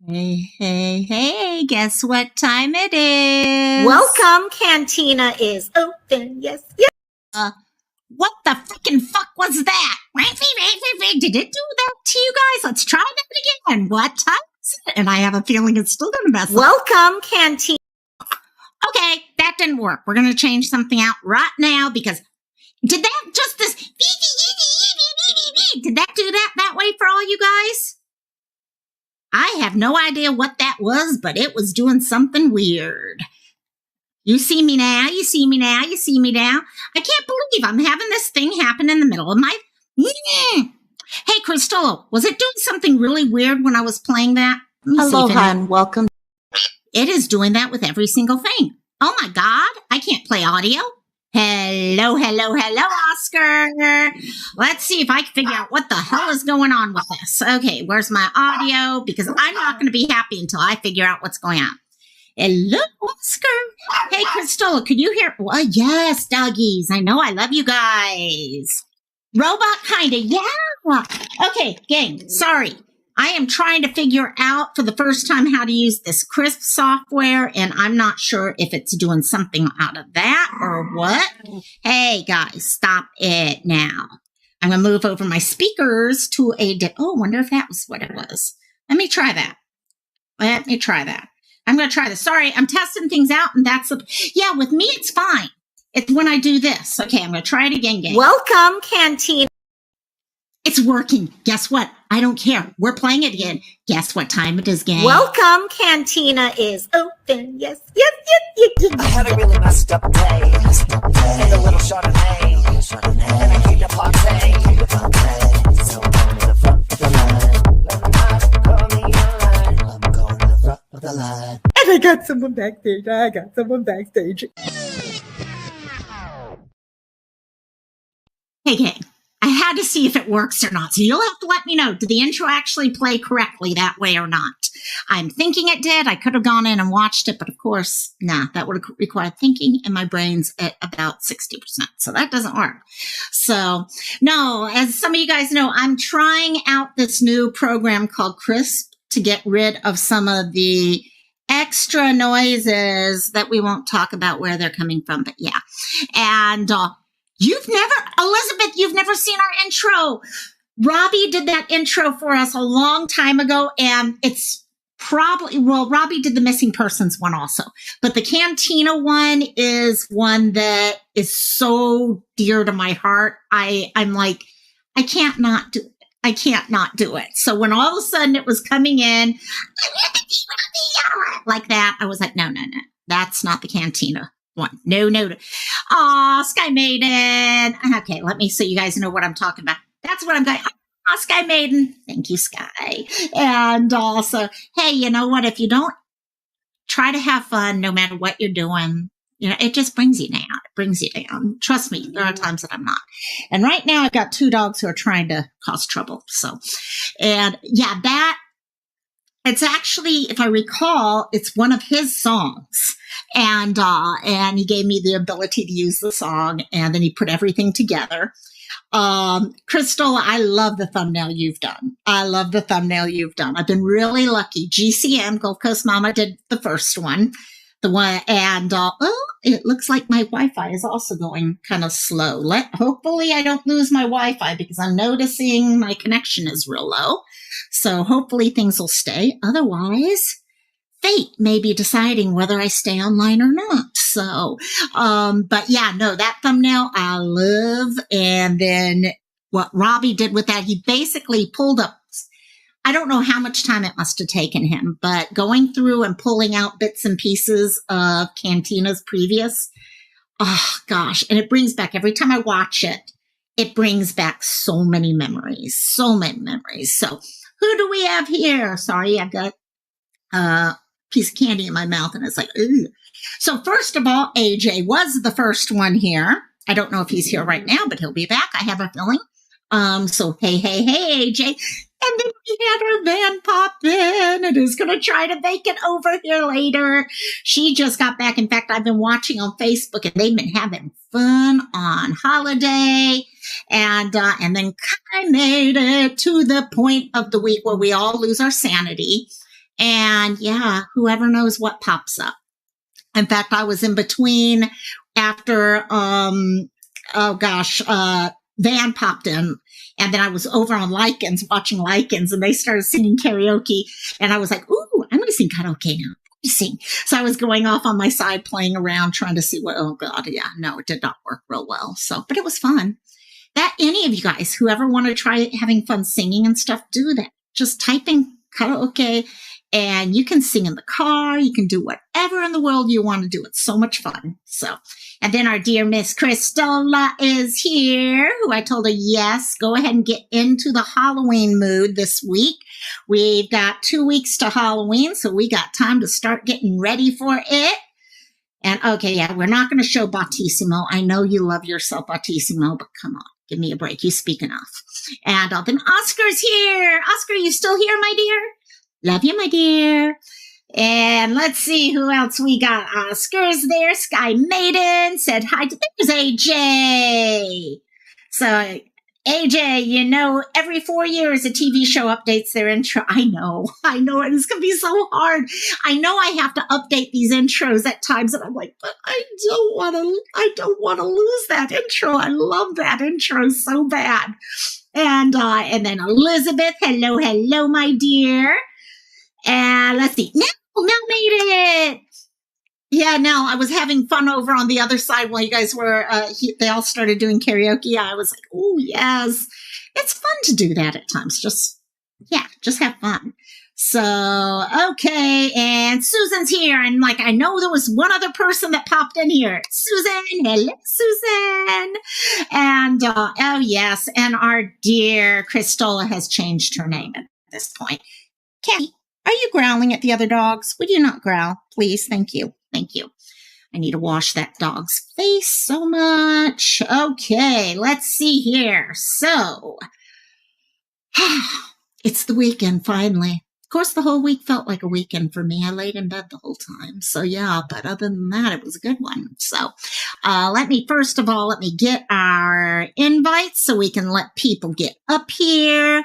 Hey, hey, hey, guess what time it is? Welcome, Cantina is open. Yes, yes. What the freaking fuck was that? Did it do that to you guys? Let's try that again. What time is it? And I have a feeling it's still going to mess up. Welcome, Cantina. Okay, that didn't work. We're going to change something out right now because did that just this, did that do that way for all you guys? I have no idea what that was, but it was doing something weird. You see me now, you see me now, you see me now. I can't believe I'm having this thing happen in the middle of my... Hey, Crystola, was it doing something really weird when I was playing that? Aloha and welcome. It is doing that with every single thing. Oh my God, I can't play audio. Hello, hello, hello, Oscar. Let's see if I can figure out what the hell is going on with this. Okay, where's my audio? Because I'm not going to be happy until I figure out what's going on. Hello, Oscar. Hey, Crystola, could you hear? Well, yes, doggies. I know I love you guys. Robot kinda, yeah. Okay, gang, sorry. I am trying to figure out for the first time how to use this Crisp software, and I'm not sure if it's doing something out of that or what. Hey, guys, stop it now. I'm going to move over my speakers to oh, I wonder if that was what it was. Let me try that. I'm going to try this. Sorry, I'm testing things out, and yeah, with me, it's fine. It's when I do this. Okay, I'm going to try it again, gang. Welcome, Cantina. It's working. Guess what? I don't care. We're playing it again. Guess what time it is, gang? Welcome, Cantina is open. Yes, yes, yes, yes, yes. I had a really messed up day. And a little Chardonnay. And I keep the party. So I'm going to the front of the line. Let them ask, call me online. I'm going to the front of the line. And I got someone backstage. Hey, gang. I had to see if it works or not. So you'll have to let me know. Did the intro actually play correctly that way or not? I'm thinking it did. I could have gone in and watched it, but of course, that would have required thinking, and my brain's at about 60%. So that doesn't work. So no, as some of you guys know, I'm trying out this new program called Crisp to get rid of some of the extra noises that we won't talk about where they're coming from, but yeah. And, Elizabeth, you've never seen our intro. Robbie did that intro for us a long time ago, and it's Robbie did the missing persons one also. But the Cantina one is one that is so dear to my heart. I'm like, I can't not do it. I can't not do it. So when all of a sudden it was coming in, like that, I was like, no, that's not the Cantina one. No. Aw, Sky Maiden. Okay, let me so you guys know what I'm talking about. That's what I'm going. Aw, Sky Maiden. Thank you, Sky. And also, hey, you know what? If you don't try to have fun, no matter what you're doing, it just brings you down. It brings you down. Trust me, there are times that I'm not. And right now I've got 2 dogs who are trying to cause trouble. So, and yeah, it's actually, if I recall, it's one of his songs. And he gave me the ability to use the song, and then he put everything together. Crystola, I love the thumbnail you've done. I've been really lucky. GCM, Gulf Coast Mama, did the first one. And it looks like my Wi-Fi is also going kind of slow. Hopefully I don't lose my Wi-Fi because I'm noticing my connection is real low. So hopefully things will stay. Otherwise, fate may be deciding whether I stay online or not. So, but yeah, no, that thumbnail I love. And then what Robbie did with that, he basically pulled up, I don't know how much time it must have taken him, but going through and pulling out bits and pieces of Cantina's previous, oh gosh, and it brings back, every time I watch it, it brings back so many memories. So who do we have here? Sorry, I've got a piece of candy in my mouth and it's like, ooh. So first of all, AJ was the first one here. I don't know if he's here right now, but he'll be back. I have a feeling. So hey, AJ. And then we had our van pop in and is going to try to make it over here later. She just got back. In fact, I've been watching on Facebook and they've been having fun on holiday. And then Kai made it to the point of the week where we all lose our sanity. And yeah, whoever knows what pops up. In fact, I was in between after, Van popped in. And then I was over on Lycans, watching Lycans, and they started singing karaoke. And I was like, ooh, I'm going to sing karaoke now. Sing. So I was going off on my side, playing around, trying to see what, oh God, yeah, no, it did not work real well. So, but it was fun. That any of you guys who ever want to try having fun singing and stuff, do that. Just type in karaoke and you can sing in the car. You can do whatever in the world you want to do. It's so much fun. So, and then our dear Miss Crystola is here, who I told her, yes, go ahead and get into the Halloween mood this week. We've got 2 weeks to Halloween, so we got time to start getting ready for it. And okay, yeah, we're not going to show Battissimo. I know you love yourself, Battissimo, but come on, give me a break. You speak enough. And then Oscar's here. Oscar, you still here, my dear? Love you, my dear. And let's see who else we got. Oscar's there. Sky Maiden said hi. There's AJ. So AJ, you know, every 4 years a TV show updates their intro. I know. It's going to be so hard. I know I have to update these intros at times, and I'm like, but I don't want to lose that intro. I love that intro so bad. And then Elizabeth, hello, my dear. And let's see. Now made it. Yeah, no, I was having fun over on the other side while you guys were, they all started doing karaoke. I was like, oh, yes. It's fun to do that at times. Just have fun. So, okay. And Susan's here. And like, I know there was one other person that popped in here. Susan. Hello, Susan. And, oh, yes. And our dear Crystola has changed her name at this point. Kathy, are you growling at the other dogs? Would you not growl? Please. Thank you. Thank you. I need to wash that dog's face so much. Okay, let's see here. So, it's the weekend finally. Of course, the whole week felt like a weekend for me. I laid in bed the whole time. So, yeah, but other than that, it was a good one. So, let me get our invites so we can let people get up here.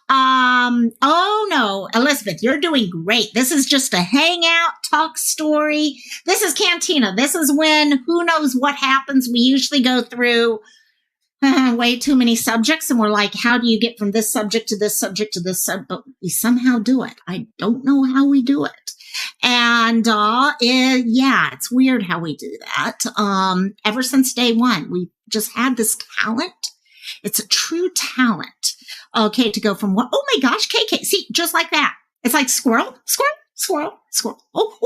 Oh no, Elizabeth, you're doing great. This is just a hangout, talk story. This is Cantina. This is when who knows what happens. We usually go through way too many subjects and we're like, how do you get from this subject to this subject to this subject? But we somehow do it. I don't know how we do it. And, it's weird how we do that. Ever since day one, we just had this talent. It's a true talent. Okay, to go from what? Oh my gosh, KK. See, just like that. It's like squirrel. Oh,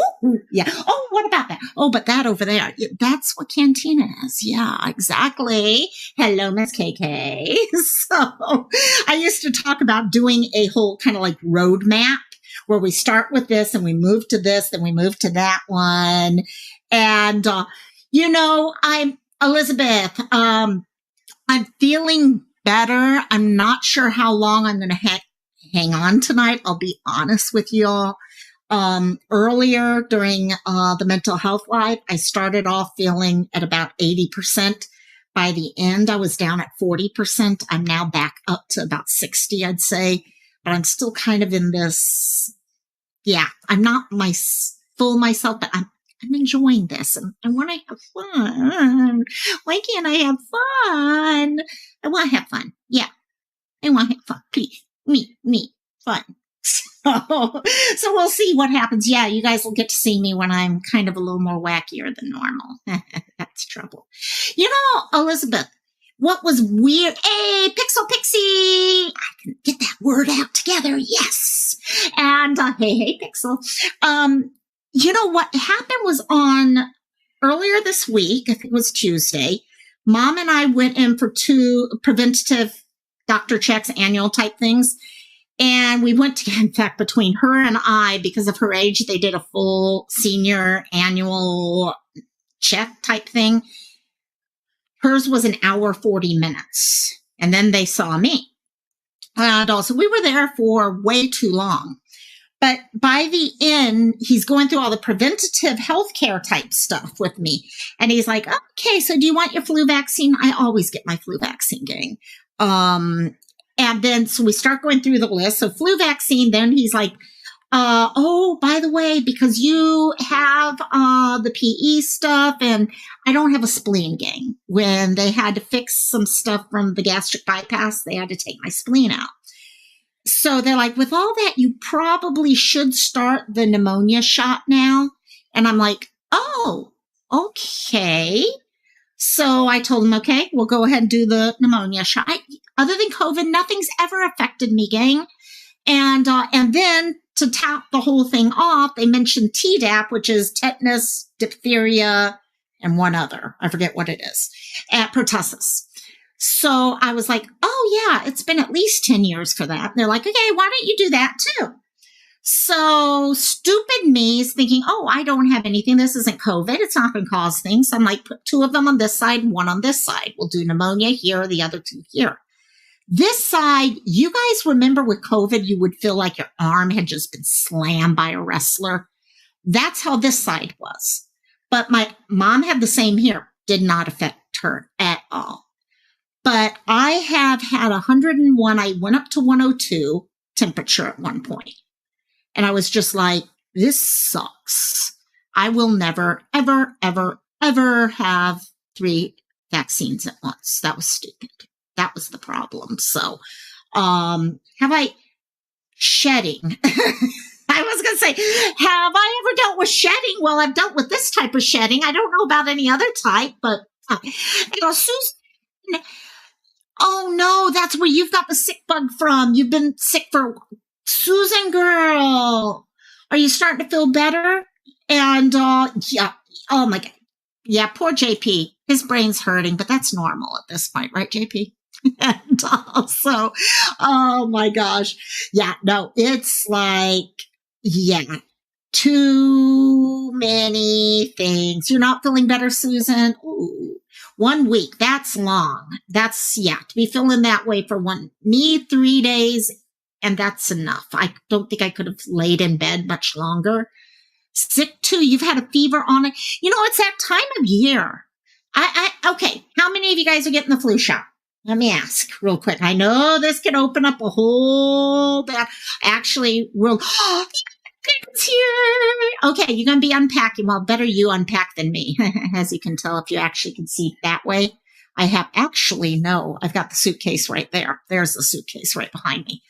yeah. Oh, what about that? Oh, but that over there. Yeah, that's what Cantina is. Yeah, exactly. Hello, Miss KK. So I used to talk about doing a whole kind of like roadmap where we start with this and we move to this, then we move to that one. And, I'm Elizabeth. I'm feeling better. I'm not sure how long I'm going to hang on tonight. I'll be honest with y'all. Earlier during the mental health live, I started off feeling at about 80%. By the end, I was down at 40%. I'm now back up to about 60, I'd say. But I'm still kind of in this, I'm not my full myself, but I'm enjoying this and I want to have fun. Why can't I have fun? I want to have fun. Yeah. I want to have fun. Please. Me. Fun. So we'll see what happens. Yeah, you guys will get to see me when I'm kind of a little more wackier than normal. That's trouble. Elizabeth, what was weird? Hey, Pixel Pixie! I can get that word out together. Yes. And hey, Pixel. What happened was on earlier this week, I think it was Tuesday, Mom and I went in for 2 preventative doctor checks, annual type things. And we went to, in fact, between her and I, because of her age, they did a full senior annual check type thing. Hers was an hour, 40 minutes. And then they saw me. And also, we were there for way too long. But by the end, he's going through all the preventative healthcare type stuff with me. And he's like, okay, so do you want your flu vaccine? I always get my flu vaccine, gang. And then, so we start going through the list. So flu vaccine, then he's like, oh, by the way, because you have the PE stuff and I don't have a spleen, gang. When they had to fix some stuff from the gastric bypass, they had to take my spleen out. So they're like, with all that, you probably should start the pneumonia shot now. And I'm like, oh, okay. So I told them, okay, we'll go ahead and do the pneumonia shot. Other than COVID, nothing's ever affected me, gang. And then to top the whole thing off, they mentioned Tdap, which is tetanus, diphtheria, and one other. I forget what it is, at pertussis. So I was like, oh, yeah, it's been at least 10 years for that. And they're like, okay, why don't you do that too? So stupid me is thinking, oh, I don't have anything. This isn't COVID. It's not going to cause things. So I'm like, put 2 of them on this side, 1 on this side. We'll do pneumonia here, the other 2 here. This side, you guys remember with COVID, you would feel like your arm had just been slammed by a wrestler. That's how this side was. But my mom had the same here. Did not affect her at all. But I have had 101. I went up to 102 temperature at one point. And I was just like, this sucks. I will never, ever, ever, ever have 3 vaccines at once. That was stupid. That was the problem. So, have I shedding? I was going to say, have I ever dealt with shedding? Well, I've dealt with this type of shedding. I don't know about any other type, but, Susan, oh no, that's where you've got the sick bug from. You've been sick for, Susan girl, are you starting to feel better? And, yeah, oh my God. Yeah, poor JP. His brain's hurting, but that's normal at this point, right, JP? And so, oh my gosh. Yeah, no, it's like, yeah, too many things. You're not feeling better, Susan? Ooh, 1 week, that's long. That's, yeah, to be feeling that way for need 3 days, and that's enough. I don't think I could have laid in bed much longer. Sick too, you've had a fever on it. You know, it's that time of year. Okay, how many of you guys are getting the flu shot? Let me ask real quick. I know this can open up a whole bad. Actually, it's here. Okay, you're going to be unpacking. Well, better you unpack than me, as you can tell if you actually can see that way. I have I've got the suitcase right there. There's the suitcase right behind me.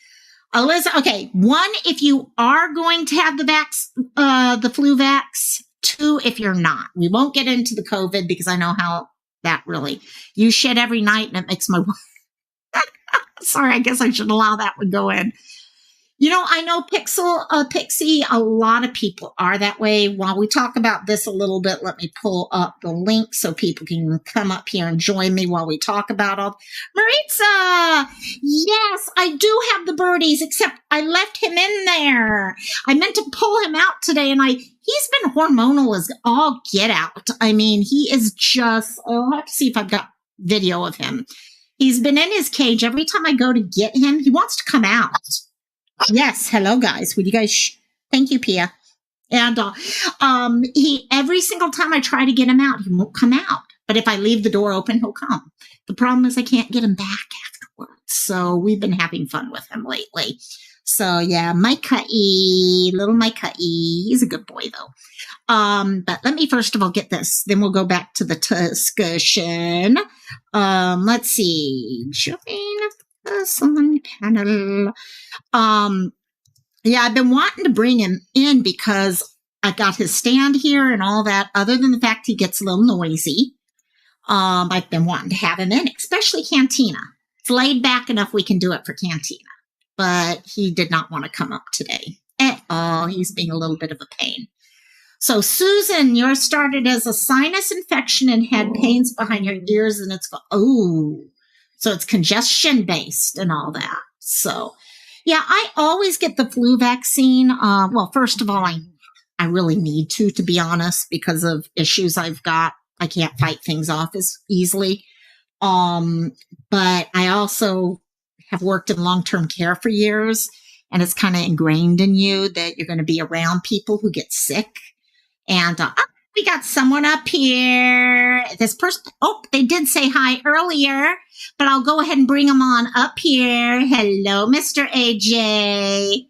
Alyssa, okay, 1, if you are going to have the flu vax. 2, if you're not. We won't get into the COVID because I know how that really, you shit every night and it makes my, sorry, I guess I should allow that one go in. You know, I know Pixie, a lot of people are that way. While we talk about this a little bit, let me pull up the link so people can come up here and join me while we talk about all. Maritza, yes, I do have the birdies, except I left him in there. I meant to pull him out today, and he's been hormonal as all get out. I mean, he is just, I'll have to see if I've got video of him. He's been in his cage. Every time I go to get him, he wants to come out. Yes. Hello, guys. Would you guys? Thank you, Pia. And he every single time I try to get him out, he won't come out. But if I leave the door open, he'll come. The problem is I can't get him back afterwards. So we've been having fun with him lately. So yeah, little Micah-E. He's a good boy though. But let me first of all get this. Then we'll go back to the discussion. Let's see. Join the Sun panel. Yeah, I've been wanting to bring him in because I got his stand here and all that. Other than the fact he gets a little noisy, I've been wanting to have him in, especially Cantina. It's laid back enough we can do it for Cantina. But he did not want to come up today at all. He's being a little bit of a pain. So, Susan, yours started as a sinus infection and had pains behind your ears, and so it's congestion based and all that. So, yeah, I always get the flu vaccine. Well, first of all, I really need to be honest, because of issues I've got. I can't fight things off as easily. But I also have worked in long-term care for years, and it's kind of ingrained in you that you're going to be around people who get sick. And we got someone up here. This person, they did say hi earlier, but I'll go ahead and bring them on up here. Hello, Mr. AJ.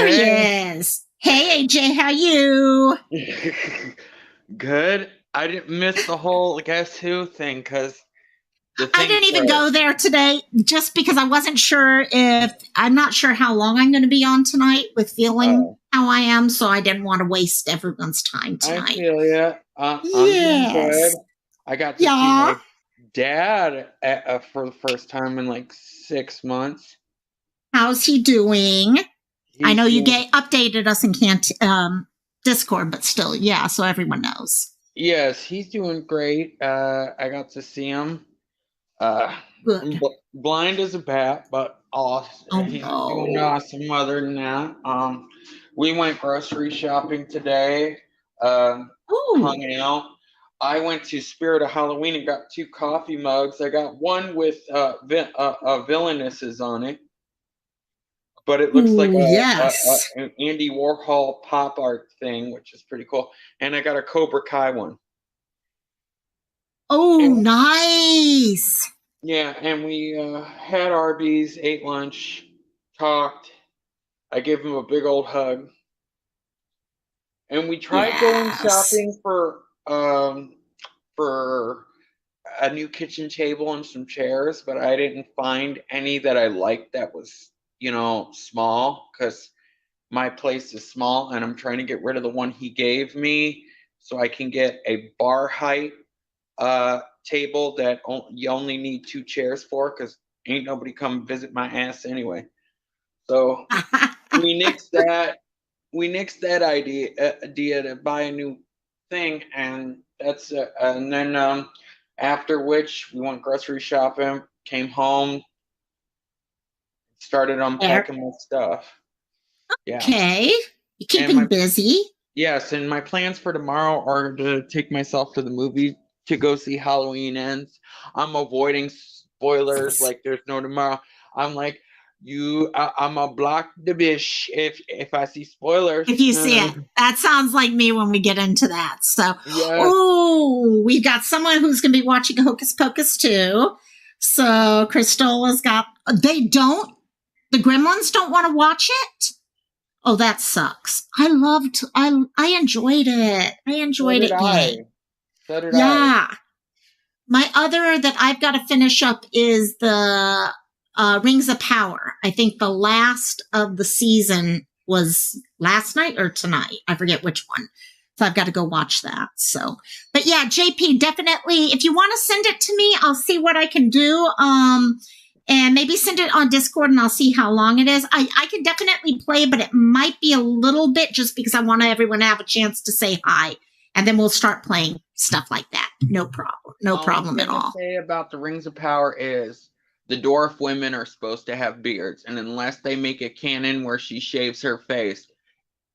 There he is. Hey, AJ, how you? Good. I didn't miss the whole guess who thing because I didn't even go there today just because I wasn't sure I'm not sure how long I'm going to be on tonight with feeling how I am, so I didn't want to waste everyone's time tonight. I feel ya. I'm doing good. I got to see my dad for the first time in like 6 months. How's he doing? I know you updated us in Discord, but still, yeah, so everyone knows. Yes, he's doing great. I got to see him. Good. Blind as a bat, but he's doing awesome other than that. We went grocery shopping today. Hung out. I went to Spirit of Halloween and got 2 coffee mugs. I got one with villainesses on it, but it looks like an Andy Warhol pop art thing, which is pretty cool. And I got a Cobra Kai one. Oh, nice. Yeah, and we had Arby's, ate lunch, talked. I gave him a big old hug. And we tried going shopping for a new kitchen table and some chairs, but I didn't find any that I liked that was, small, because my place is small and I'm trying to get rid of the one he gave me so I can get a bar height table that you only need 2 chairs for, because ain't nobody come visit my ass anyway. So we nixed that. We nixed that idea to buy a new thing, and that's and then after which we went grocery shopping, came home, started unpacking my stuff. Yeah. Okay, you're keeping busy. Yes, and my plans for tomorrow are to take myself to the movie to go see Halloween Ends. I'm avoiding spoilers like there's no tomorrow. I'm like, I'm a block the bish if I see spoilers. If you see it, that sounds like me when we get into that. So, we've got someone who's going to be watching Hocus Pocus too. So Crystola's got. The Gremlins don't want to watch it. Oh, that sucks. I enjoyed it. I enjoyed it. So did I. My other that I've got to finish up is the Rings of Power. I think the last of the season was last night or tonight. I forget which one. So I've got to go watch that. So, but yeah, JP, definitely. If you want to send it to me, I'll see what I can do. And maybe send it on Discord and I'll see how long it is. I can definitely play, but it might be a little bit just because I want everyone to have a chance to say hi. And then we'll start playing stuff like that. No problem. No problem at all. What I'm say about the Rings of Power is the dwarf women are supposed to have beards. And unless they make a canon where she shaves her face,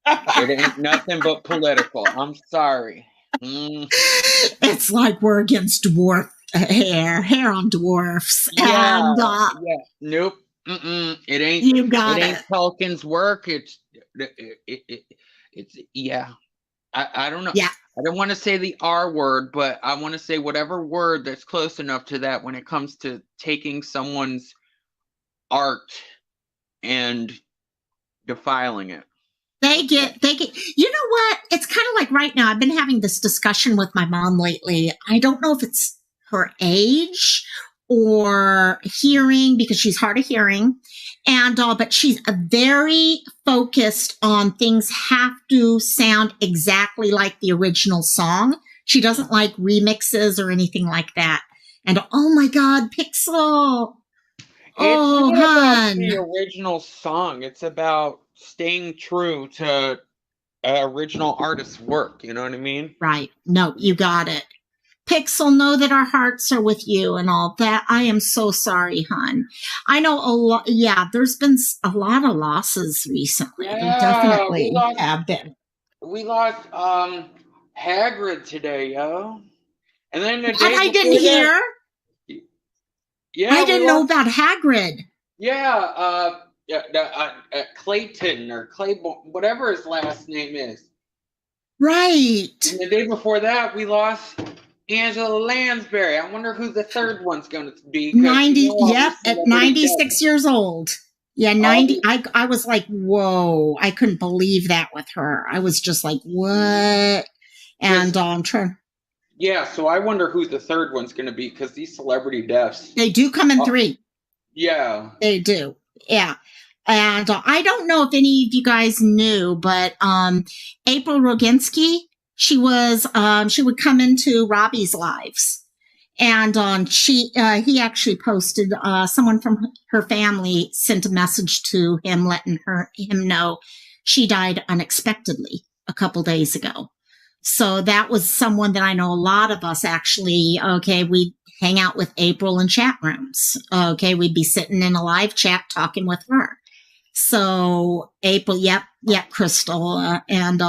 it ain't nothing but political. I'm sorry. It's like we're against dwarf hair on dwarfs. Yeah. Nope. It ain't. You got it. Ain't Tolkien's work. It's yeah. I don't know. Yeah. I don't want to say the R word, but I want to say whatever word that's close enough to that when it comes to taking someone's art and defiling it. They get, you know what? It's kind of like right now, I've been having this discussion with my mom lately. I don't know if it's her age or hearing, because she's hard of hearing, and but she's very focused on things have to sound exactly like the original song. She doesn't like remixes or anything like that. And oh my God, Pixel! It's not about the original song. It's about staying true to original artist's work. You know what I mean? Right. No, you got it. Pixel, know that our hearts are with you and all that. I am so sorry, hon. I know a lot. Yeah, there's been a lot of losses recently. Yeah, there definitely have been. We lost Hagrid today, yo. And then the day I didn't hear. Yeah, I didn't know about Hagrid. Yeah, Clayton or Claiborne, whatever his last name is. Right. And the day before that, we lost Angela Lansbury. I wonder who the third one's going to be. 90. Yep, at 96 years old. Yeah, All 90. the, I was like, whoa, I couldn't believe that with her. I was just like, what? And because I'm trying. yeah, so I wonder who the third one's going to be because these celebrity deaths. They do come in Oh, three. yeah. They do. Yeah. And I don't know if any of you guys knew, but April Roginski, she would come into Robbie's lives. And he actually posted, someone from her family sent a message to him, letting him know she died unexpectedly a couple days ago. So that was someone that I know a lot of us actually, okay, we hang out with April in chat rooms. Okay, we'd be sitting in a live chat talking with her. So April, yep, Crystola, and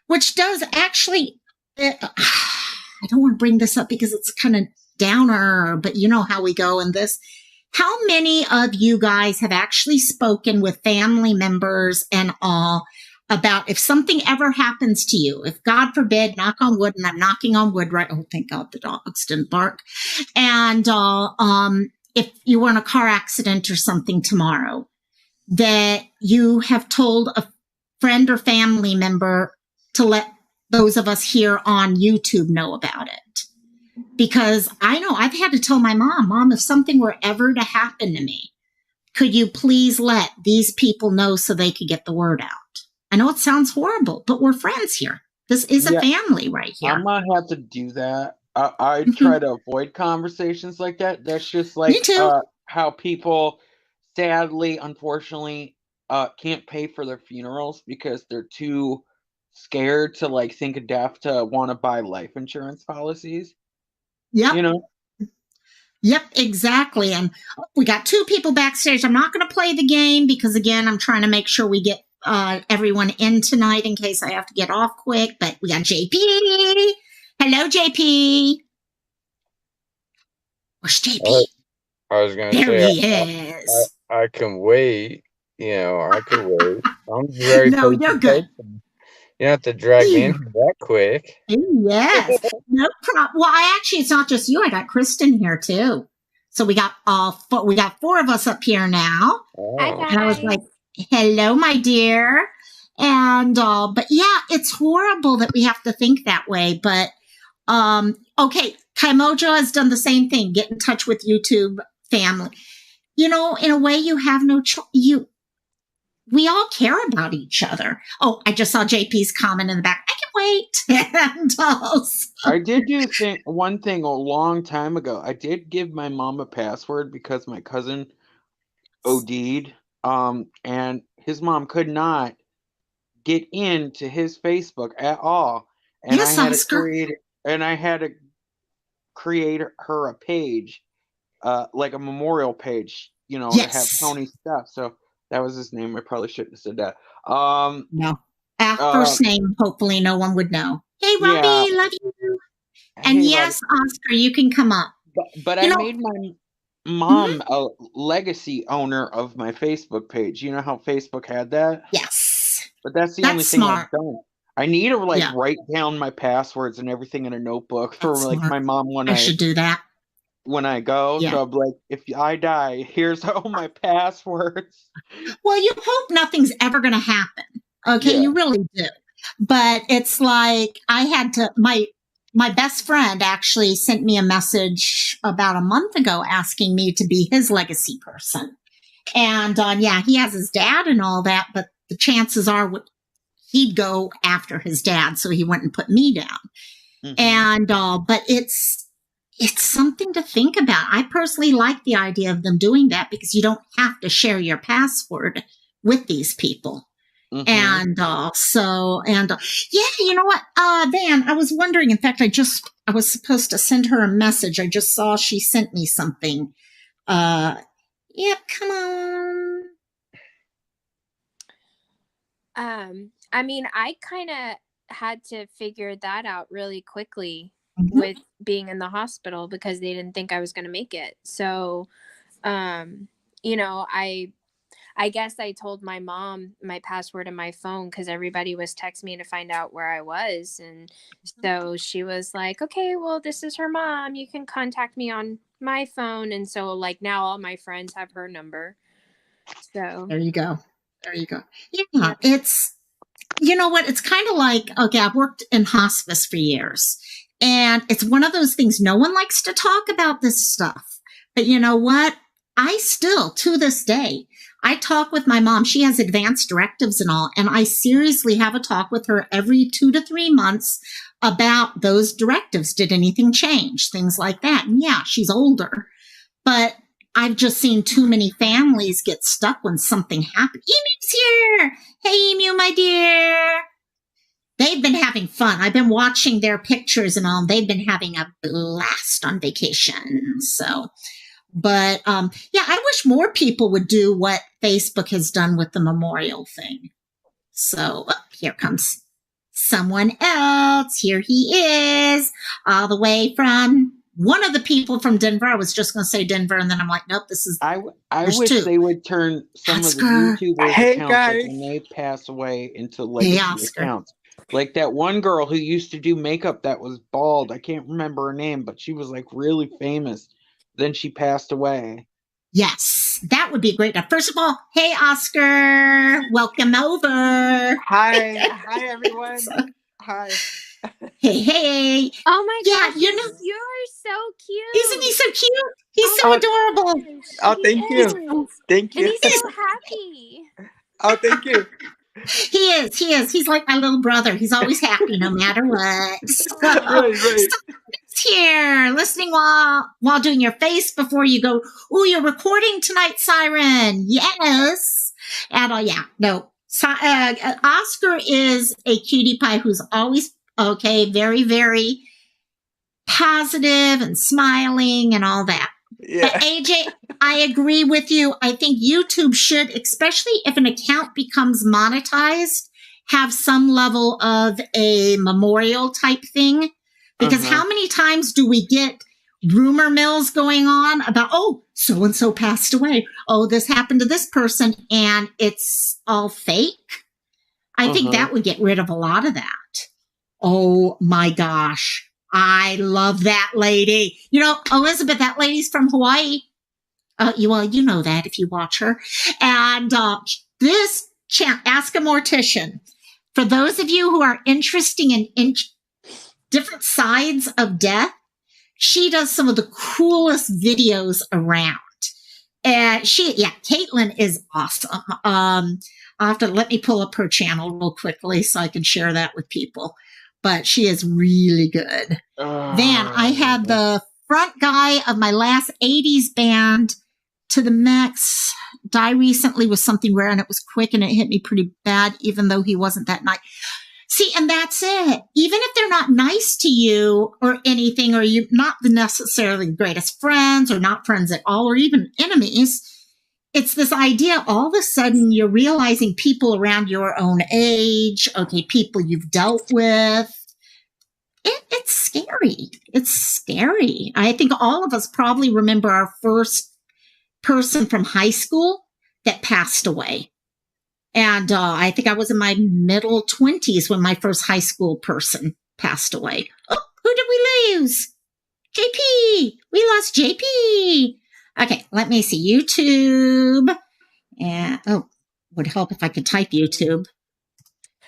which does actually, I don't want to bring this up because it's kind of downer, but you know how we go in this. How many of you guys have actually spoken with family members and all about if something ever happens to you, if God forbid, knock on wood, and I'm knocking on wood, right? Oh, thank God the dogs didn't bark. And if you were in a car accident or something tomorrow, that you have told a friend or family member to let those of us here on YouTube know about it. Because I know I've had to tell my mom, if something were ever to happen to me, could you please let these people know so they could get the word out? I know it sounds horrible, but we're friends here. This is a Yeah, family right I'm here. gonna have to do that. I try Mhm. to avoid conversations like that. That's just Me like too. how people sadly, unfortunately, can't pay for their funerals because they're too scared to like think of death to want to buy life insurance policies. Yep. You know? Yep, exactly. And we got two people backstage. I'm not going to play the game because, again, I'm trying to make sure we get everyone in tonight in case I have to get off quick. But we got JP. Hello, JP. Where's I, JP? I was gonna There say he is. I can wait. I could wait. I'm a very No, patient you're good. person. You don't have to drag me in here that quick. Yes. No problem. Well, it's not just you. I got Kristen here too. So we got we got four of us up here now. Hi, Oh, And I was guys. like, hello, my dear. And, but yeah, it's horrible that we have to think that way. But, okay. Kaimojo has done the same thing. Get in touch with YouTube family. In a way you have no choice. We all care about each other. Oh, I just saw JP's comment in the back. I can wait. And also, I did do one thing a long time ago. I did give my mom a password because my cousin OD'd, and his mom could not get into his Facebook at all, and yes, Oscar. I had to create her a page, like a memorial page, to have Yes. Tony's stuff. So that was his name. I probably shouldn't have said that. No. Uh, First name, hopefully no one would know. Hey, yeah. Robbie, love you. And Hey, Robbie. yes, Oscar, you can come up. But I You know, made my mhm, mom a legacy owner of my Facebook page. You know how Facebook had that? yes, But that's the only that's thing I've smart. done. I need to like Yeah, write down my passwords and everything in a notebook for that's like smart. my mom I should do that. when I go. Yeah. So I'm like, if I die, here's all my passwords. Well, you hope nothing's ever going to happen. Okay, Yeah. you really do. But it's like I had to. My best friend actually sent me a message about a month ago asking me to be his legacy person. And yeah, he has his dad and all that, but the chances are he'd go after his dad, so he went and put me down. Hmm. And but it's something to think about. I personally like the idea of them doing that because you don't have to share your password with these people. Hmm. And yeah, you know what, Van, I was wondering. In fact, I was supposed to send her a message. I just saw she sent me something. Uh, yep, come on. I mean, I kind of had to figure that out really quickly Mhm. with being in the hospital because they didn't think I was going to make it. So, um, I guess I told my mom my password in my phone because everybody was texting me to find out where I was. And so she was like, okay, well, this is her mom. You can contact me on my phone. And so, like, now all my friends have her number. So There you go. There you go. Yeah, it's, you know what? It's kind of like, okay, I've worked in hospice for years, and it's one of those things no one likes to talk about this stuff. But you know what? I still, to this day, I talk with my mom. She has advanced directives and all, and I seriously have a talk with her every 2 to 3 months about those directives. Did anything change? Things like that. And yeah, she's older, but I've just seen too many families get stuck when something happens. Emu's here. Hey, Emu, my dear. They've been having fun. I've been watching their pictures and all. They've been having a blast on vacation. So, but yeah, I wish more people would do what Facebook has done with the memorial thing. So, here comes someone else. Here he is, all the way from one of the people from Denver. I was just going to say Denver, and then I'm like, nope, this is. I There's wish two. they would turn some Oscar. of the YouTubers' Hey, accounts guys. like when they pass away into Hey, legacy Oscar. accounts. Like that one girl who used to do makeup that was bald. I can't remember her name, but she was like really famous. Then she passed away. Yes, that would be great. Now, first of all, hey, Oscar, welcome over. Hi, everyone. Hi. Hey. oh my Yeah, gosh, you know, you're so cute. isn't he so cute? He's so Oh, adorable. Oh, He thank you. is. Thank And you. he's so happy. Oh, thank you. He is. He's like my little brother. He's always happy no matter what. So, Right. here, listening while doing your face before you go, oh, you're recording tonight, Siren. Yes. And yeah, no. So, Oscar is a cutie pie who's always, okay, very, very positive and smiling and all that. But Yeah. AJ, I agree with you. I think YouTube should, especially if an account becomes monetized, have some level of a memorial type thing. Because how many times do we get rumor mills going on about, oh, so-and-so passed away. Oh, this happened to this person, and it's all fake? I think that would get rid of a lot of that. Oh, my gosh. I love that lady. You know, Elizabeth, that lady's from Hawaii. You know that if you watch her. And this Ask a Mortician. For those of you who are interested in different sides of death, she does some of the coolest videos around. And Caitlin is awesome. I'll have to let me pull up her channel real quickly so I can share that with people. But she is really good. Then I had the front guy of my last 80s band to the max die recently with something rare, and it was quick and it hit me pretty bad, even though he wasn't that nice. See, and that's it. Even if they're not nice to you or anything, or you're not the necessarily greatest friends or not friends at all, or even enemies, it's this idea all of a sudden you're realizing people around your own age, okay, people you've dealt with. It's scary. It's scary. I think all of us probably remember our first person from high school that passed away. And I think I was in my middle 20s when my first high school person passed away. Oh, who did we lose? JP. We lost JP. Okay, let me see. YouTube. And would help if I could type YouTube.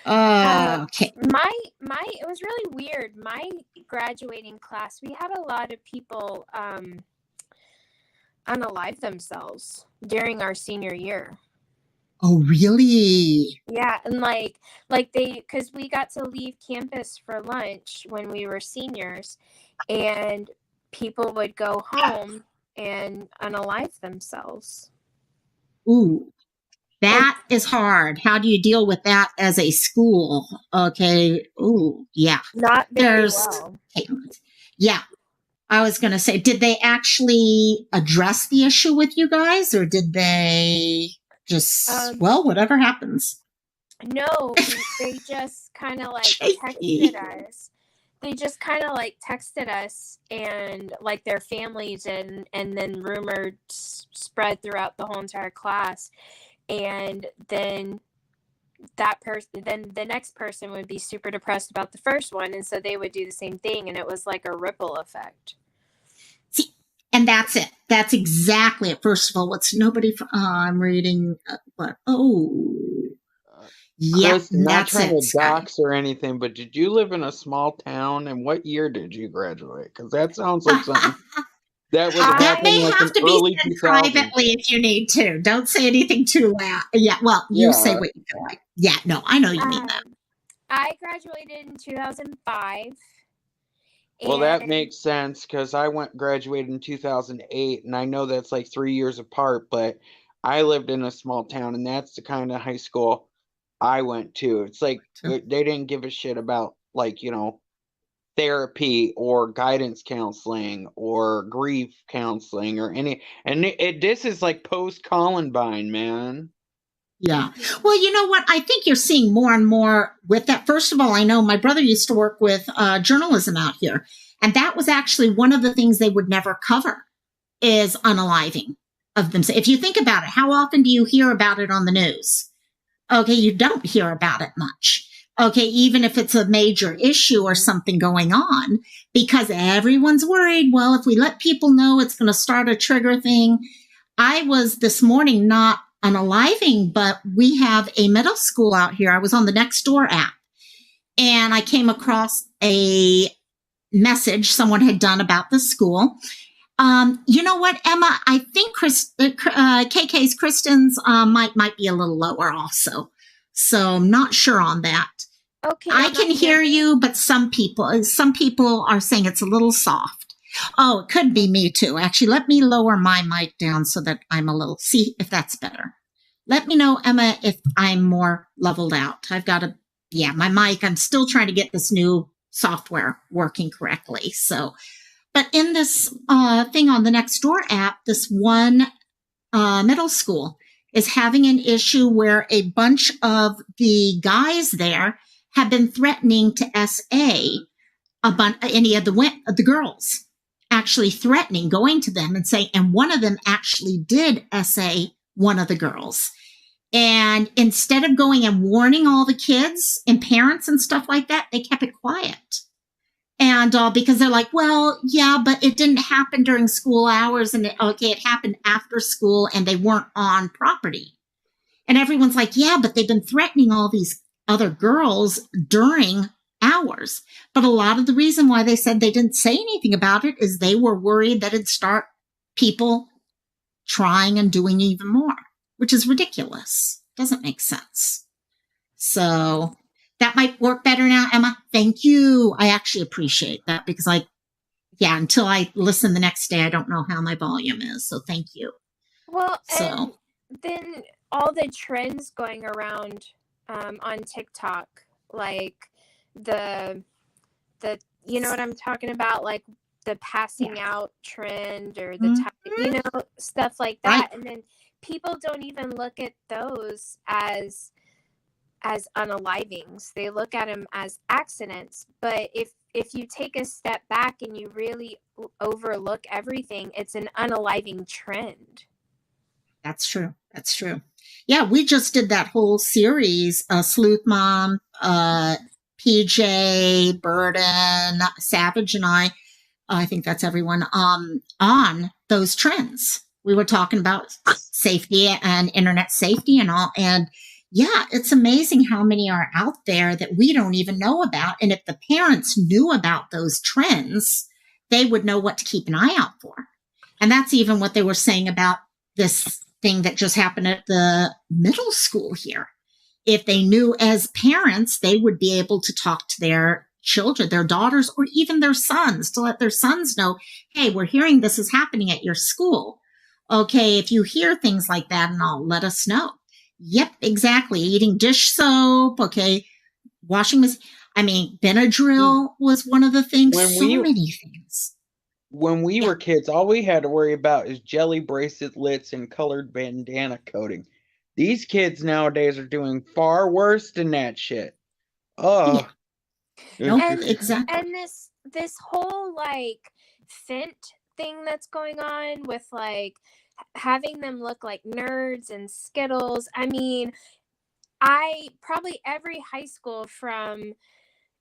Okay. It was really weird. My graduating class, we had a lot of people unalive themselves during our senior year. Oh, really? Yeah, and like because we got to leave campus for lunch when we were seniors, and people would go home and unalive themselves. Ooh, that is hard. How do you deal with that as a school? Okay. Ooh, yeah. Not very well. Yeah. I was going to say, did they actually address the issue with you guys, or did they just, whatever happens? No, they just kind of like texted us. They just kind of like texted us and like their families, and then rumors spread throughout the whole entire class. And then the next person would be super depressed about the first one. And so they would do the same thing. And it was like a ripple effect. See, And that's it. That's exactly it. First of all, what's nobody? I'm reading. What? Oh, yeah, Kristen, not that's trying it, to Sky. dox or anything, but did you live in a small town? And what year did you graduate? Because that sounds like something that would That happen may I like have in to be early said 2000s. privately if you need to. Don't say anything too loud. Yeah, well, you say Yeah. what you feel like. Yeah, no, I know you mean that. I graduated in 2005, Well, that and makes sense because I graduated in 2008, and I know that's like 3 years apart, but I lived in a small town, and that's the kind of high school I went to. It's like So, they didn't give a shit about, like, therapy or guidance counseling or grief counseling or any. And this is like post Columbine, man. yeah. Well, you know what? I think you're seeing more and more with that. First of all, I know my brother used to work with journalism out here, and that was actually one of the things they would never cover is unaliving of them. So if you think about it, how often do you hear about it on the news? Okay, you don't hear about it much. Okay, even if it's a major issue or something going on, because everyone's worried. Well, if we let people know, it's going to start a trigger thing. I was this morning not unaliving, but we have a middle school out here. I was on the Nextdoor app and I came across a message someone had done about the school. You know what, Emma? I think KK's Kristen's might be a little lower also. So I'm not sure on that. okay, I Emma, can hear you, but some people are saying it's a little soft. Oh, it could be me too. Actually, let me lower my mic down so that I'm a little, see if that's better. Let me know, Emma, if I'm more leveled out. I've got my mic, I'm still trying to get this new software working correctly. So, but in this thing on the Nextdoor app, this one middle school is having an issue where a bunch of the guys there have been threatening to SA any of the girls, actually threatening, going to them and saying, and one of them actually did SA one of the girls. And instead of going and warning all the kids and parents and stuff like that, they kept it quiet. And because they're like, well, yeah, but it didn't happen during school hours. And it happened after school and they weren't on property. And everyone's like, yeah, but they've been threatening all these other girls during hours. But a lot of the reason why they said they didn't say anything about it is they were worried that it'd start people trying and doing even more, which is ridiculous. Doesn't make sense. So that might work better now, Emma. Thank you. I actually appreciate that because until I listen the next day, I don't know how my volume is. So thank you. well, So and then all the trends going around on TikTok, like the you know what I'm talking about, like the passing out trend or the stuff like that, right. and then people don't even look at those as unalivings. They look at them as accidents. But if you take a step back and you really overlook everything, it's an unaliving trend. That's true. That's true. Yeah, we just did that whole series, Sleuth Mom, PJ, Burden, Savage, and I think that's everyone, on those trends. We were talking about safety and internet safety and all. And yeah, it's amazing how many are out there that we don't even know about. And if the parents knew about those trends, they would know what to keep an eye out for. And that's even what they were saying about this thing that just happened at the middle school here. If they knew as parents, they would be able to talk to their children, their daughters, or even their sons to let their sons know, hey, we're hearing this is happening at your school. Okay, if you hear things like that and all, let us know. Yep, exactly. Eating dish soap. Okay, washing machine. I mean, Benadryl was one of the things. Many things. When we were kids, all we had to worry about is jelly bracelets and colored bandana coating. These kids nowadays are doing far worse than that shit. Oh, no, exactly. And this whole like Fint thing that's going on with like having them look like nerds and Skittles. I mean, I probably every high school from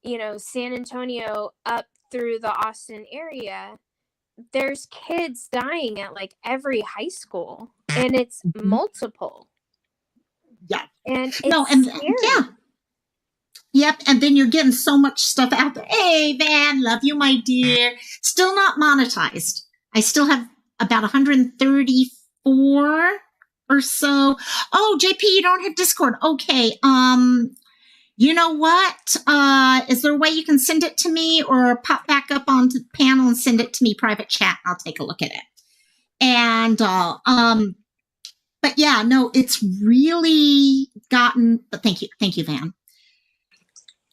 San Antonio up through the Austin area, there's kids dying at like every high school, and it's Mhm. multiple. Yeah. And it's No, and scary. yeah. Yep, and then you're getting so much stuff out there. Hey, Van, love you, my dear. Still not monetized. I still have about 134 or so. Oh, JP, you don't have Discord. Okay. You know what? Is there a way you can send it to me or pop back up onto the panel and send it to me private chat? I'll take a look at it. And but yeah, no, it's really gotten. But thank you, Van.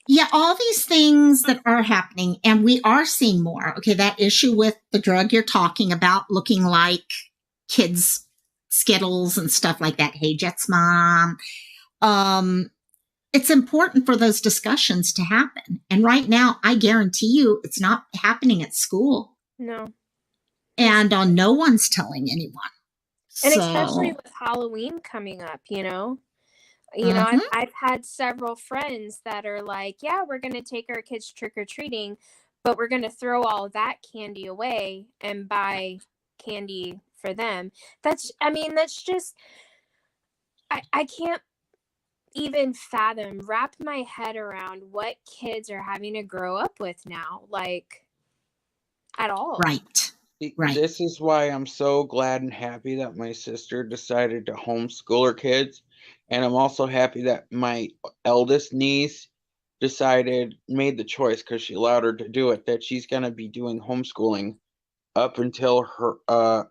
Yeah, all these things that are happening, and we are seeing more. Okay, that issue with the drug you're talking about looking like kids' Skittles and stuff like that. Hey, Jet's mom. It's important for those discussions to happen. And right now, I guarantee you it's not happening at school. No. And no one's telling anyone. And So, especially with Halloween coming up, you know? Mhm. I've had several friends that are like, yeah, we're going to take our kids trick-or-treating, but we're going to throw all that candy away and buy candy for them. That's just, I can't even wrap my head around what kids are having to grow up with now, like, at all. Right. Right. This is why I'm so glad and happy that my sister decided to homeschool her kids. And I'm also happy that my eldest niece made the choice, because she allowed her to do it, that she's going to be doing homeschooling up until her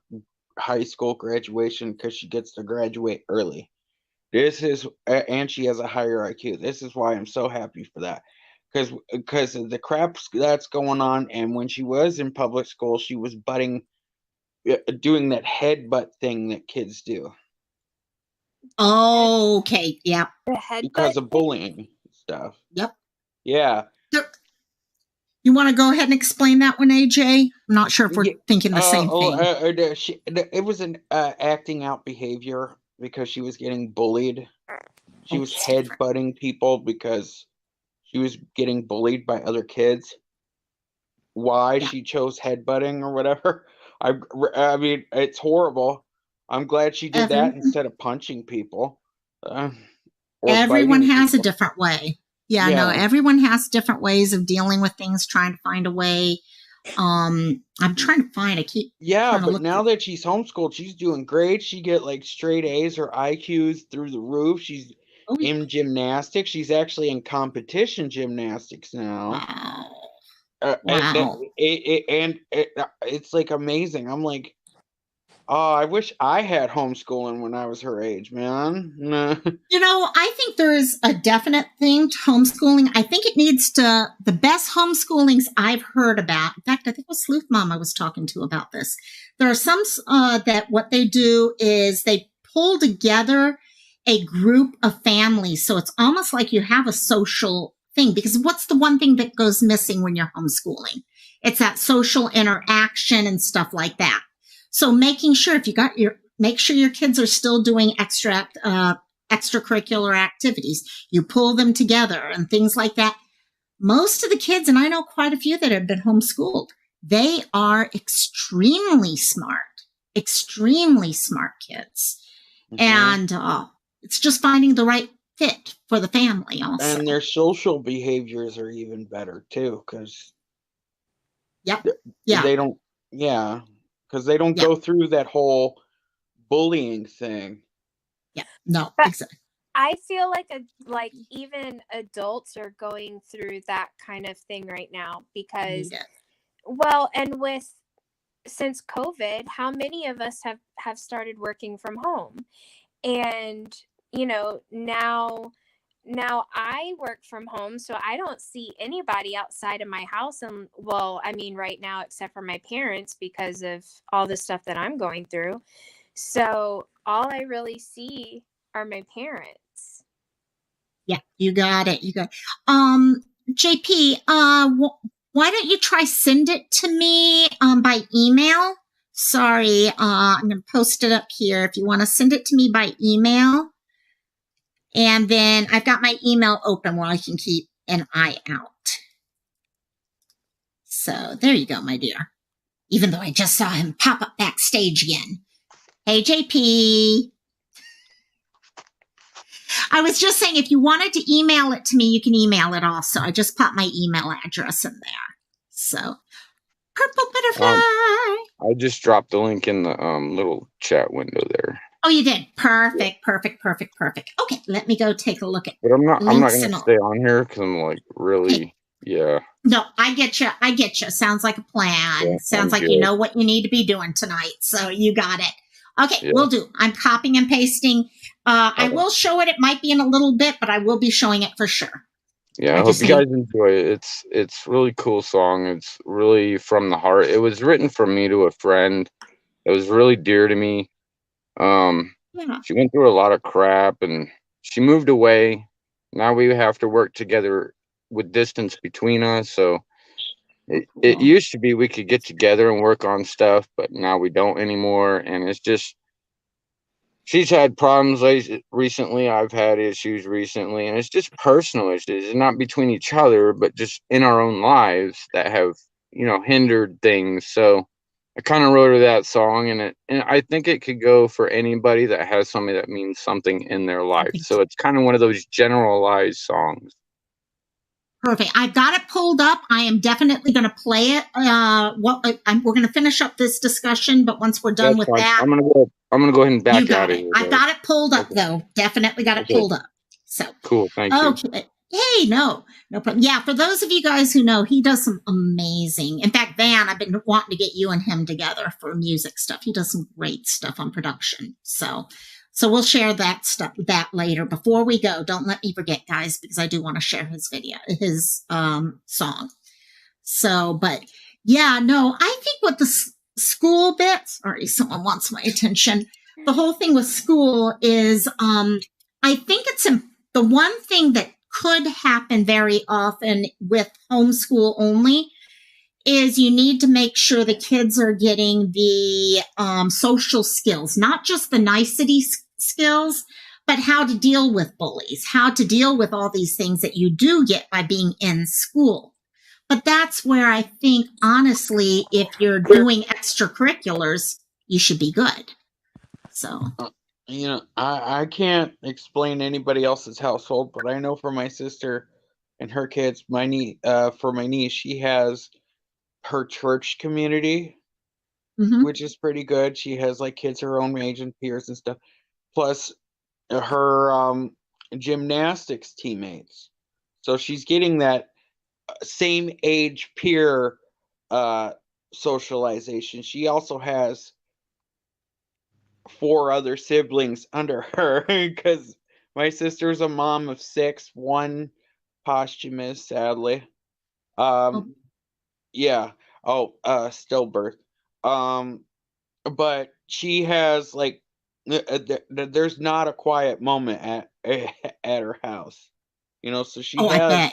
high school graduation, because she gets to graduate early. And she has a higher IQ. This is why I'm so happy for that. Because of the crap that's going on. And when she was in public school, she was doing that headbutt thing that kids do Okay. Yep. The headbutt because of thing? bullying stuff. Yep. Yeah. You want to go ahead and explain that one, AJ? I'm not sure if we're thinking the same thing. It was an acting out behavior because she was getting bullied. She was headbutting people because she was getting bullied by other kids. Why she chose headbutting or whatever. I mean, it's horrible. I'm glad she did that instead of punching people. Or Everyone biting has people. a different way. Yeah, no, everyone has different ways of dealing with things, trying to find a way. I'm trying to find, but now that she's homeschooled, she's doing great. She get like straight A's. Her IQ's through the roof. She's in gymnastics. She's actually in competition gymnastics now. Wow. And it's like amazing. I'm like, oh, I wish I had homeschooling when I was her age, man. I think there is a definite thing to homeschooling. I think it needs to, the best homeschoolings I've heard about. In fact, I think it was Sleuth Mom I was talking to about this. There are some that what they do is they pull together a group of families. So it's almost like you have a social thing, because what's the one thing that goes missing when you're homeschooling? It's that social interaction and stuff like that. So making sure make sure your kids are still doing extracurricular activities. You pull them together and things like that. Most of the kids, and I know quite a few that have been homeschooled, they are extremely smart kids. Mm-hmm. And it's just finding the right fit for the family also. And their social behaviors are even better too, because they don't go through that whole bullying thing. Yeah, no, exactly. I feel like even adults are going through that kind of thing right now because, and since COVID, how many of us have started working from home? And, now I work from home, so I don't see anybody outside of my house. And right now, except for my parents, because of all the stuff that I'm going through. So all I really see are my parents. Yeah, you got it. JP, why don't you try send it to me by email? Sorry, I'm going to post it up here. If you want to send it to me by email. And then I've got my email open where I can keep an eye out. So there you go, my dear. even though I just saw him pop up backstage again. Hey, JP. I was just saying, if you wanted to email it to me, you can email it also. I just popped my email address in there. So, purple butterfly. I just dropped the link in the little chat window there. Oh, you did. Perfect, perfect, perfect, perfect. Okay, let me go take a look at. But I'm not links going and to all. stay on here because I'm like really, yeah. No, I get you. I get you. Sounds like a plan. Yeah, Sounds like good. you know what you need to be doing tonight. So you got it. Okay, Yeah. we'll do. I'm copying and pasting. I will show it. It might be in a little bit, but I will be showing it for sure. Yeah, I hope you guys enjoy it. It's really cool song. It's really from the heart. It was written from me to a friend. It was really dear to me. Yeah. She went through a lot of crap and she moved away. Now we have to work together with distance between us. So it used to be we could get together and work on stuff, but now we don't anymore. And it's just, she's had problems recently. I've had issues recently, and it's just personal issues. It's not between each other, but just in our own lives that have, hindered things. So I kind of wrote her that song, and I think it could go for anybody that has somebody that means something in their life. So it's kind of one of those generalized songs. Perfect. I've got it pulled up. I am definitely going to play it. We're going to finish up this discussion, but once we're done with that, I'm gonna go ahead and back out of here. I've got it pulled up though. Definitely got it pulled up. So cool. Thank you. Okay. Hey, no problem. Yeah, for those of you guys who know, he does some amazing. In fact, Van, I've been wanting to get you and him together for music stuff. He does some great stuff on production. So we'll share that later. Before we go, don't let me forget, guys, because I do want to share his song. So, but yeah, no, I think with the school bit, sorry, someone wants my attention. The whole thing with school is, I think it's the one thing that could happen very often with homeschool only is you need to make sure the kids are getting the social skills, not just the nicety skills, but how to deal with bullies, how to deal with all these things that you do get by being in school. But that's where I think, honestly, if you're doing extracurriculars, you should be good. So, I can't explain anybody else's household, but I know for my sister and her kids, for my niece, she has her church community, which is pretty good. She has like kids her own age and peers and stuff, plus her gymnastics teammates. So she's getting that same age peer socialization. She also has 4 other siblings under her because my sister's a mom of 6, 1 posthumous, sadly. Yeah. Stillbirth. But she has like there's not a quiet moment at her house. So she has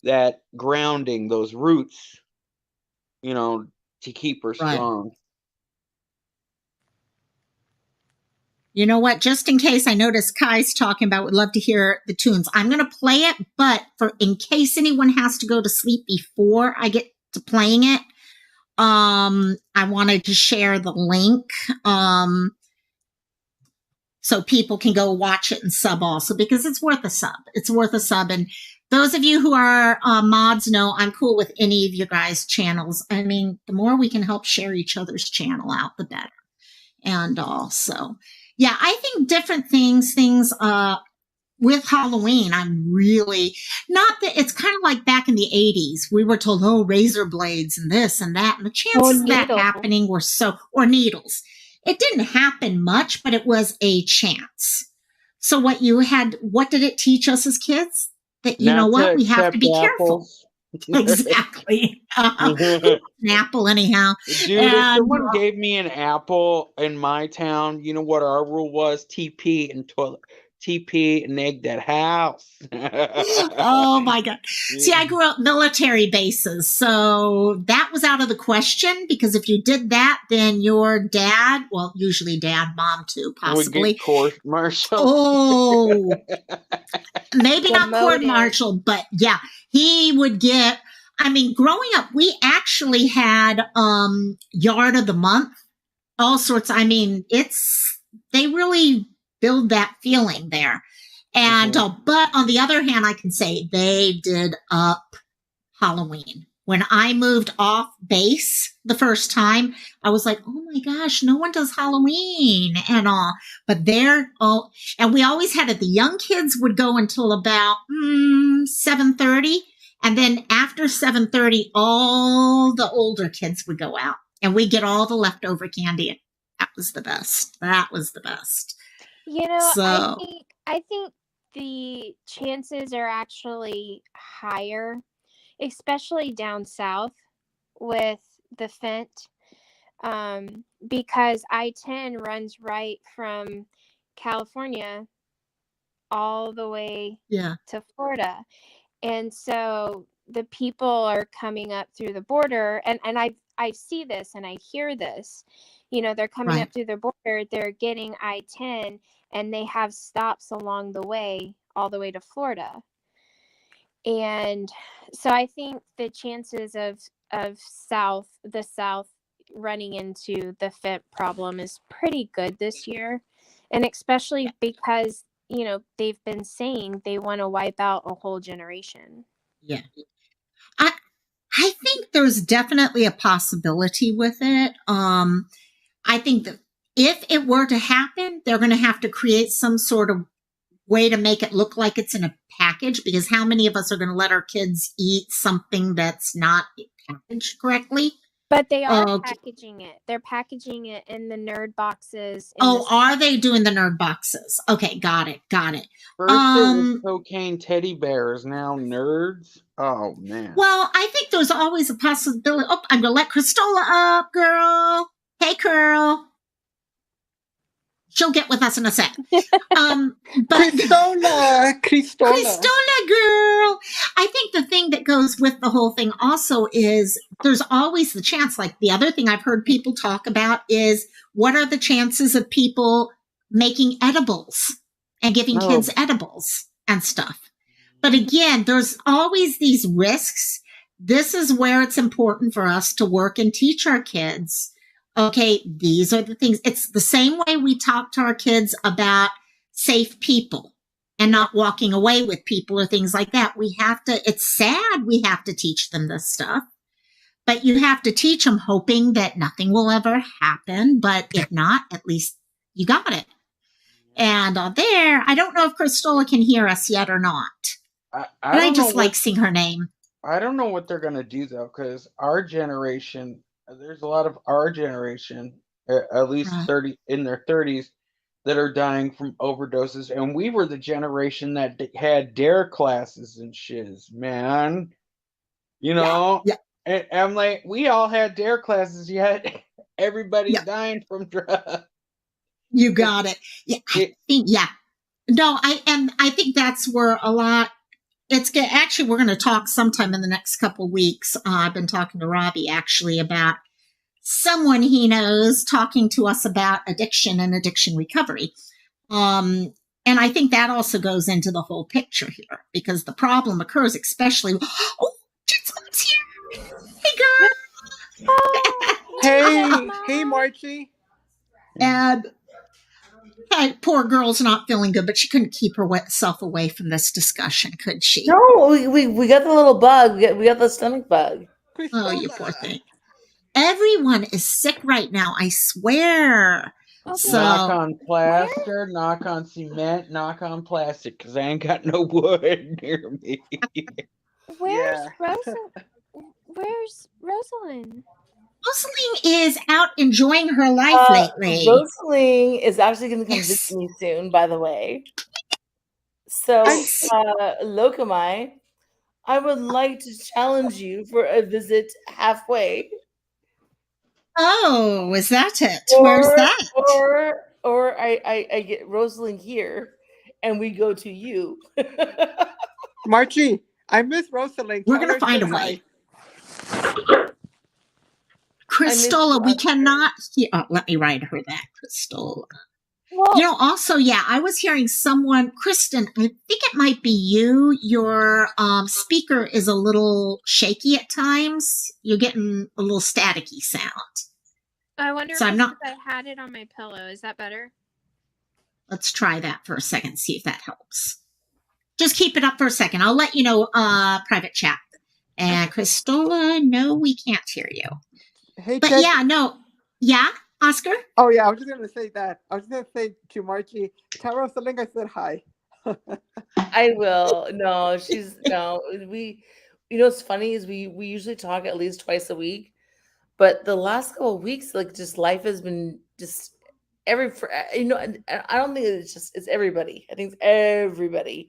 that grounding, those roots, to keep her strong. You know what? Just in case, I noticed Kai's talking about, would love to hear the tunes. I'm going to play it, but in case anyone has to go to sleep before I get to playing it, I wanted to share the link so people can go watch it and sub also, because it's worth a sub. It's worth a sub. And those of you who are mods know I'm cool with any of you guys' channels. I mean, the more we can help share each other's channel out, the better. And also, yeah, I think different things with Halloween, I'm really not that it's kind of like back in the 80s. We were told, oh, razor blades and this and that. And the chances of that happening were or needles. It didn't happen much, but it was a chance. So what did it teach us as kids? That, you know what, we have to be careful. Exactly. An apple anyhow. Dude, if someone gave me an apple in my town, you know what our rule was? TP and egg that house. Oh my God. See, I grew up military bases, so that was out of the question, because if you did that, then your dad, well, usually dad, mom too, possibly. Would get court-martialed. Oh, maybe not court-martialed, but yeah, he would get I mean, growing up, we actually had yard of the month, all sorts. I mean, they really build that feeling there. And but on the other hand, I can say they did up Halloween. When I moved off base the first time, I was like, oh my gosh, no one does Halloween and all. But they're all, and we always had it. The young kids would go until about 7:30. And then after 7:30, all the older kids would go out and we get all the leftover candy. That was the best. That was the best. You know, So, I think the chances are actually higher, especially down south with the Fent, because I-10 runs right from California all the way yeah, to Florida. And so the people are coming up through the border, and I see this and I hear this. You know, they're coming right. up through the border, they're getting I-10, and they have stops along the way all the way to Florida. And so I think the chances of the South running into the Fent problem is pretty good this year. And especially because, you know, they've been saying they want to wipe out a whole generation. Yeah. I think there's definitely a possibility with it. I think that if it were to happen, they're going to have to create some sort of way to make it look like it's in a package, because how many of us are going to let our kids eat something that's not packaged correctly? But they are packaging it. They're packaging it in the nerd boxes. Are they doing the nerd boxes? Okay, got it. First it was cocaine teddy bears, now nerds. Oh man. Well, I think there's always a possibility. Oh, I'm gonna let Crystola up, girl. Hey, girl. She'll get with us in a sec. But Crystola, girl. I think the thing that goes with the whole thing also is there's always the chance. Like the other thing I've heard people talk about is what are the chances of people making edibles and giving kids edibles and stuff. But again, there's always these risks. This is where it's important for us to work and teach our kids. Okay, these are the things. It's the same way we talk to our kids about safe people and not walking away with people or things like that. We have to, it's sad we have to teach them this stuff, but you have to teach them hoping that nothing will ever happen. But if not, at least you got it. And there, I don't know if Crystola can hear us yet or not. I just like seeing her name. I don't know what they're going to do though, because our generation, there's a lot of our generation, at least 30 in their 30s, that are dying from overdoses, and we were the generation that had dare classes and shiz, man. You know, and I'm like, we all had dare classes, yet everybody's dying from drugs. You got it. Yeah, No, I think that's where a lot. It's good. Actually, we're going to talk sometime in the next couple of weeks. I've been talking to Robbie actually about someone he knows talking to us about addiction and addiction recovery. And I think that also goes into the whole picture here, because the problem occurs, especially. Oh, Jet's here. Hey, girl. Hey, Marchie. And hey, poor girl's not feeling good, but she couldn't keep herself away from this discussion, could she? No, we got the little bug. We got the stomach bug. Oh, you poor thing. Everyone is sick right now, I swear. Okay. Knock on plaster, knock on cement, knock on plastic, because I ain't got no wood near me. Where's Rosalind? Rosalind is out enjoying her life lately. Rosalind is actually going to come visit me soon, by the way. So, Lokamai, I would like to challenge you for a visit halfway. Oh, is that it? Where's that? Or I get Rosalind here, and we go to you. Marchie, I miss Rosalind. We're going to find a way. Crystola, we cannot hear. Oh, let me write her that, Crystola. Also, yeah, I was hearing someone, Kristen, I think it might be you. Your speaker is a little shaky at times. You're getting a little staticky sound. I wonder So if I'm it's not. because I had it on my pillow. Is that better? Let's try that for a second, see if that helps. Just keep it up for a second. I'll let you know, private chat. And Crystola, no, we can't hear you. Hey, But Ted. yeah, no. Yeah, Oscar? Oh, yeah, I was just going to say that. I was just going to say to Marchie, tell Rosalind I said hi. I will. No, we, what's funny is we usually talk at least twice a week, but the last couple of weeks, like, just life has been just and I don't think it's everybody. I think it's everybody.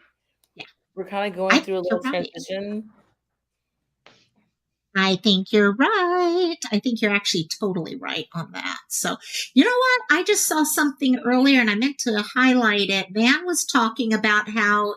Yeah. We're kind of going through a little Right. transition. I think you're right. I think you're actually totally right on that. So, you know what? I just saw something earlier and I meant to highlight it. Van was talking about how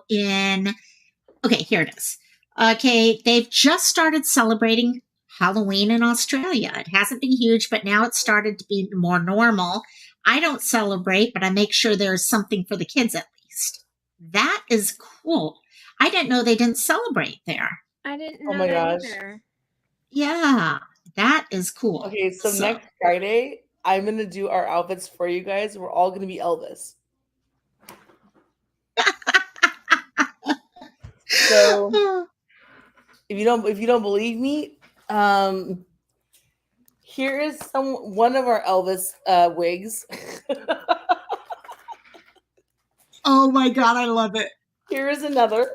okay, here it is. Okay, they've just started celebrating Halloween in Australia. It hasn't been huge, but now it's started to be more normal. I don't celebrate, but I make sure there's something for the kids at least. That is cool. I didn't know they didn't celebrate there. I didn't Oh know my that gosh. either. Yeah, that is cool. Okay, so next Friday, I'm going to do our outfits for you guys. We're all going to be Elvis. So if you don't believe me, here is one of our Elvis wigs. Oh my God, I love it. Here is another.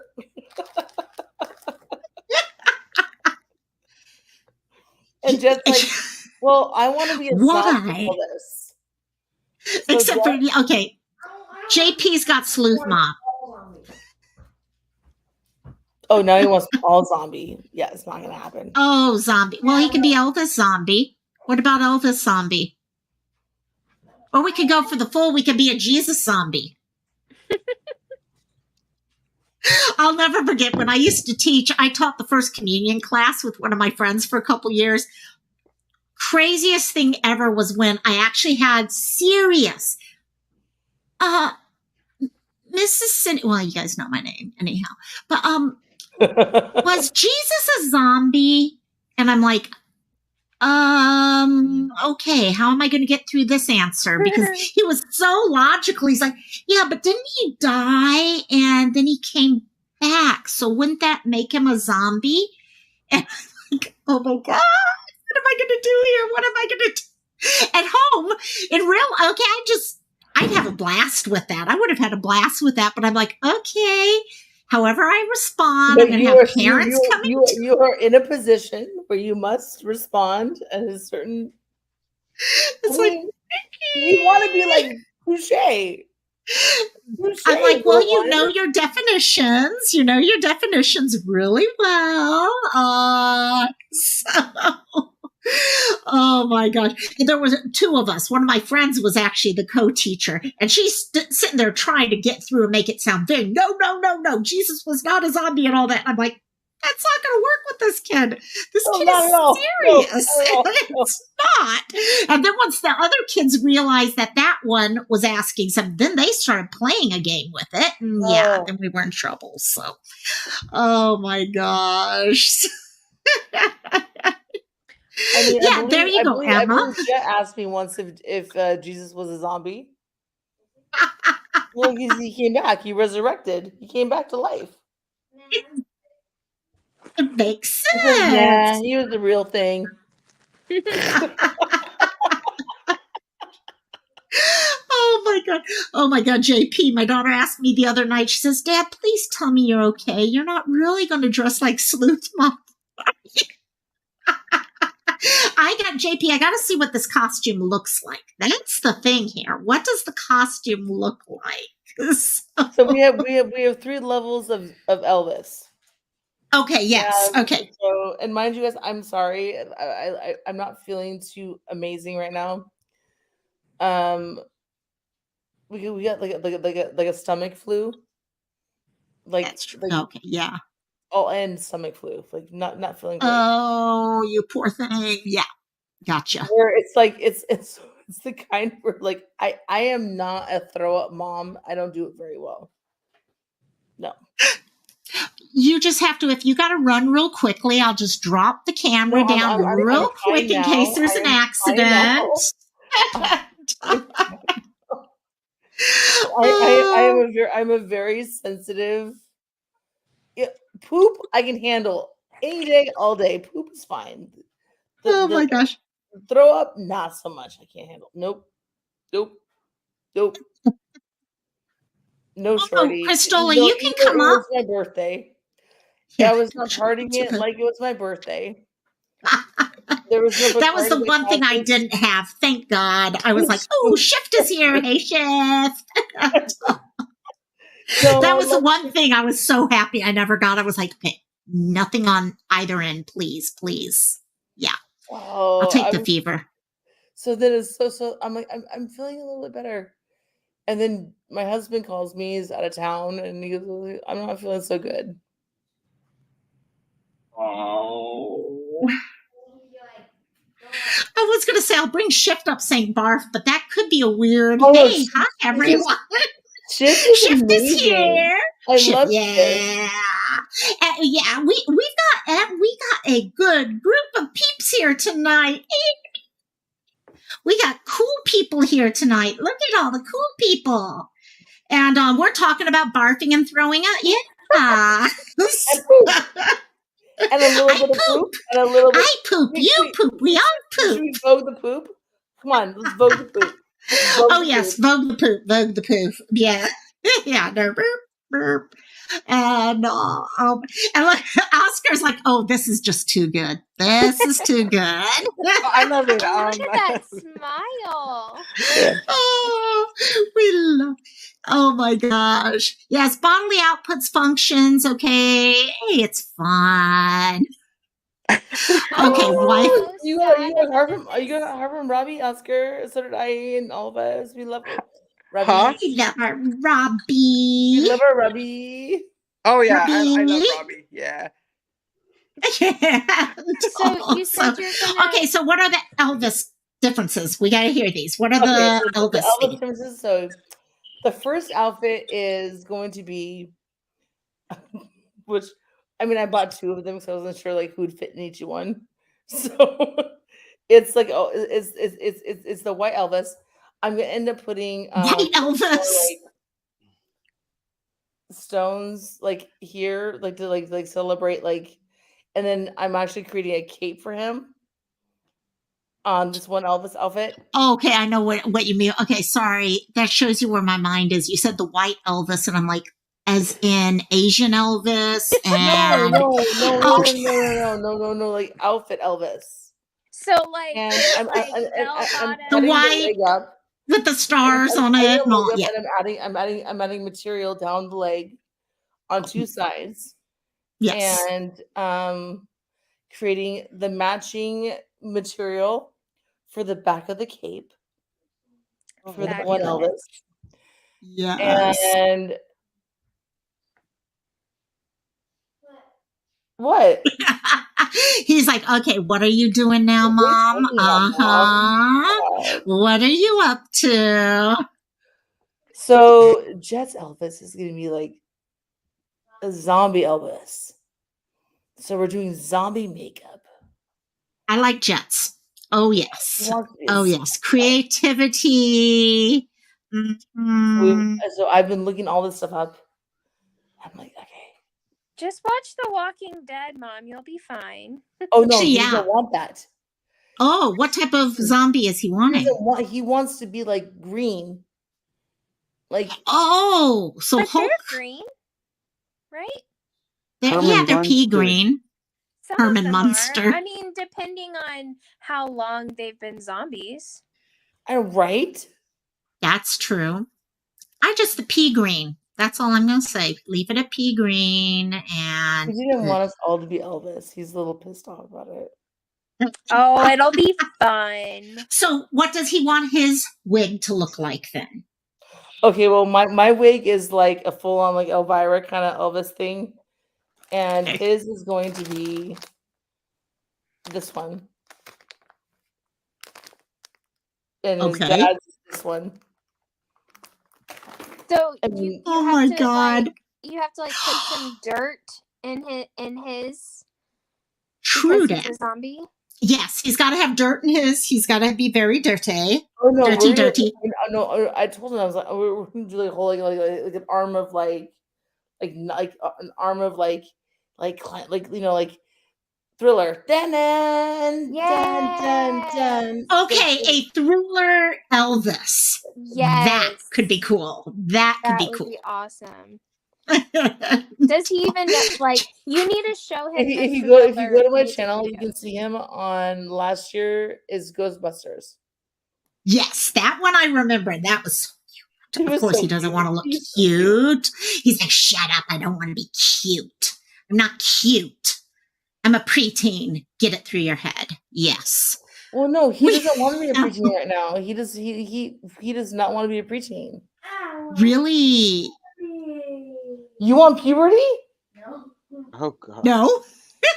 And just like, well, I want to be a zombie Elvis. So except for, okay, JP's got Sleuth Mom. Oh, now he wants all zombie. Yeah, it's not going to happen. Oh, zombie. Well, he can be Elvis Zombie. What about Elvis Zombie? Or we could go for the full, we could be a Jesus Zombie. I'll never forget when I used to teach, I taught the first communion class with one of my friends for a couple years. Craziest thing ever was when I actually had serious, Mrs. Well, you guys know my name anyhow, but, was Jesus a zombie? And I'm like, okay, how am I going to get through this answer? Because he was so logical. He's like, yeah, but didn't he die and then he came back? So wouldn't that make him a zombie? And I'm like, oh my God, what am I going to do here? What am I going to do? At home, in real, okay, I'd have a blast with that. I would have had a blast with that, but I'm like, okay, however I respond, but I'm going to have parents coming. You are in a position where you must respond at a certain. It's like, you want to be like touche. I'm like, well, you know your definitions. You know your definitions really well. Oh my gosh. There was two of us. One of my friends was actually the co-teacher, and she's sitting there trying to get through and make it sound very, no. Jesus was not a zombie and all that. And I'm like, that's not going to work with this kid. This kid is serious. It's not. And then once the other kids realized that one was asking something, then they started playing a game with it. And then we were in trouble. So, oh my gosh. I mean, yeah, there you go, Emma. Jet asked me once if Jesus was a zombie. Well, he came back. He resurrected. He came back to life. It makes sense. Yeah, he was the real thing. Oh my God, JP, my daughter asked me the other night, she says, Dad, please tell me you're okay. You're not really going to dress like Sleuth Mom. I got to see what this costume looks like. That's the thing here. What does the costume look like? So we have 3 levels of Elvis. Okay. Yes. Okay. So, and mind you guys, I'm sorry, I'm not feeling too amazing right now. We got like a stomach flu. That's true. Okay. Yeah. Oh, and stomach flu. Like not feeling great. Oh, you poor thing. Yeah. Gotcha. Where it's like it's it's the kind where like I am not a throw up mom. I don't do it very well. No. You just have to, if you got to run real quickly, I'll just drop the camera No, down real I'm quick fine in case now. there's I an am fine now. accident. I'm a very sensitive. Yeah, poop I can handle any day, all day. Poop is fine. Oh my The gosh. throw up, not so much. I can't handle. Nope. Nope. Nope. No, Oh, shorty. Crystola, you can Even though come it up. was my birthday. Yeah, I was not partying it's it okay. like it was my birthday. There was no That was the Bacardi one thing I classes. didn't have. Thank God. I was like, oh, Shift is here. Hey, Shift. No, That was the like, one thing I was so happy I never got. I was like, okay, nothing on either end, please, please. Yeah, I'll oh, take the fever. so then it's so I'm like I'm feeling a little bit better. And then my husband calls me, he's out of town, and he goes, I'm not feeling so good. Oh. I was going to say I'll bring Shift up St. Barth, but that could be a weird. Oh, no, Hey, hi everyone. Shift is Shift is amazing. here. I Shift, love yeah, Shift. yeah. We got a good group of peeps here tonight. We got cool people here tonight. Look at all the cool people, and we're talking about barfing and throwing up. Yeah. And a little I bit of poop. poop. And a little bit. I poop. You poop. We all Should poop. we vogue the poop? Come on, let's vogue the poop. Vogue Oh the yes, poop. vogue the poop. Vogue the poop. Yeah. Yeah. No, burp, burp. And like Oscar's like, oh, this is just too good. This is too good. I love it. Oh, look at that smile. Oh, we love. Oh my gosh. Yes, bodily outputs functions. Okay, hey, it's fun. Okay, wife. Oh, you got Harvard. You got Harvard, Robbie, Oscar. So did I, and all of us. We love it. Robbie. Huh? We love our We Robbie. love our Robbie. Oh yeah, I love Robbie. Robbie. Yeah. So you said you're gonna. Okay, so what are the Elvis differences? We got to hear these. What are Okay, the so the Elvis Elvis things? differences. So the first outfit is going to be, which I mean, I bought two of them because I wasn't sure like who'd fit in each one. So it's like, oh, it's the white Elvis. I'm gonna end up putting White Elvis. like stones like here, like to like celebrate like, and then I'm actually creating a cape for him on this one Elvis outfit. Oh, okay, I know what you mean. Okay, sorry. That shows you where my mind is. You said the white Elvis, and I'm like, as in Asian Elvis, and No, like outfit Elvis. So like, And I'm the adding white the leg up. with the stars on it, and all. Yeah, And I'm adding material down the leg on two sides. yes. And creating the matching material for the back of the cape for the one Elvis. Yes. And what? He's like, okay, what are you doing now, Mom? Mom? What are you up to? So Jet's Elvis is gonna be like a zombie Elvis. So we're doing zombie makeup. I like Jets. Oh yes. Oh yes. Creativity. Mm-hmm. So I've been looking all this stuff up. I'm like, okay. Just watch The Walking Dead, Mom. You'll be fine. Oh no, he doesn't want that. Oh, what type of zombie is he wanting? He wants to be like green. Like so but Hulk. They're green, right? They're pea green. Some Herman of them Munster. are. I mean, depending on how long they've been zombies. Right? That's true. The pea green. That's all I'm gonna say. Leave it at pea green. And he didn't want us all to be Elvis. He's a little pissed off about it. Oh, it'll be fun. So what does he want his wig to look like then? Okay, well my wig is like a full on like Elvira kind of Elvis thing. And his is going to be this one. and his Okay. dad's this one. So And you Oh have my to God. you have to like put some dirt in his True because he's that. a zombie. Yes, he's got to have dirt in his. He's got to be very dirty. oh no, Dirty, we're gonna, dirty. no, I told him I was like, we're gonna do like holding like an arm of like an arm of like you know like Thriller. Dun, dun, dun, dun, dun. Okay, a Thriller Elvis. That Yes, could be cool. That could that be would cool. be awesome. Does he even know, like? You need to show him. If you the go to Thriller my music channel, you video. can see him on last year is Ghostbusters. Yes, that one I remember. That was He Of was course, so he doesn't cute. want to look He's so cute. cute. He's like, shut up. I don't want to be cute. I'm not cute. I'm a preteen. Get it through your head. Yes. Well, no, he We- doesn't want to be a preteen right now. He does not want to be a preteen. Really? You want puberty? Oh God. No.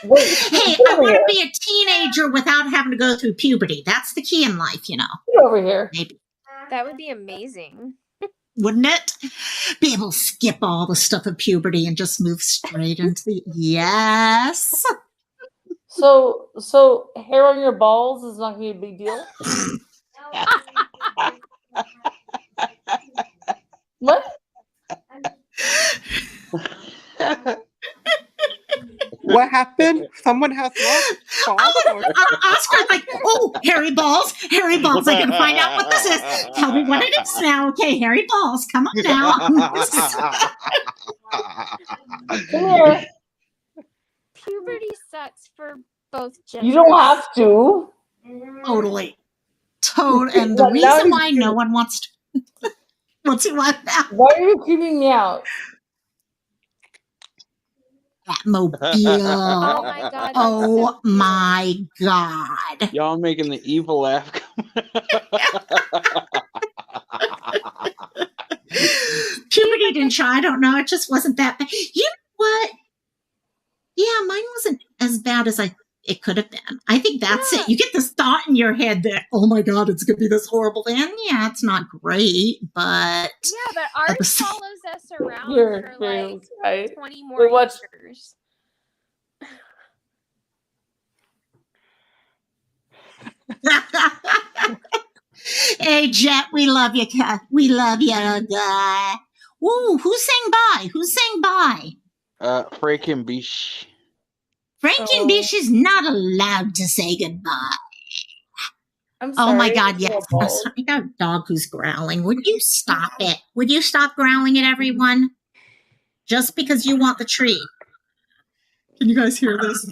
Wait, Hey, get I over want here. to be a teenager without having to go through puberty. That's the key in life, you know. Get over here. Maybe. That would be amazing. Wouldn't it? Be able to skip all the stuff of puberty and just move straight into the yes. So hair on your balls is not gonna be a big deal. What? What happened? Someone has lost balls? Or... Oscar's like, oh, hairy balls. I gotta find out what this is. Tell me what it is now. Okay, hairy balls. Come on now. Come here. Puberty sucks for both genders. You don't have to. Totally. And the Now reason he's why no one wants to. What's he want now? Why are you creeping me out? Mobile. Oh my God. that's Oh so cute. my God. Y'all making the evil laugh. Puberty didn't show. I don't know. It just wasn't that bad. You know what? Yeah, mine wasn't as bad as it could have been. I think that's it. You get this thought in your head that, oh my God, it's going to be this horrible thing. Yeah, it's not great, but. Yeah, but ours follows us around Here, for like right? 20 more years. Hey, Jet, we love you. We love you, guy. Ooh, who sang bye? Frankenbish. Frankenbish is not allowed to say goodbye. I'm sorry. Oh my God, yes. I'm sorry, I got a dog who's growling. Would you stop it? Would you stop growling at everyone? Just because you want the treat. Can you guys hear this?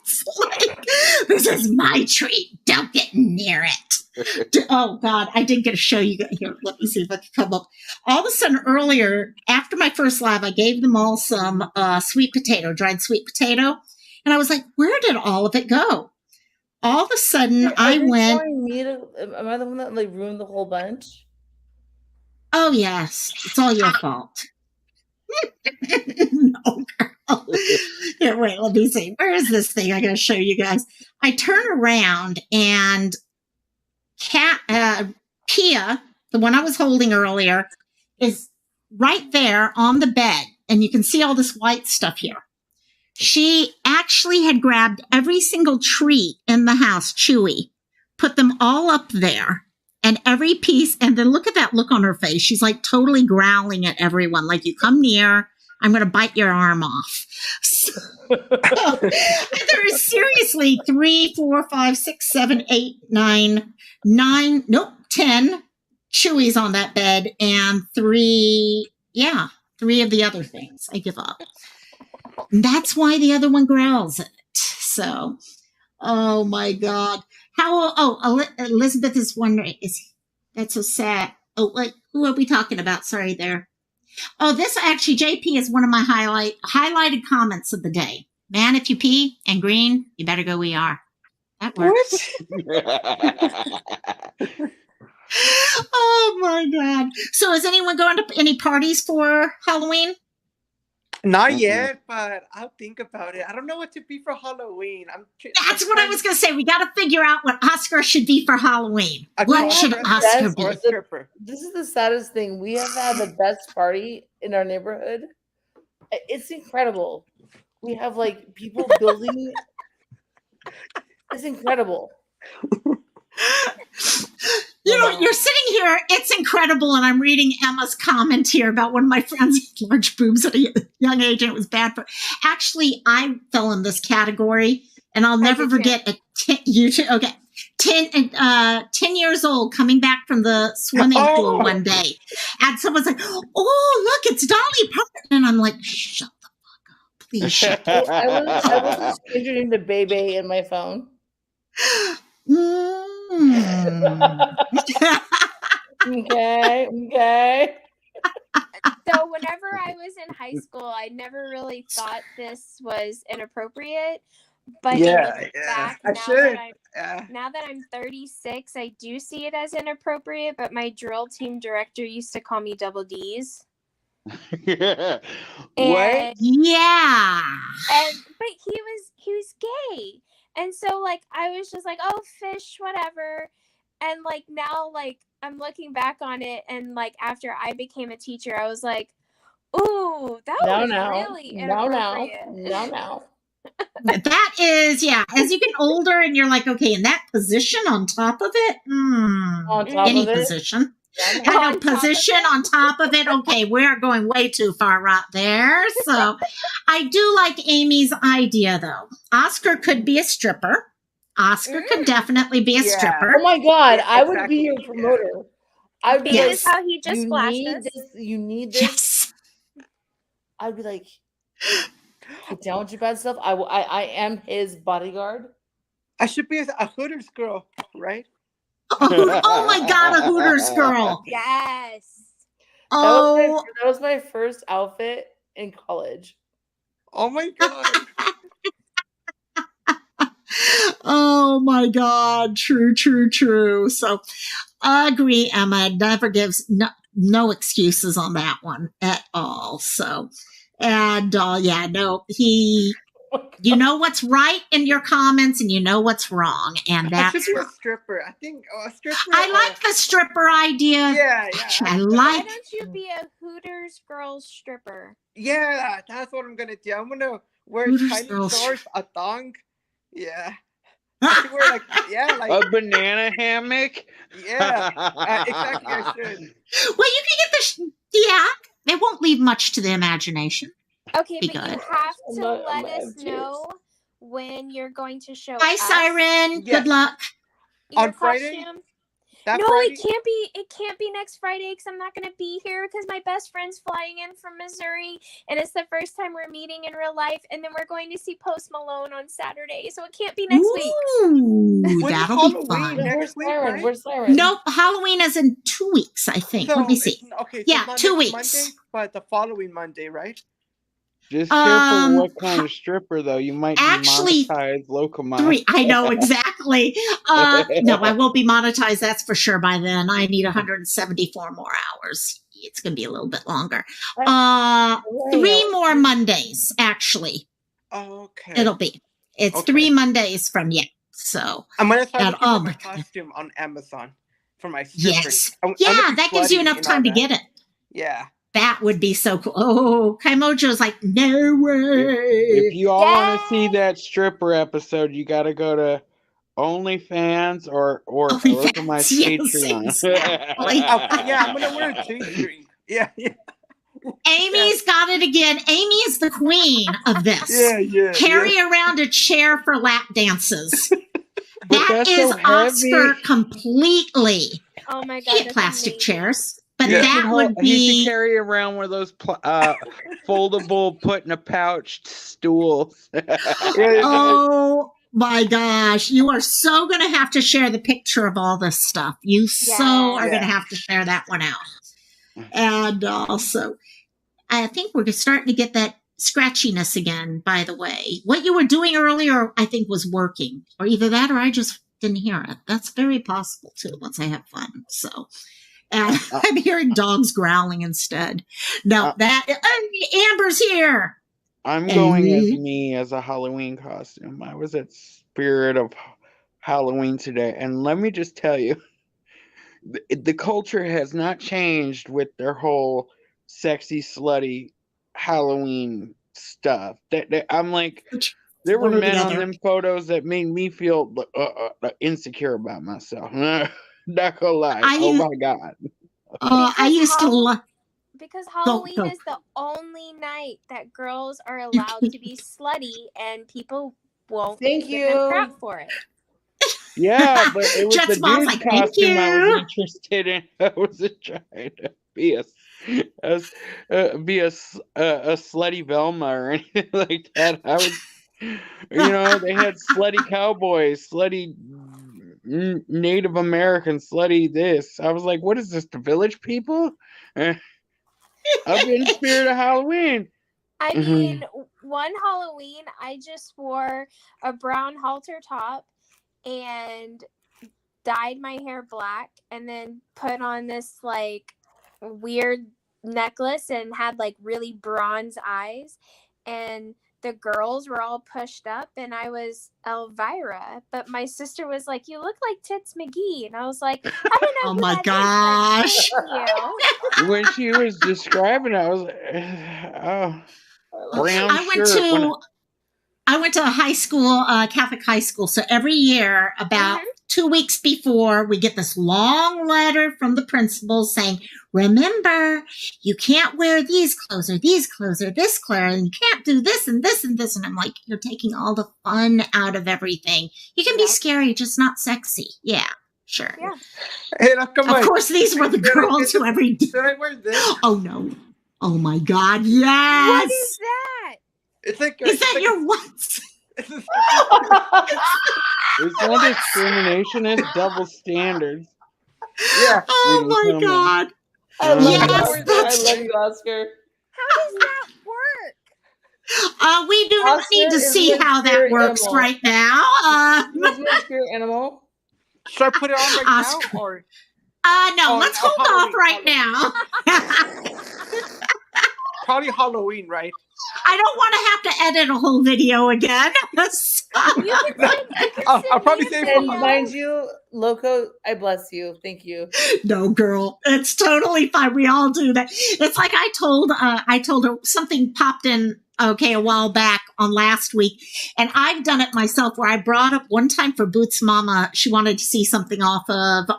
It's like, this is my treat. Don't get near it. Oh God, I did get to show you here. Let me see if I can come up. All of a sudden earlier, after my first live, I gave them all some sweet potato, dried sweet potato. And I was like, where did all of it go? All of a sudden I went. Am I the one that like ruined the whole bunch? Oh yes, it's all your fault. No, girl. Here, wait, let me see. Where is this thing? I gotta show you guys. I turn around and Pia, the one I was holding earlier, is right there on the bed, and you can see all this white stuff here. She actually had grabbed every single treat in the house, Chewy, put them all up there, and every piece, and then look at that look on her face. She's like totally growling at everyone, like, you come near, I'm going to bite your arm off. So, there is seriously 3, 4, 5, 6, 7, 8, 9, 10 Chewies on that bed, and 3 of the other things. I give up. And that's why the other one growls at it. So, oh my God. Elizabeth is wondering, that's so sad. Oh, who are we talking about? Sorry there. Oh, this actually, JP is one of my highlighted comments of the day. Man, if you pee and green, you better go ER. That works. Oh my God. So is anyone going to any parties for Halloween? Not Mm-mm. yet, but I'll think about it. I don't know what to be for Halloween. That's what I was going to say. We got to figure out what Oscar should be for Halloween. A What should cross-dresser Oscar or be? a stripper. This is the saddest thing. We have had the best party in our neighborhood. It's incredible. We have like people building. It's incredible. You know, you're sitting here, it's incredible, and I'm reading Emma's comment here about one of my friends with large boobs at a young age, and it was bad for. Actually, I fell in this category, and I'll never forget a 10 years old coming back from the swimming pool one day, and someone's like, "Oh, look, it's Dolly Parton," and I'm like, "Shut the fuck up, please shut the fuck up." I was a stranger named Bebe in my phone. Okay. So whenever I was in high school, I never really thought this was inappropriate. But looking back, now that I'm 36, I do see it as inappropriate. But my drill team director used to call me Double D's. What? And, Yeah. but he was gay. And so like I was just like, oh, fish, whatever. And like now, like I'm looking back on it, and like after I became a teacher, I was like, ooh, that was really inappropriate. No. That is, yeah. As you get older, and you're like, okay, in that position on top of it, On top any of it? position. No. Kind of position on top of it. Okay, we're going way too far right there. So I do like Amy's idea, though. Oscar could be a stripper. Oscar could definitely be a stripper. Oh my God, Yeah, I would be your promoter. I'd be This is like, how he just flashed us. you need this. Yes. I'd be like, get down with your bad stuff. I am his bodyguard. I should be a Hooters girl, right? Oh my God, a Hooters girl. Yes. Oh, That was my first outfit in college. Oh my God. oh my God. True. So I agree, Emma. Never gives no excuses on that one at all. So, and you know what's right in your comments, and you know what's wrong, and I should that's be a wrong. stripper. I think a stripper. I like the stripper idea. Yeah. I Why like. don't you be a Hooters girls stripper? Yeah, that's what I'm gonna do. I'm gonna wear Hooters tiny girls. shorts, a thong. Yeah. I should wear like A banana hammock? yeah. Exactly. I should. Well, you can get it won't leave much to the imagination. Okay, Be but good. you have to I'm let gonna us have tears. know when you're going to show Hi, us Siren. Yes. Good luck. your On Friday? costume. That No, Friday? it can't be next Friday because I'm not going to be here because my best friend's flying in from Missouri, and it's the first time we're meeting in real life, and then we're going to see Post Malone on Saturday, so it can't be next week. Ooh, When's that'll Halloween? be fun. Next week, right? Where's Siren? Nope, Halloween is in 2 weeks, I think. Let me see. Okay. Yeah, not 2 next weeks. Monday, but the following Monday, right? Just careful what kind of stripper, though. You might actually, demonetize Locomile. 3. I know exactly. No, I won't be monetized. That's for sure. By then, I need 174 more hours. It's going to be a little bit longer. 3 more Mondays, actually. Okay. It'll be. It's Okay. 3 Mondays from So I'm gonna start and, looking oh for my my God. costume on Amazon for my stripper. Yes. I'm Yeah, gonna be that gives you sweaty enough and all time to that. get it. Yeah. That would be so cool. Oh, Kaimojo's like, no way. If you all want to see that stripper episode, you got to go to OnlyFans or look at my Patreon. Exactly. Yeah, I'm gonna wear a G-string. Yeah. Amy's got it again. Amy is the queen of this. Yeah. Carry around a chair for lap dances. But That that's is so heavy. Oscar completely. Oh my God, Get that's plastic amazing. chairs. But Yeah. that would He should be. carry around one of those foldable, put in a pouch stools. Oh my gosh. You are so going to have to share the picture of all this stuff. You so are going to have to share that one out. And also, I think we're starting to get that scratchiness again, by the way. What you were doing earlier, I think, was working. Or either that or I just didn't hear it. That's very possible, too, once I have fun. So, and I'm hearing dogs growling instead. No, Amber's here. I'm going as me as a Halloween costume. I was at Spirit of Halloween today, and let me just tell you, the culture has not changed with their whole sexy, slutty Halloween stuff. I'm like, there were men on them photos that made me feel insecure about myself. Not gonna lie. Oh my God. I used to love. Because Halloween is the only night that girls are allowed to be slutty, and people won't Thank give them you. crap for it. Yeah, but it was the Jet's dude costume I was interested in. I wasn't trying to be a slutty Velma or anything like that. I was, they had slutty cowboys, slutty Native American, slutty this. I was like, what is this, the Village People? I've been in Spirit of Halloween. I mean, one Halloween, I just wore a brown halter top and dyed my hair black, and then put on this like weird necklace and had like really bronze eyes, and the girls were all pushed up, and I was Elvira, but my sister was like, "You look like Tits McGee," and I was like, "I don't know." Oh my gosh! When she was describing it, I was like, "Oh, brown shirt." I went to a high school, Catholic high school. So every year, about 2 weeks before, we get this long letter from the principal saying, remember, you can't wear these clothes or this clothes, and you can't do this and this and this. And I'm like, you're taking all the fun out of everything. You can be scary, just not sexy. Yeah, sure. Yeah. Hey, of course, these were the girls who every day. Should I wear this? Oh, no. Oh, my God. Yes. What is that? It's like is that your what? It's not discrimination, it's double standards. Yeah. Oh my God. I love yes, you, Oscar. How does that work? We do not need to see how that works right now. Is my spirit animal? Should I put it on right now? Or? No, let's hold off right now. Probably Halloween, right? I don't want to have to edit a whole video again. I'll probably say and mind you, Loco, I bless you. Thank you. No, girl, it's totally fine. We all do that. It's like I told her something popped in, a while back on last week. And I've done it myself where I brought up one time for Boots Mama. She wanted to see something off of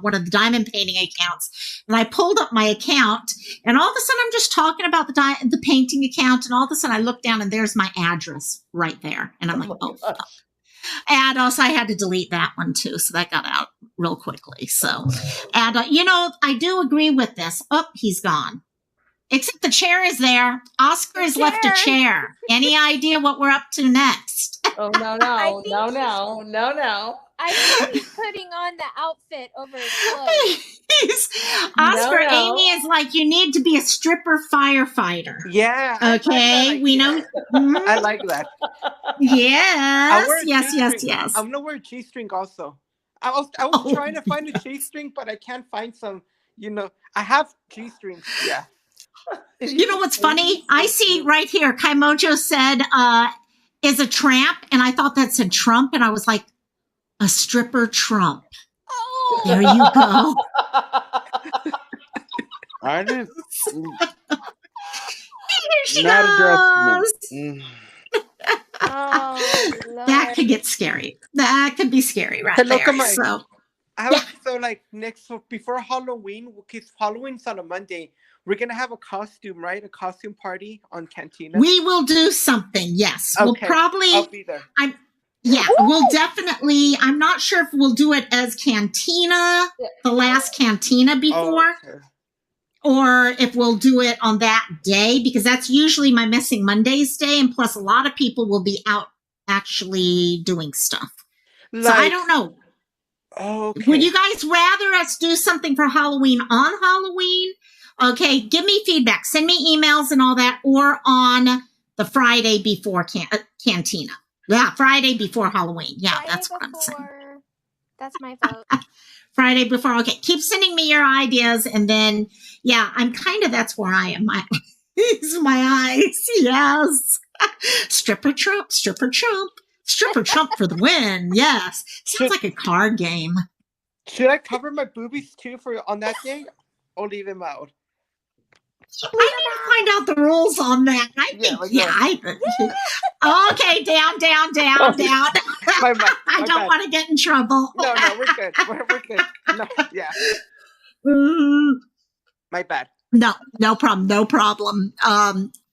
one of the diamond painting accounts. And I pulled up my account, and all of a sudden I'm just talking about the painting account. And all of a sudden I look down and there's my address right there. And I'm like, oh, fuck. And also I had to delete that one too. So that got out real quickly. So, and I do agree with this. Oh, he's gone. Except the chair is there. Oscar has left a chair. Any idea what we're up to next? Oh, no. I think he's putting on the outfit over his clothes. Oscar, Amy is like, you need to be a stripper firefighter. Yeah. Okay, we know. I like that. Yes. I'm gonna wear a G-string also. I was trying to find a G-string, but I can't find some. I have G-strings. Yeah. You know what's funny? I see right here, Kaimojo said, is a tramp. And I thought that said Trump. And I was like, a stripper Trump. Oh. There you go. I didn't. Here she not goes. Oh, that could get scary. That could be scary right there. Before Halloween, because Halloween's on a Monday, we're going to have a costume, right? A costume party on Cantina. We will do something, yes. Okay. We'll probably... I'll be there. We'll definitely... I'm not sure if we'll do it as Cantina, the last Cantina before, or if we'll do it on that day, because that's usually my Missing Mondays day, and plus a lot of people will be out actually doing stuff. So I don't know. Okay. Would you guys rather us do something for Halloween on Halloween? Okay, give me feedback. Send me emails and all that, or on the Friday before Cantina. Yeah, Friday before Halloween. Yeah, Friday that's what I'm saying. That's my vote. Friday before. Okay, keep sending me your ideas, and then, I'm kind of, that's where I am. These are my eyes. Yes. Stripper Trump, Stripper Trump, Stripper Trump for the win. Yes. Sounds like a card game. Should I cover my boobies too for on that day, or leave them out? I need to find out the rules on that. I think, okay, down. My I don't want to get in trouble. No, we're good. We're good. No, yeah. My bad. No problem.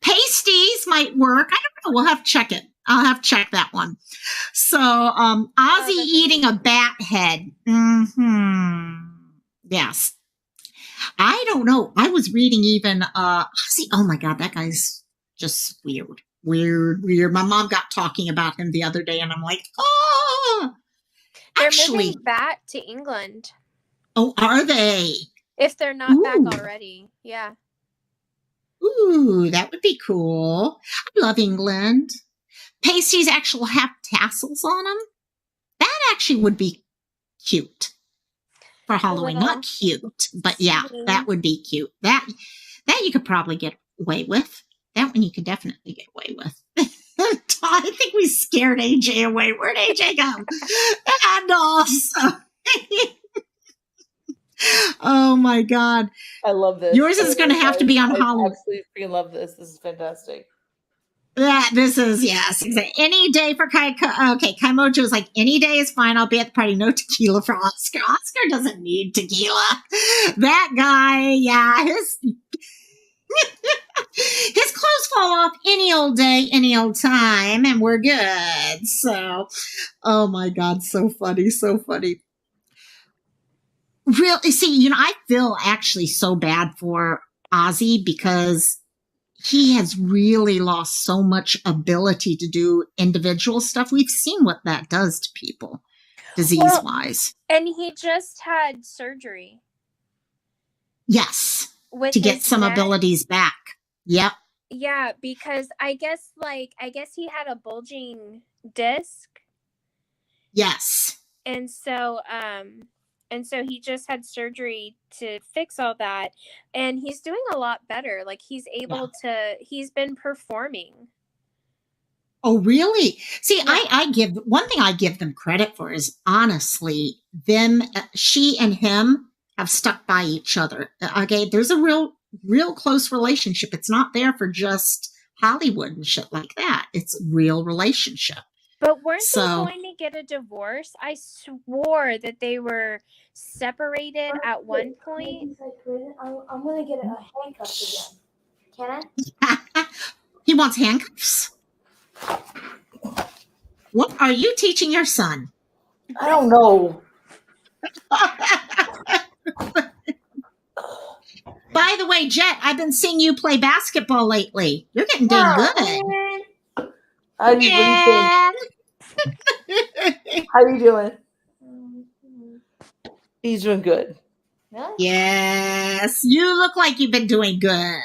Pasties might work. I don't know. We'll have to check it. I'll have to check that one. So, Ozzy eating a bat head. Yes. I don't know. I was reading even, Ozzy. Oh my God, that guy's just weird. My mom got talking about him the other day and I'm like, oh, They're moving back to England. Oh, are they? If they're not back already. Yeah. Ooh, that would be cool. I love England. Pasties actually have tassels on them. That actually would be cute for Halloween. Not cute, but yeah, that would be cute. That you could probably get away with. That one you could definitely get away with. I think we scared AJ away. Where'd AJ go? And also, oh my God. I love this. Yours is going to have to be on Halloween. I absolutely freaking love this. This is fantastic. This is, yes. Any day for Kai. Okay, Kai Mojo is like, any day is fine. I'll be at the party. No tequila for Oscar. Oscar doesn't need tequila. That guy, yeah, his clothes fall off any old day, any old time, and we're good. So, oh my God, so funny. Really, see, I feel actually so bad for Ozzy because he has really lost so much ability to do individual stuff. We've seen what that does to people, disease-wise. And he just had surgery. Yes, to get some abilities back. Yep. Yeah, because I guess he had a bulging disc. Yes. And so he just had surgery to fix all that. And he's doing a lot better. Like he's he's been performing. Oh, really? See, yeah. One thing I give them credit for is honestly, she and him have stuck by each other. Okay. There's a real close relationship. It's not there for just Hollywood and shit like that. It's a real relationship. But weren't they going to get a divorce? I swore that they were separated at one point. I'm going to get a handcuff again. Can I? He wants handcuffs? What are you teaching your son? I don't know. By the way, Jet, I've been seeing you play basketball lately. You're getting dang good. How are you doing? He's doing good. Yes, you look like you've been doing good.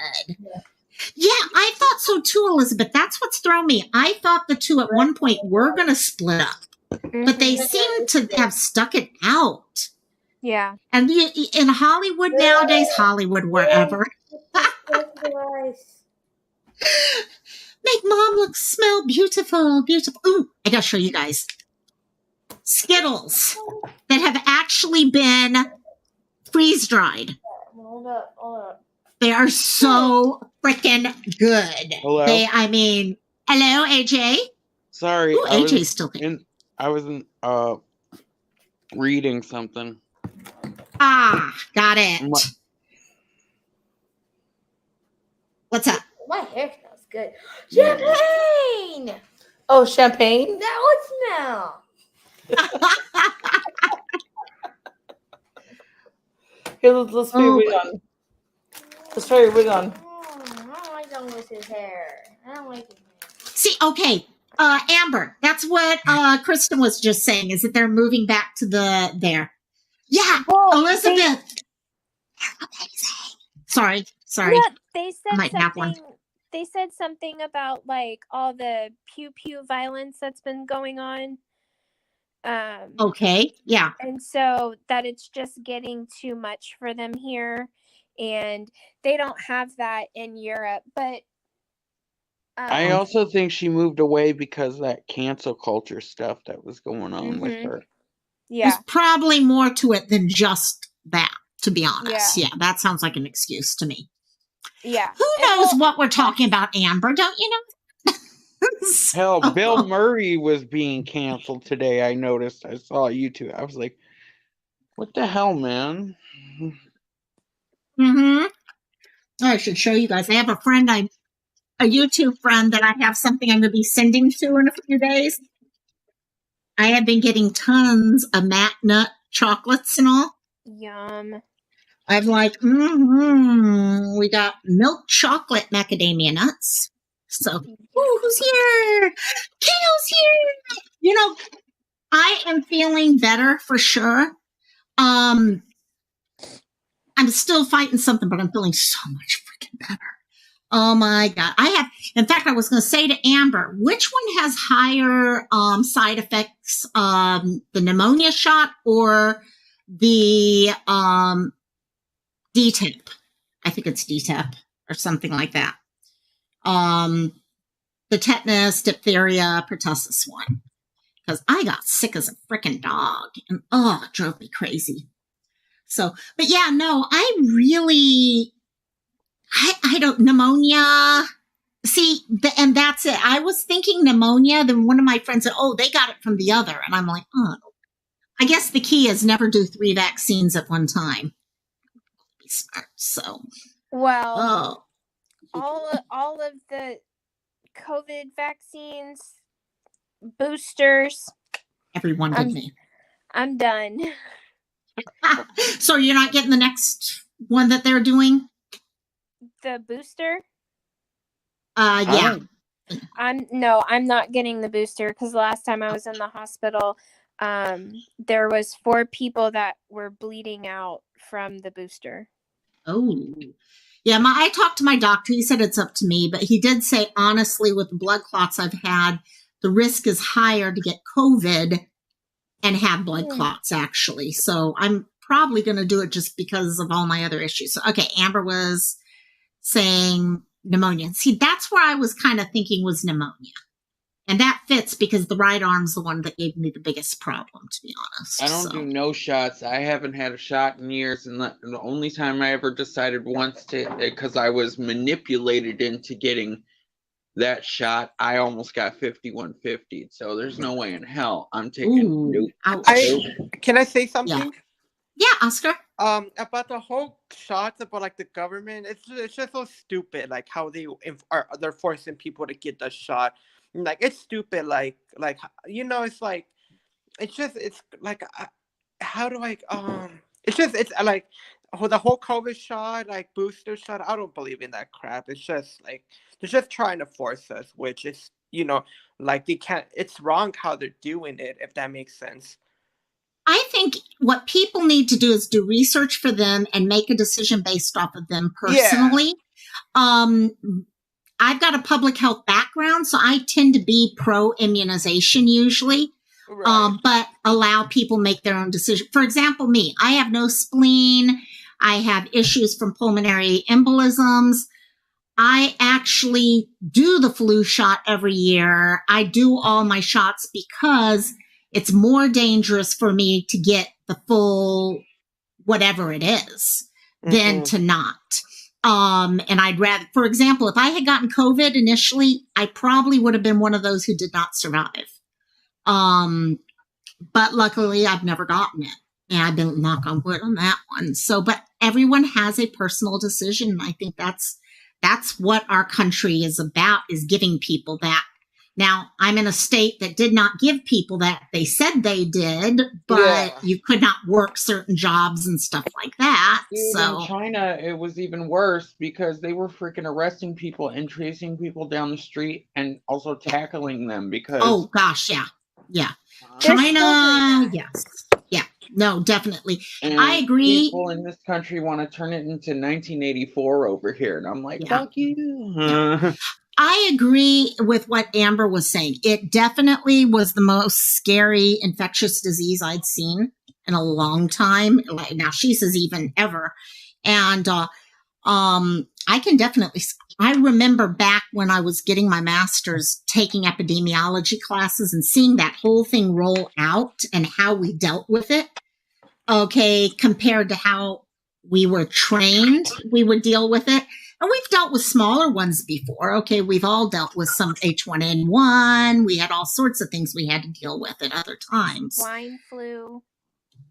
Yeah, I thought so too, Elizabeth. That's what's thrown me. I thought the two at one point were going to split up, but they seem to have stuck it out. Yeah. And in Hollywood nowadays, Hollywood, wherever. Make mom smell beautiful. Ooh, I gotta show you guys. Skittles that have actually been freeze-dried. Hold up. They are so freaking good. Hello? Hello, AJ? Sorry. Ooh, AJ's still here. I was reading something. Got it. What's up? My hair smells good. Champagne! Oh, champagne? That would smell. Here, let's try your wig on. Let's try your wig on. I don't like him with his hair. I don't like his hair. See, okay. Amber, that's what Kristen was just saying, is that they're moving back to there. Yeah, Elizabeth. They're amazing. Sorry. Yeah, they said something about like all the pew violence that's been going on. Okay, yeah. And so that it's just getting too much for them here, and they don't have that in Europe. But I also think she moved away because of that cancel culture stuff that was going on with her. Yeah. There's probably more to it than just that, to be honest. Yeah. Yeah, that sounds like an excuse to me. Yeah. Who knows what we're talking about, Amber? Don't you know? Hell, Bill Murray was being canceled today. I noticed. I saw YouTube. I was like, what the hell, man? Mm-hmm. I should show you guys. I have a friend, a YouTube friend that I have something I'm going to be sending to in a few days. I have been getting tons of matte nut chocolates and all. Yum. I'm like, we got milk chocolate macadamia nuts. So, who's here? Kale's here. You know, I am feeling better for sure. I'm still fighting something, but I'm feeling so much freaking better. Oh my God. In fact, I was going to say to Amber, which one has higher side effects, the pneumonia shot or the DTaP? I think it's DTaP or something like that. The tetanus, diphtheria, pertussis one. Because I got sick as a freaking dog and it drove me crazy. So, but yeah, no, I don't, pneumonia. See, and that's it. I was thinking pneumonia. Then one of my friends said, they got it from the other. And I'm like, I guess the key is never do 3 vaccines at one time. Be smart. So, well, all of the COVID vaccines, boosters. Everyone did me. I'm done. So you're not getting the next one that they're doing? The booster? Yeah. I'm not getting the booster because last time I was in the hospital, there was 4 people that were bleeding out from the booster. Oh, yeah. I talked to my doctor. He said it's up to me, but he did say, honestly, with the blood clots I've had, the risk is higher to get COVID and have blood clots, actually. So I'm probably going to do it just because of all my other issues. So, okay, Amber was saying pneumonia. See, that's where I was kind of thinking was pneumonia. And that fits because the right arm's the one that gave me the biggest problem, to be honest. I don't do no shots. I haven't had a shot in years. And the only time I ever decided once because I was manipulated into getting that shot, I almost got 5150. So there's no way in hell I'm taking. Can I say something? Yeah, Oscar. About the whole shots about like the government, it's just so stupid. Like how they're forcing people to get the shot. Like it's stupid. Like it's like it's like how do I it's like the whole COVID shot, like booster shot. I don't believe in that crap. It's just like they're just trying to force us, which is like they can't. It's wrong how they're doing it. If that makes sense. I think what people need to do is do research for them and make a decision based off of them personally. Yeah. I've got a public health background, so I tend to be pro-immunization usually, but allow people make their own decision. For example, me, I have no spleen. I have issues from pulmonary embolisms. I actually do the flu shot every year. I do all my shots because it's more dangerous for me to get the full whatever it is than to not. And I'd rather, for example, if I had gotten COVID initially, I probably would have been one of those who did not survive. But luckily I've never gotten it. And I've been knock on wood on that one. So, but everyone has a personal decision. I think that's what our country is about, is giving people that. Now, I'm in a state that did not give people that. They said they did, but you could not work certain jobs and stuff like that. Dude, so in China, it was even worse because they were freaking arresting people and chasing people down the street and also tackling them because... Oh, gosh, yeah. China, yes. Yeah, no, definitely. And I agree. People in this country want to turn it into 1984 over here. And I'm like, fuck you. Yeah. I agree with what Amber was saying. It definitely was the most scary infectious disease I'd seen in a long time. Now she says even ever. And I can definitely. I remember back when I was getting my master's, taking epidemiology classes and seeing that whole thing roll out and how we dealt with it. Okay, compared to how we were trained, we would deal with it. And we've dealt with smaller ones before. Okay, we've all dealt with some H1N1. We had all sorts of things we had to deal with at other times. Swine flu.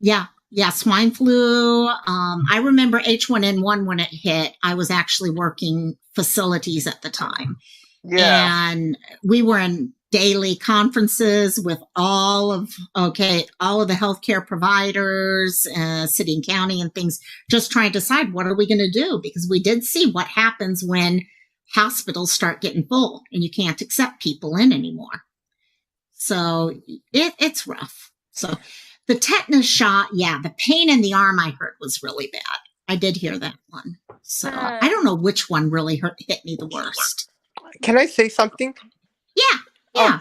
Yeah, swine flu. I remember H1N1 when it hit. I was actually working facilities at the time. Yeah. And we were in daily conferences with all of the healthcare providers, city and county and things, just trying to decide what are we going to do, because we did see what happens when hospitals start getting full and you can't accept people in anymore. So it's rough. So the tetanus shot, the pain in the arm I heard was really bad. I did hear that one. So I don't know which one really hit me the worst. Can I say something? Yeah.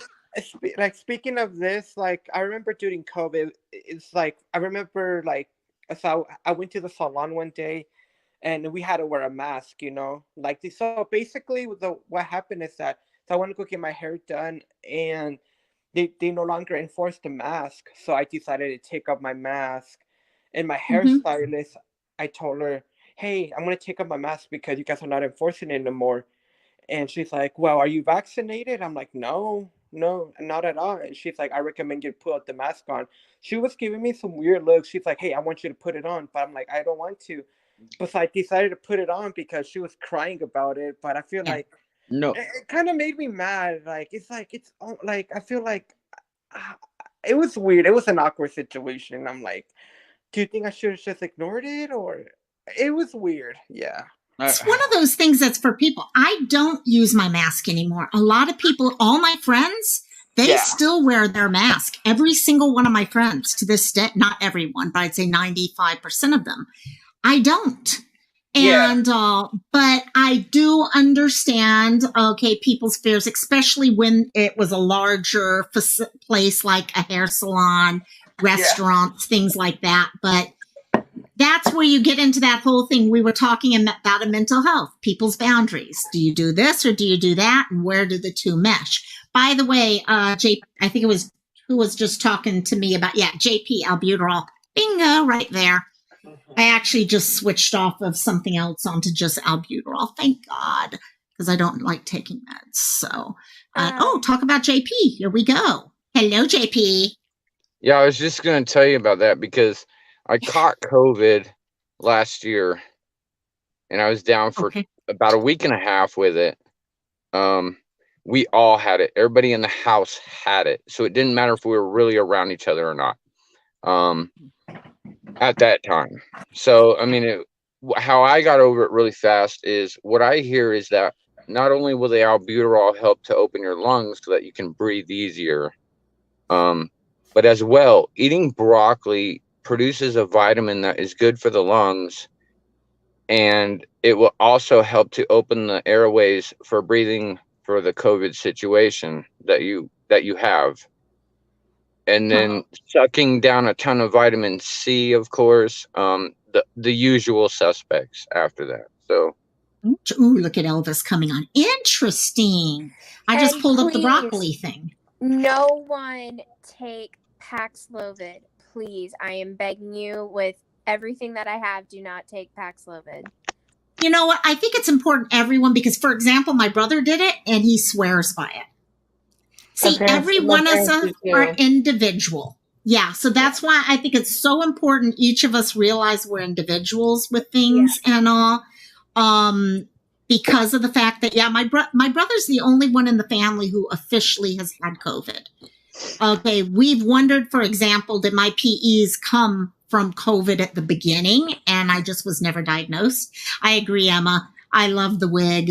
Like, speaking of this, like, I remember during COVID, it's like, I remember, like, so I went to the salon one day and we had to wear a mask, you know, like, so basically what happened is that, so I wanted to go get my hair done and they no longer enforced the mask. So I decided to take off my mask, and my hairstylist, I told her, hey, I'm going to take off my mask because you guys are not enforcing it anymore. And she's like, well, are you vaccinated? I'm like, no, not at all. And she's like, I recommend you put the mask on. She was giving me some weird looks. She's like, hey, I want you to put it on. But I'm like, I don't want to. But so I decided to put it on because she was crying about it. But I feel like No. it kind of made me mad. Like, it's like, I feel like it was weird. It was an awkward situation. I'm like, do you think I should have just ignored it? Or it was weird. Yeah. It's one of those things that's for people. I don't use my mask anymore. A lot of people, all my friends, they still wear their mask. Every single one of my friends to this day, not everyone, but I'd say 95% of them. I don't. And, but I do understand, people's fears, especially when it was a larger place like a hair salon, restaurants, things like that. But that's where you get into that whole thing we were talking about, mental health, people's boundaries. Do you do this or do you do that? And where do the two mesh? By the way, I think it was who was just talking to me about, JP, albuterol. Bingo, right there. I actually just switched off of something else onto just albuterol. Thank God, because I don't like taking meds. So, talk about JP. Here we go. Hello, JP. Yeah, I was just going to tell you about that because I caught COVID last year and I was down for about a week and a half with it. We all had it. Everybody in the house had it. So it didn't matter if we were really around each other or not at that time. So, I mean, how I got over it really fast is what I hear is that not only will the albuterol help to open your lungs so that you can breathe easier, but as well, eating broccoli produces a vitamin that is good for the lungs, and it will also help to open the airways for breathing for the COVID situation that you have. And then sucking down a ton of vitamin C, of course, the usual suspects after that. So, ooh, look at Elvis coming on. Interesting. I just pulled up the broccoli thing. No one take Paxlovid, please. I am begging you with everything that I have. Do not take Paxlovid. You know what? I think it's important, everyone, because, for example, my brother did it and he swears by it. See, every one of us are individual. Yeah, so that's why I think it's so important each of us realize we're individuals with things and all. Because of the fact that, my brother's the only one in the family who officially has had COVID. Okay, we've wondered, for example, did my PEs come from COVID at the beginning? And I just was never diagnosed. I agree, Emma. I love the wig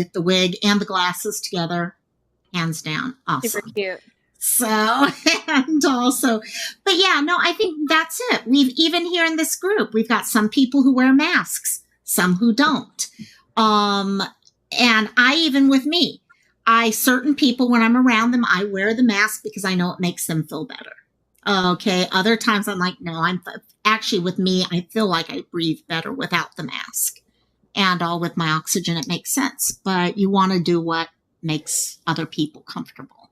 and the glasses together. Hands down. Awesome. Super cute. So, and also, but I think that's it. We've even here in this group, we've got some people who wear masks, some who don't. And I, even with me, certain people, when I'm around them, I wear the mask because I know it makes them feel better. Okay. Other times I'm like, no, actually with me, I feel like I breathe better without the mask. and all with my oxygen, it makes sense. But you want to do what makes other people comfortable.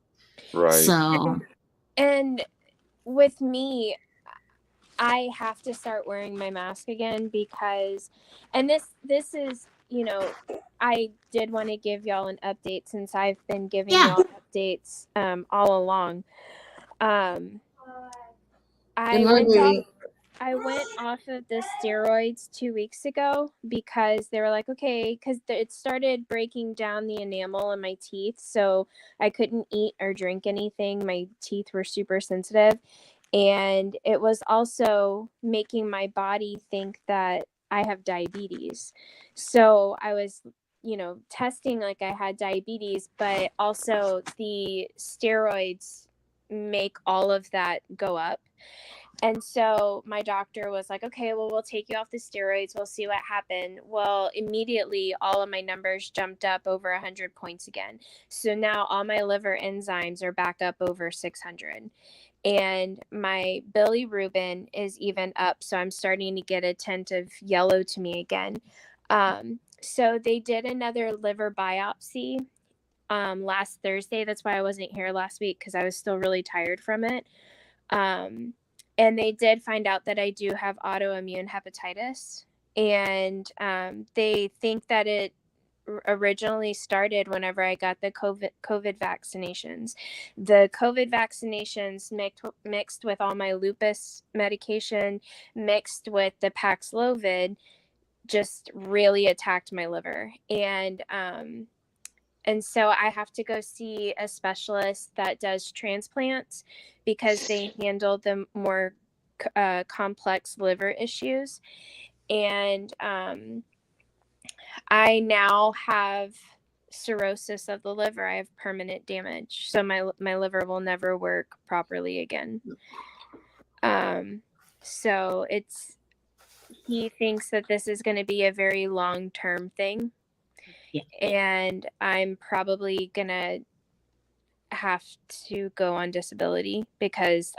Right. So, And with me, I have to start wearing my mask again because, and this is, you know, I did want to give y'all an update since I've been giving yeah. y'all updates all along. Good morning, baby. I went off of the steroids 2 weeks ago because they were like, okay, because it started breaking down the enamel in my teeth. So I couldn't eat or drink anything. My teeth were super sensitive. And it was also making my body think that I have diabetes. So I was, testing like I had diabetes, but also the steroids make all of that go up. And so my doctor was like, okay, well, we'll take you off the steroids. We'll see what happened. Well, immediately all of my numbers jumped up over 100 points again. So now all my liver enzymes are back up over 600. And my bilirubin is even up. So I'm starting to get a tint of yellow to me again. So they did another liver biopsy last Thursday. That's why I wasn't here last week, because I was still really tired from it. And they did find out that I do have autoimmune hepatitis. And they think that it originally started whenever I got the COVID vaccinations. The COVID vaccinations mixed with all my lupus medication, mixed with the Paxlovid, just really attacked my liver. And so I have to go see a specialist that does transplants because they handle the more complex liver issues. And I now have cirrhosis of the liver. I have permanent damage. So my liver will never work properly again. So he thinks that this is going to be a very long-term thing. Yeah. And I'm probably going to have to go on disability because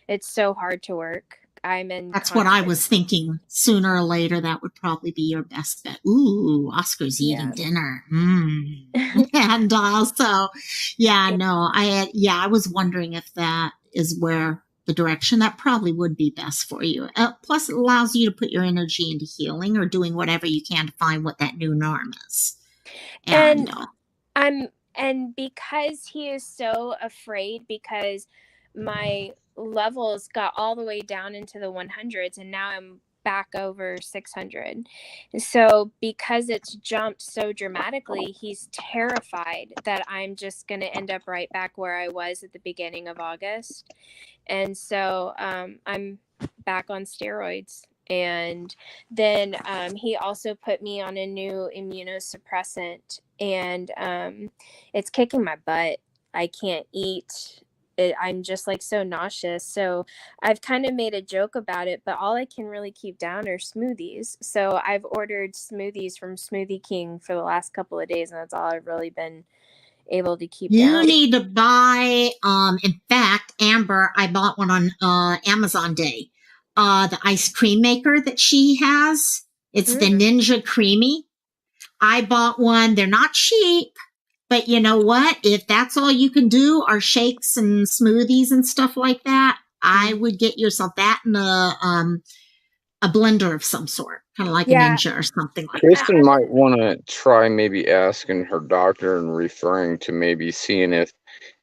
it's so hard to work. I'm in That's what I was thinking. Sooner or later, that would probably be your best bet. Ooh, Oscar's eating dinner. And also, I was wondering if that is where the direction that probably would be best for you. Plus, it allows you to put your energy into healing or doing whatever you can to find what that new norm is. And because he is so afraid, because my levels got all the way down into the 100s and now I'm back over 600. So because it's jumped so dramatically, he's terrified that I'm just going to end up right back where I was at the beginning of August. And so I'm back on steroids. And then he also put me on a new immunosuppressant, and it's kicking my butt. I can't eat. I'm just like so nauseous. So I've kind of made a joke about it, but all I can really keep down are smoothies. So I've ordered smoothies from Smoothie King for the last couple of days, and that's all I've really been able to keep down. You need to buy, in fact, Amber, I bought one on Amazon Day. The ice cream maker that she has. It's the Ninja Creamy. I bought one. They're not cheap, but you know what? If that's all you can do are shakes and smoothies and stuff like that, I would get yourself that in a blender of some sort, kind of like a Ninja or something like Kristen that. might want to try maybe asking her doctor and referring to maybe seeing if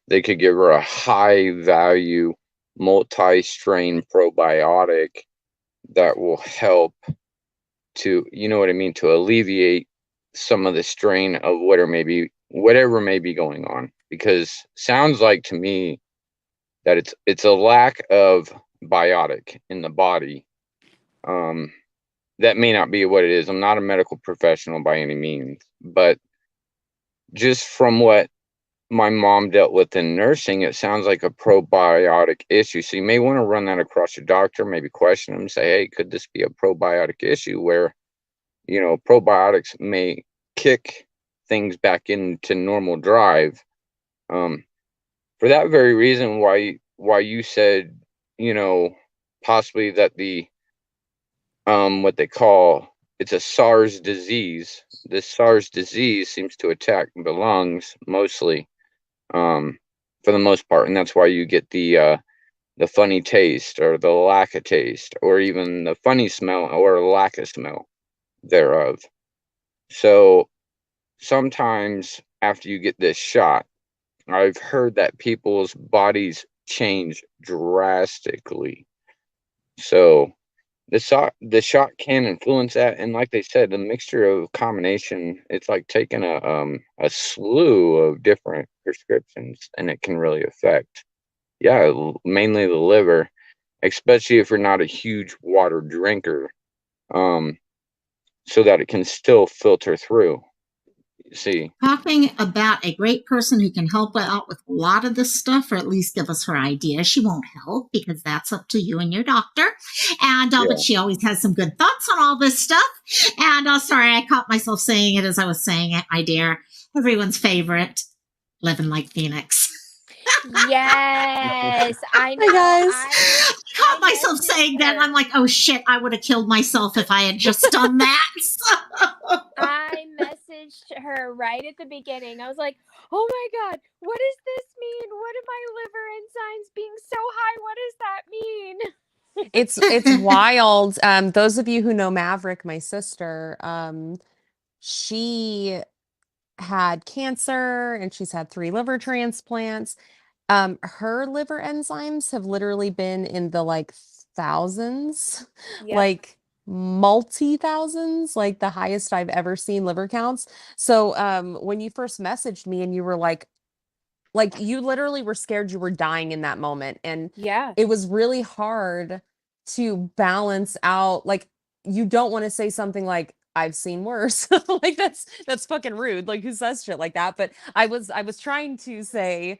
they could give her a high value multi-strain probiotic that will help to, you know what I mean, to alleviate some of the strain of whatever may be going on. Because sounds like to me that it's a lack of biotic in the body. That may not be what it is. I'm not a medical professional by any means, but just from what my mom dealt with in nursing, it sounds like a probiotic issue. So you may want to run that across your doctor, maybe question them, say, hey, could this be a probiotic issue where, probiotics may kick things back into normal drive. For that very reason, why you said, possibly that the what they call it's a SARS disease. This SARS disease seems to attack the lungs mostly, for the most part, and that's why you get the funny taste or the lack of taste or even the funny smell or lack of smell thereof. So sometimes after you get this shot, I've heard that people's bodies change drastically. So the shot can influence that, and like they said, the mixture of combination, it's like taking a slew of different prescriptions, and it can really affect, yeah, mainly the liver, especially if you're not a huge water drinker, um, so that it can still filter through. See, Talking about a great person who can help out with a lot of this stuff, or at least give us her idea. She won't help because that's up to you and your doctor. And yeah, but she always has some good thoughts on all this stuff. And sorry, I caught myself saying it as I was saying it, my dear. Everyone's favorite, living like Phoenix. Yes, I know. Hi, guys. I caught myself saying that. I'm like, oh shit, I would have killed myself if I had just done that. I messaged her right at the beginning. I was like, oh my God, what does this mean? What are my liver enzymes being so high? What does that mean? It's wild. Those of you who know Maverick, my sister, she had cancer and she's had 3 liver transplants. Her liver enzymes have literally been in the like thousands, Yep. like multi-thousands, like the highest I've ever seen liver counts. So when you first messaged me and you were like you literally were scared you were dying in that moment, and Yeah. it was really hard to balance out, like, you don't want to say something like I've seen worse. Like that's fucking rude. Like, who says shit like that? But I was trying to say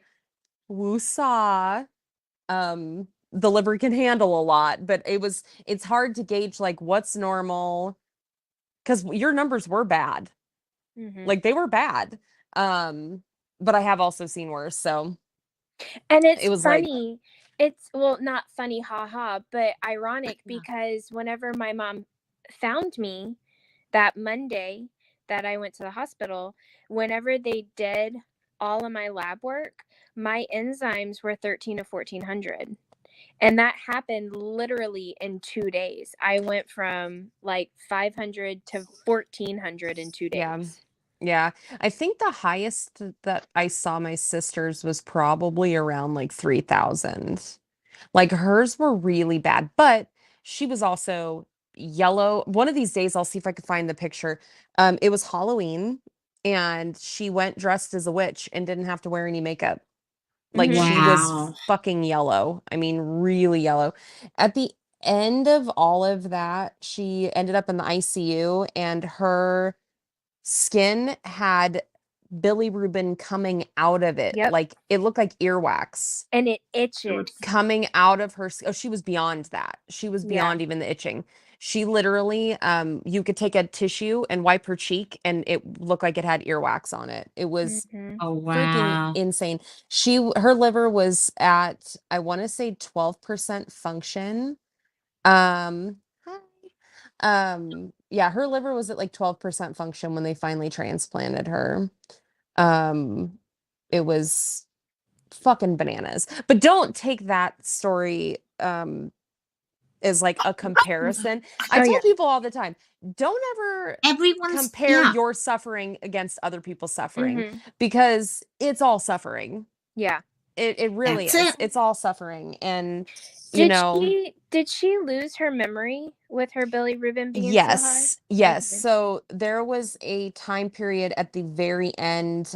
woosah. The liver can handle a lot, but it's hard to gauge like what's normal, because your numbers were bad. Mm-hmm. Like, they were bad. But I have also seen worse. So And it's it was like, funny. It's, well, not funny, haha, but ironic because whenever my mom found me that Monday that I went to the hospital, whenever they did all of my lab work, my enzymes were 13 to 1400. And that happened literally in 2 days. I went from like 500 to 1400 in 2 yeah. days. Yeah. I think the highest that I saw my sister's was probably around like 3,000. Like, hers were really bad, but she was also yellow. One of these days, I'll see if I could find the picture. It was Halloween, and she went dressed as a witch and didn't have to wear any makeup. Like, Mhm. she was Wow. fucking yellow. I mean, really yellow. At the end of all of that, she ended up in the ICU, and her skin had bilirubin coming out of it. Yep. Like, it looked like earwax And it itches. coming out of her. Oh, she was beyond that. She was Yeah. beyond even the itching. She literally, you could take a tissue and wipe her cheek, and it looked like it had earwax on it. It was Mhm. Oh freaking wow. insane. Her liver was at, I want to say, 12% function. Hi. Yeah, her liver was at like 12% function when they finally transplanted her. It was fucking bananas. But don't take that story as like a comparison. I Oh, tell yeah. people all the time, don't ever Everyone's compare yeah. your suffering against other people's suffering, Mhm. because it's all suffering. Yeah. It really That's is. it. It's all suffering. And you know, Did she lose her memory with her bilirubin being so high? Yes. Okay. So there was a time period at the very end,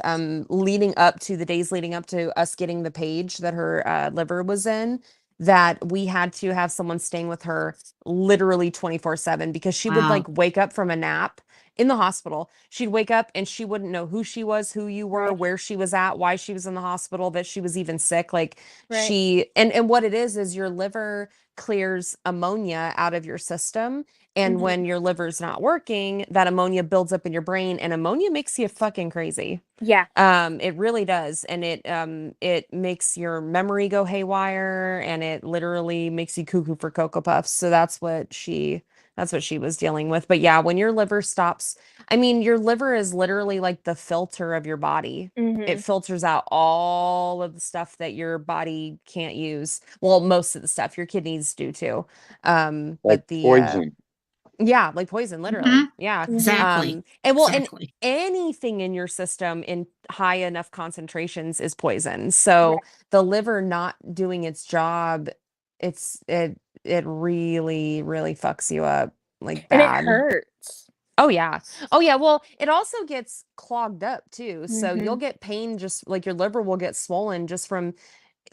leading up to the days leading up to us getting the page that her liver was in, that we had to have someone staying with her literally 24/7, because she would Wow. like wake up from a nap in the hospital. She'd wake up and she wouldn't know who she was, who you were, Right. where she was at, why she was in the hospital, that she was even sick. Like, Right. and what it is your liver clears ammonia out of your system. And Mhm. when your liver's not working, that ammonia builds up in your brain, and ammonia makes you fucking crazy. Yeah. It really does. And it makes your memory go haywire, and it literally makes you cuckoo for Cocoa Puffs. So that's That's what she was dealing with. But yeah, when your liver stops, I mean, your liver is literally like the filter of your body. It filters out all of the stuff that your body can't use. Well, most of the stuff your kidneys do too. Like But the poison. yeah, like poison, literally. Yeah. Exactly. And well, and Exactly. anything in your system in high enough concentrations is poison. So the liver not doing its job, it really, really fucks you up like And it bad. hurts. Oh yeah. Oh yeah. Well, it also gets clogged up too. So you'll Mhm. get pain just like your liver will get swollen just from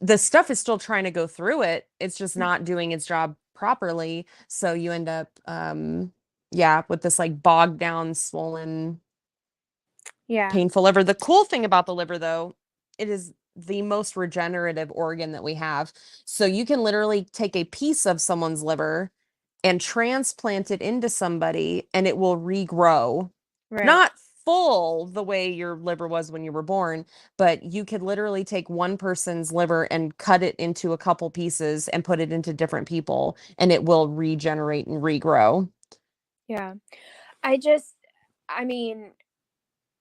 the stuff is still trying to go through it. It's just not doing its job properly. So you end up yeah, with this like bogged down, swollen, Yeah. painful liver. The cool thing about the liver though, it is the most regenerative organ that we have. So you can literally take a piece of someone's liver and transplant it into somebody and it will regrow. Right. Not full the way your liver was when you were born, but you could literally take one person's liver and cut it into a couple pieces and put it into different people and it will regenerate and regrow. Yeah. I mean,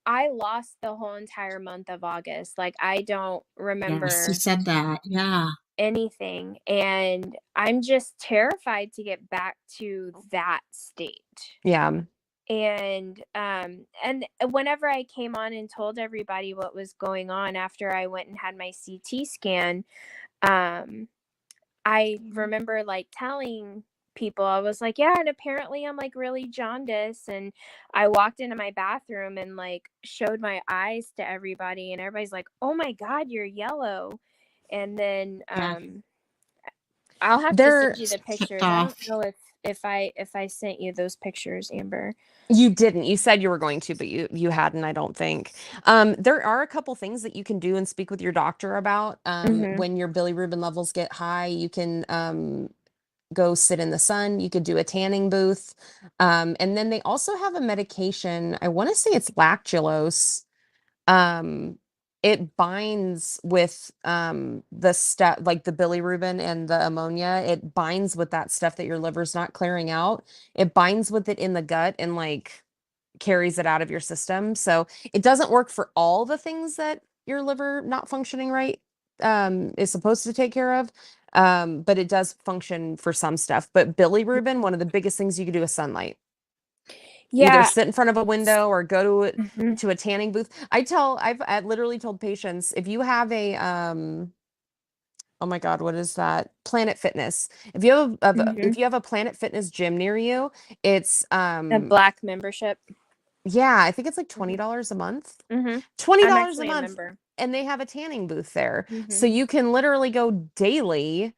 I lost the whole entire month of August. Like, I don't Yes, you remember said that. Yeah. anything. And I'm just terrified to get back to that state. Yeah. And whenever I came on and told everybody what was going on after I went and had my CT scan, I remember like telling people, I was like, yeah, and apparently I'm like really jaundiced. And I walked into my bathroom and like showed my eyes to everybody, and everybody's like, oh my God, you're yellow. And then Yeah. I'll have to There send you the Ticked pictures. I off. don't know if I sent you those pictures, Amber. You didn't. You said you were going to, but you hadn't, I don't think. There are a couple things that you can do and speak with your doctor about. Mhm. When your bilirubin levels get high, you can go sit in the sun. You could do a tanning booth. And then they also have a medication. I want to say it's lactulose. Um, it binds with the stuff like the bilirubin and the ammonia. It binds with that stuff that your liver's not clearing out. It binds with it in the gut and like carries it out of your system. So it doesn't work for all the things that your liver not functioning right is supposed to take care of. But it does function for some stuff. But bilirubin, one of the biggest things you can do is sunlight. Either Yeah. sit in front of a window or go Mhm. to a tanning booth. I literally told patients if you have a oh my God, what is that? Planet Fitness. Mhm. If you have a Planet Fitness gym near you, it's A black membership. yeah, I think it's like Mhm. $20 a month. Mhm. $20 I'm a actually a month. member. And they have a tanning booth there. So Mhm. you can literally go daily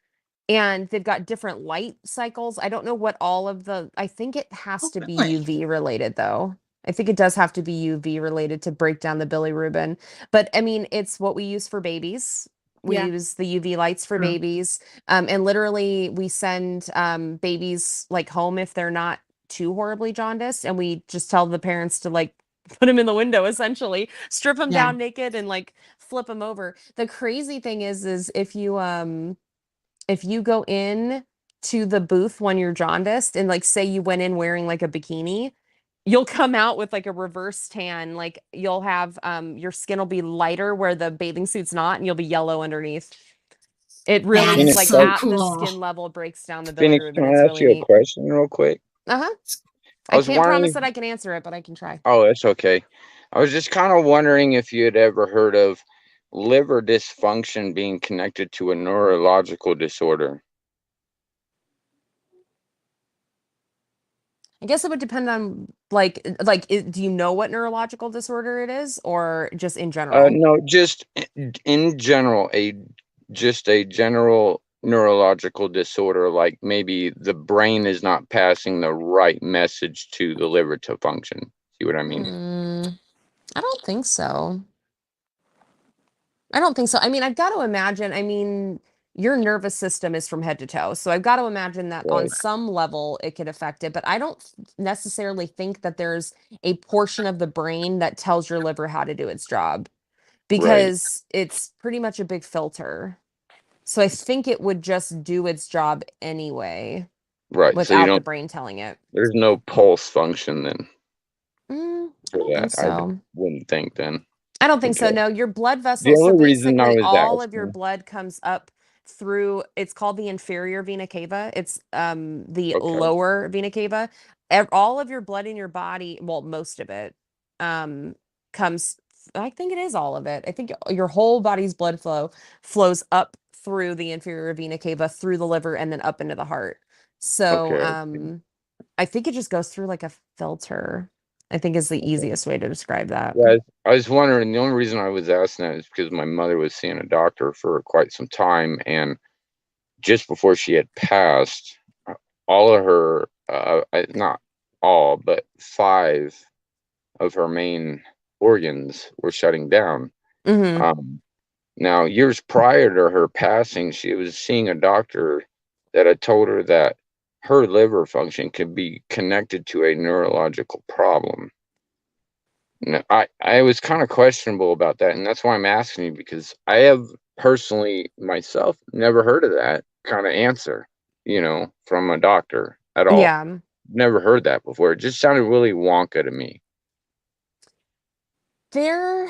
and they've got different light cycles. I don't know what all of I think it has Oh, to be really? UV related though. I think it does have to be UV related to break down the bilirubin. But I mean, it's what we use for babies. We Yeah. use the UV lights for True. babies. And literally we send babies like home if they're not too horribly jaundiced. And we just tell the parents to like put them in the window essentially, strip them Yeah. down naked and like flip them over. The crazy thing is if you go in to the booth when you're jaundiced and like say you went in wearing like a bikini, you'll come out with like a reverse tan. Like you'll have your skin will be lighter where the bathing suit's not and you'll be yellow underneath. It really That is is Phoenix, like so at the cool. skin level breaks down the Phoenix, can bilirubin. It's I ask really you a neat. question real quick? Uh-huh. I I was can't promise wondering. that I can answer it, but I can try. Oh, that's okay. I was just kind of wondering if you had ever heard of liver dysfunction being connected to a neurological disorder. I guess it would depend on do you know what neurological disorder it is or just in general? No, just in general, just a general neurological disorder, like maybe the brain is not passing the right message to the liver to function. See what I mean? I don't think so. I don't think so. I mean, I've got to imagine, your nervous system is from head to toe. So I've got to imagine that on Right, some level it could affect it, but I don't necessarily think that there's a portion of the brain that tells your liver how to do its job right. because it's pretty much a big filter. So I think it would just do its job anyway. Right. So you without the don't. brain telling it. There's no pulse function then I don't think so. wouldn't think then. I don't think so. Okay. No, your blood The vessels. So only reason I basically, was all of your asking. blood comes up through. It's called the inferior vena cava. It's the Okay. lower vena cava. All of your blood in your body, well, most of it, comes. I think it is all of it. I think your whole body's blood flows up through the inferior vena cava, through the liver, and then up into the heart. So, Okay. I think it just goes through like a filter. I think is the easiest way to describe that. Yeah, I was wondering. The only reason I was asking that is because my mother was seeing a doctor for quite some time, and just before she had passed, all of her, not all, but 5 of her main organs were shutting down. Mm-hmm. Now, years prior to her passing, she was seeing a doctor that had told her that her liver function could be connected to a neurological problem. No, I was kind of questionable about that, and that's why I'm asking you, because I have personally myself never heard of that kind of answer, from a doctor at all. Yeah. Never heard that before. It just sounded really wonka to me. There,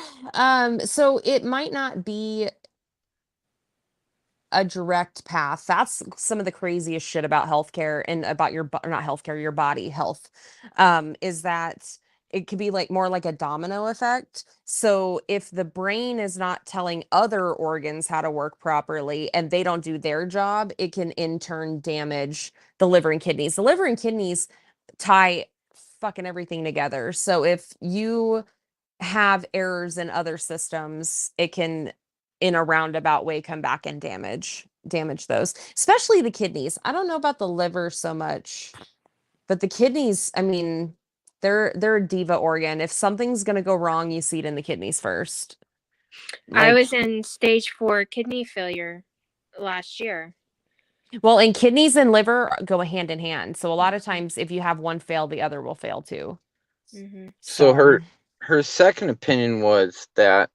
so it might not be a direct path. That's some of the craziest shit about healthcare and about not healthcare, your body health, is that it could be like more like a domino effect. So if the brain is not telling other organs how to work properly and they don't do their job, it can in turn damage the liver and kidneys. The liver and kidneys tie fucking everything together. So if you have errors in other systems, it can in a roundabout way come back and damage those, especially the kidneys. I don't know about the liver so much, but the kidneys, I mean, they're a diva organ. If something's going to go wrong, you see it in the kidneys first. I was in stage 4 kidney failure last year. Well, and kidneys and liver go hand in hand. So a lot of times if you have one fail, the other will fail too. Mm-hmm. So her second opinion was that,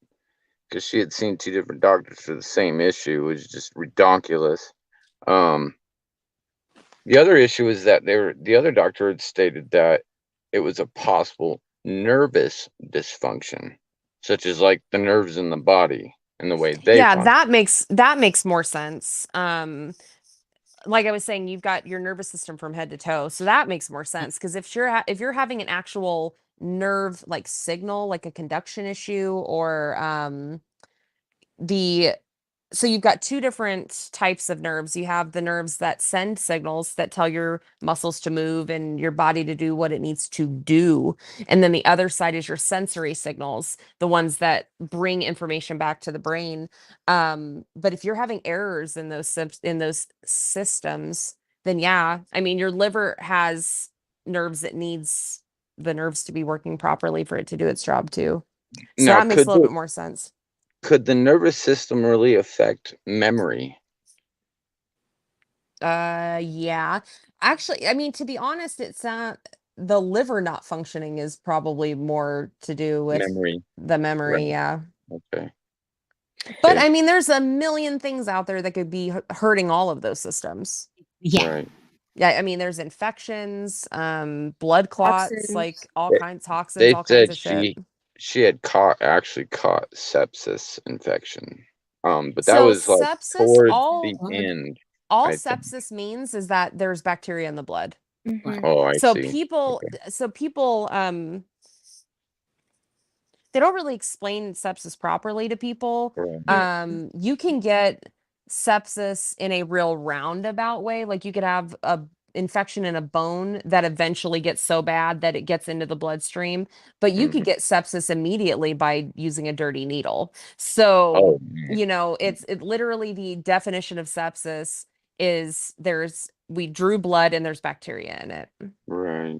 because she had seen 2 different doctors for the same issue, was just redonkulous. The other issue is that the other doctor had stated that it was a possible nervous dysfunction, such as like the nerves in the body and the way they Yeah, function. that makes more sense. Like I was saying, you've got your nervous system from head to toe, so that makes more sense. Because if you're having an actual nerve like signal, like a conduction issue, or the so you've got 2 different types of nerves. You have the nerves that send signals that tell your muscles to move and your body to do what it needs to do. And then the other side is your sensory signals, the ones that bring information back to the brain. But if you're having errors in those systems, then yeah, I mean your liver has nerves that needs the nerves to be working properly for it to do its job too. So Now, that makes a little bit more sense. could the nervous system really affect memory? Yeah. Actually, I mean, to be honest, it's not the liver not functioning is probably more to do with Memory. the memory, Right. yeah. Okay. But Okay. I mean, there's a million things out there that could be hurting all of those systems. Yeah. Right. Yeah, I mean, there's infections, blood clots, Toxins. like all They- kinds toxins, They all kinds said of shit. she had actually caught sepsis infection. But that So was like sepsis, towards all the end, all I think. sepsis means is that there's bacteria in the blood. Mm-hmm. Oh, I So see. people they don't really explain sepsis properly to people. Right. You can get sepsis in a real roundabout way. Like you could have a infection in a bone that eventually gets so bad that it gets into the bloodstream, but you could Mhm. get sepsis immediately by using a dirty needle. So, Oh, man. it's literally the definition of sepsis is we drew blood and there's bacteria in it. Right.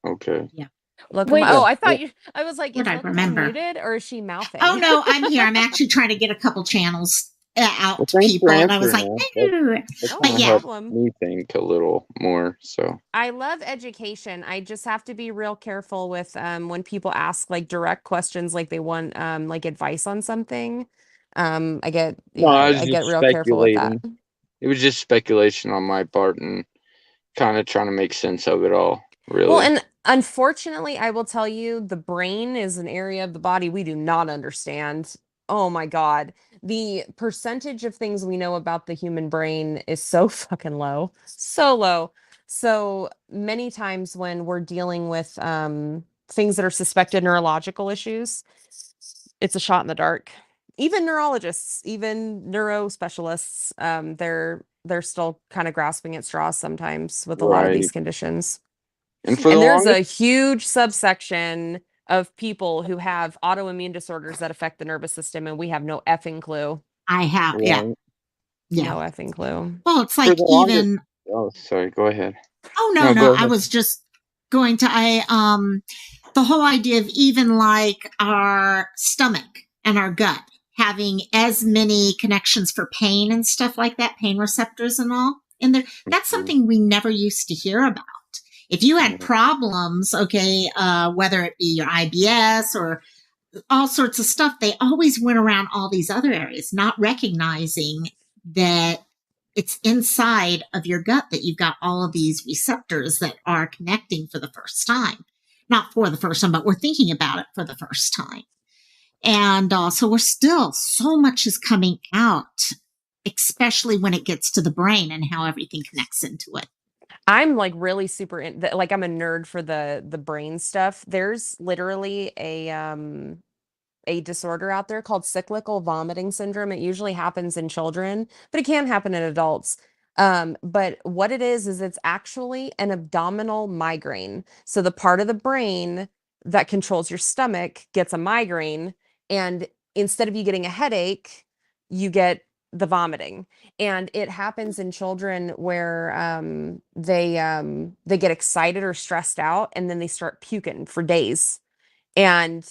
Okay. Yeah. Look, Wait. oh, Yeah. I was like, What is I Look remember. muted or is she mouthing? Oh no, I'm here. I'm actually trying to get a couple channels out Well, to thanks for people, and I was like, answering that. ooh. That Oh, But kind no of yeah, helped problem. me think a little more. So I love education. I just have to be real careful with when people ask like direct questions, like they want like advice on something. I no, I was I just get real careful with that. speculating. It was just speculation on my part, and kind of trying to make sense of it all, really. Well, and unfortunately, I will tell you, the brain is an area of the body we do not understand. Oh my God. The percentage of things we know about the human brain is so fucking low. So low. So many times when we're dealing with things that are suspected neurological issues, it's a shot in the dark. Even neurologists, even neuro specialists, they're still kind of grasping at straws sometimes with a lot of Right. these conditions. And for the And there's longest, a huge subsection of people who have autoimmune disorders that affect the nervous system, and we have no effing clue. I have, yeah, right, yeah. No effing clue. Well, it's for like the longest, even. oh, sorry, go ahead. Oh No, no, go I ahead. was just going to. The whole idea of even like our stomach and our gut having as many connections for pain and stuff like that, pain receptors and all in there. That's Mhm. something we never used to hear about. If you had Yeah. problems, okay, whether it be your IBS or all sorts of stuff, they always went around all these other areas, not recognizing that it's inside of your gut that you've got all of these receptors that are connecting for the first time. Not for the first time, but we're thinking about it for the first time. And so we're still, so much is coming out, especially when it gets to the brain and how everything connects into it. I'm like really like I'm a nerd for the brain stuff. There's literally a disorder out there called cyclical vomiting syndrome. It usually happens in children, but it can happen in adults. But what it is it's actually an abdominal migraine. So the part of the brain that controls your stomach gets a migraine, and instead of you getting a headache, you get the vomiting. And it happens in children where they get excited or stressed out, and then they start puking for days, and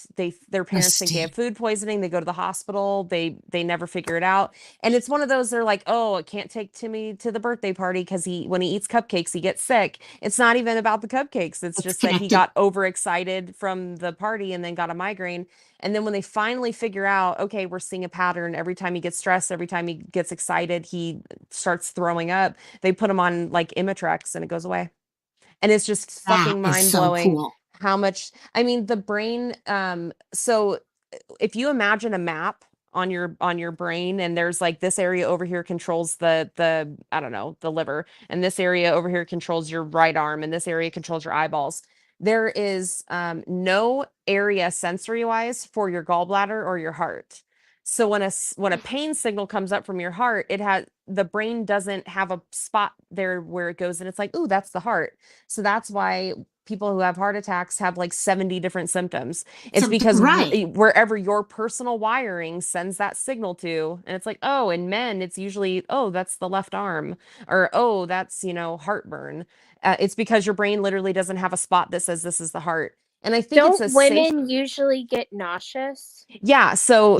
their parents think they have food poisoning. They go to the hospital. They never figure it out. And it's one of those, they're like, oh, I can't take Timmy to the birthday party because when he eats cupcakes he gets sick. It's not even about the cupcakes. It's just that he got overexcited from the party and then got a migraine. And then when they finally figure out, okay, we're seeing a pattern, every time he gets stressed, every time he gets excited, he starts throwing up, they put him on like Imitrex and it goes away. And it's just fucking mind blowing how much, I mean, the brain, so if you imagine a map on your brain, and there's like this area over here controls the I don't know, the liver, and this area over here controls your right arm, and this area controls your eyeballs. There is no area sensory wise for your gallbladder or your heart. So when a pain signal comes up from your heart, the brain doesn't have a spot there where it goes, and it's like, ooh, that's the heart. So that's why people who have heart attacks have like 70 different symptoms. It's because wherever your personal wiring sends that signal to, and it's like, oh, in men, it's usually, oh, that's the left arm, or oh, that's, heartburn. It's because your brain literally doesn't have a spot that says this is the heart. And I think Don't it's a women usually get nauseous? Yeah, so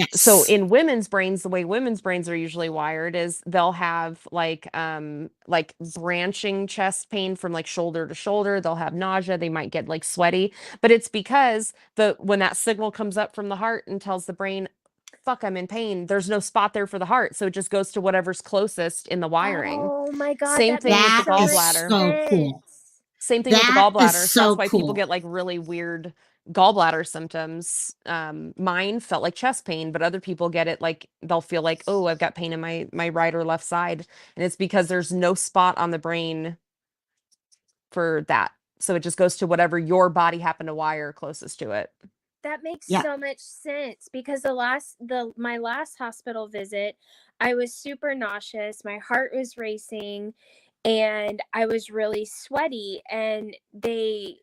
in women's brains, the way women's brains are usually wired is they'll have like branching chest pain from like shoulder to shoulder. They'll have nausea, they might get like sweaty, but it's because when that signal comes up from the heart and tells the brain, fuck, I'm in pain, there's no spot there for the heart, so it just goes to whatever's closest in the wiring. Oh my God, Same thing with the gallbladder. So cool. Same thing with the gallbladder. So that's why people cool. get like really weird gallbladder symptoms. Mine felt like chest pain, but other people get it like they'll feel like, oh, I've got pain in my right or left side. And it's because there's no spot on the brain for that. So it just goes to whatever your body happened to wire closest to it. That makes so much sense, because my last hospital visit, I was super nauseous, my heart was racing, and I was really sweaty, and they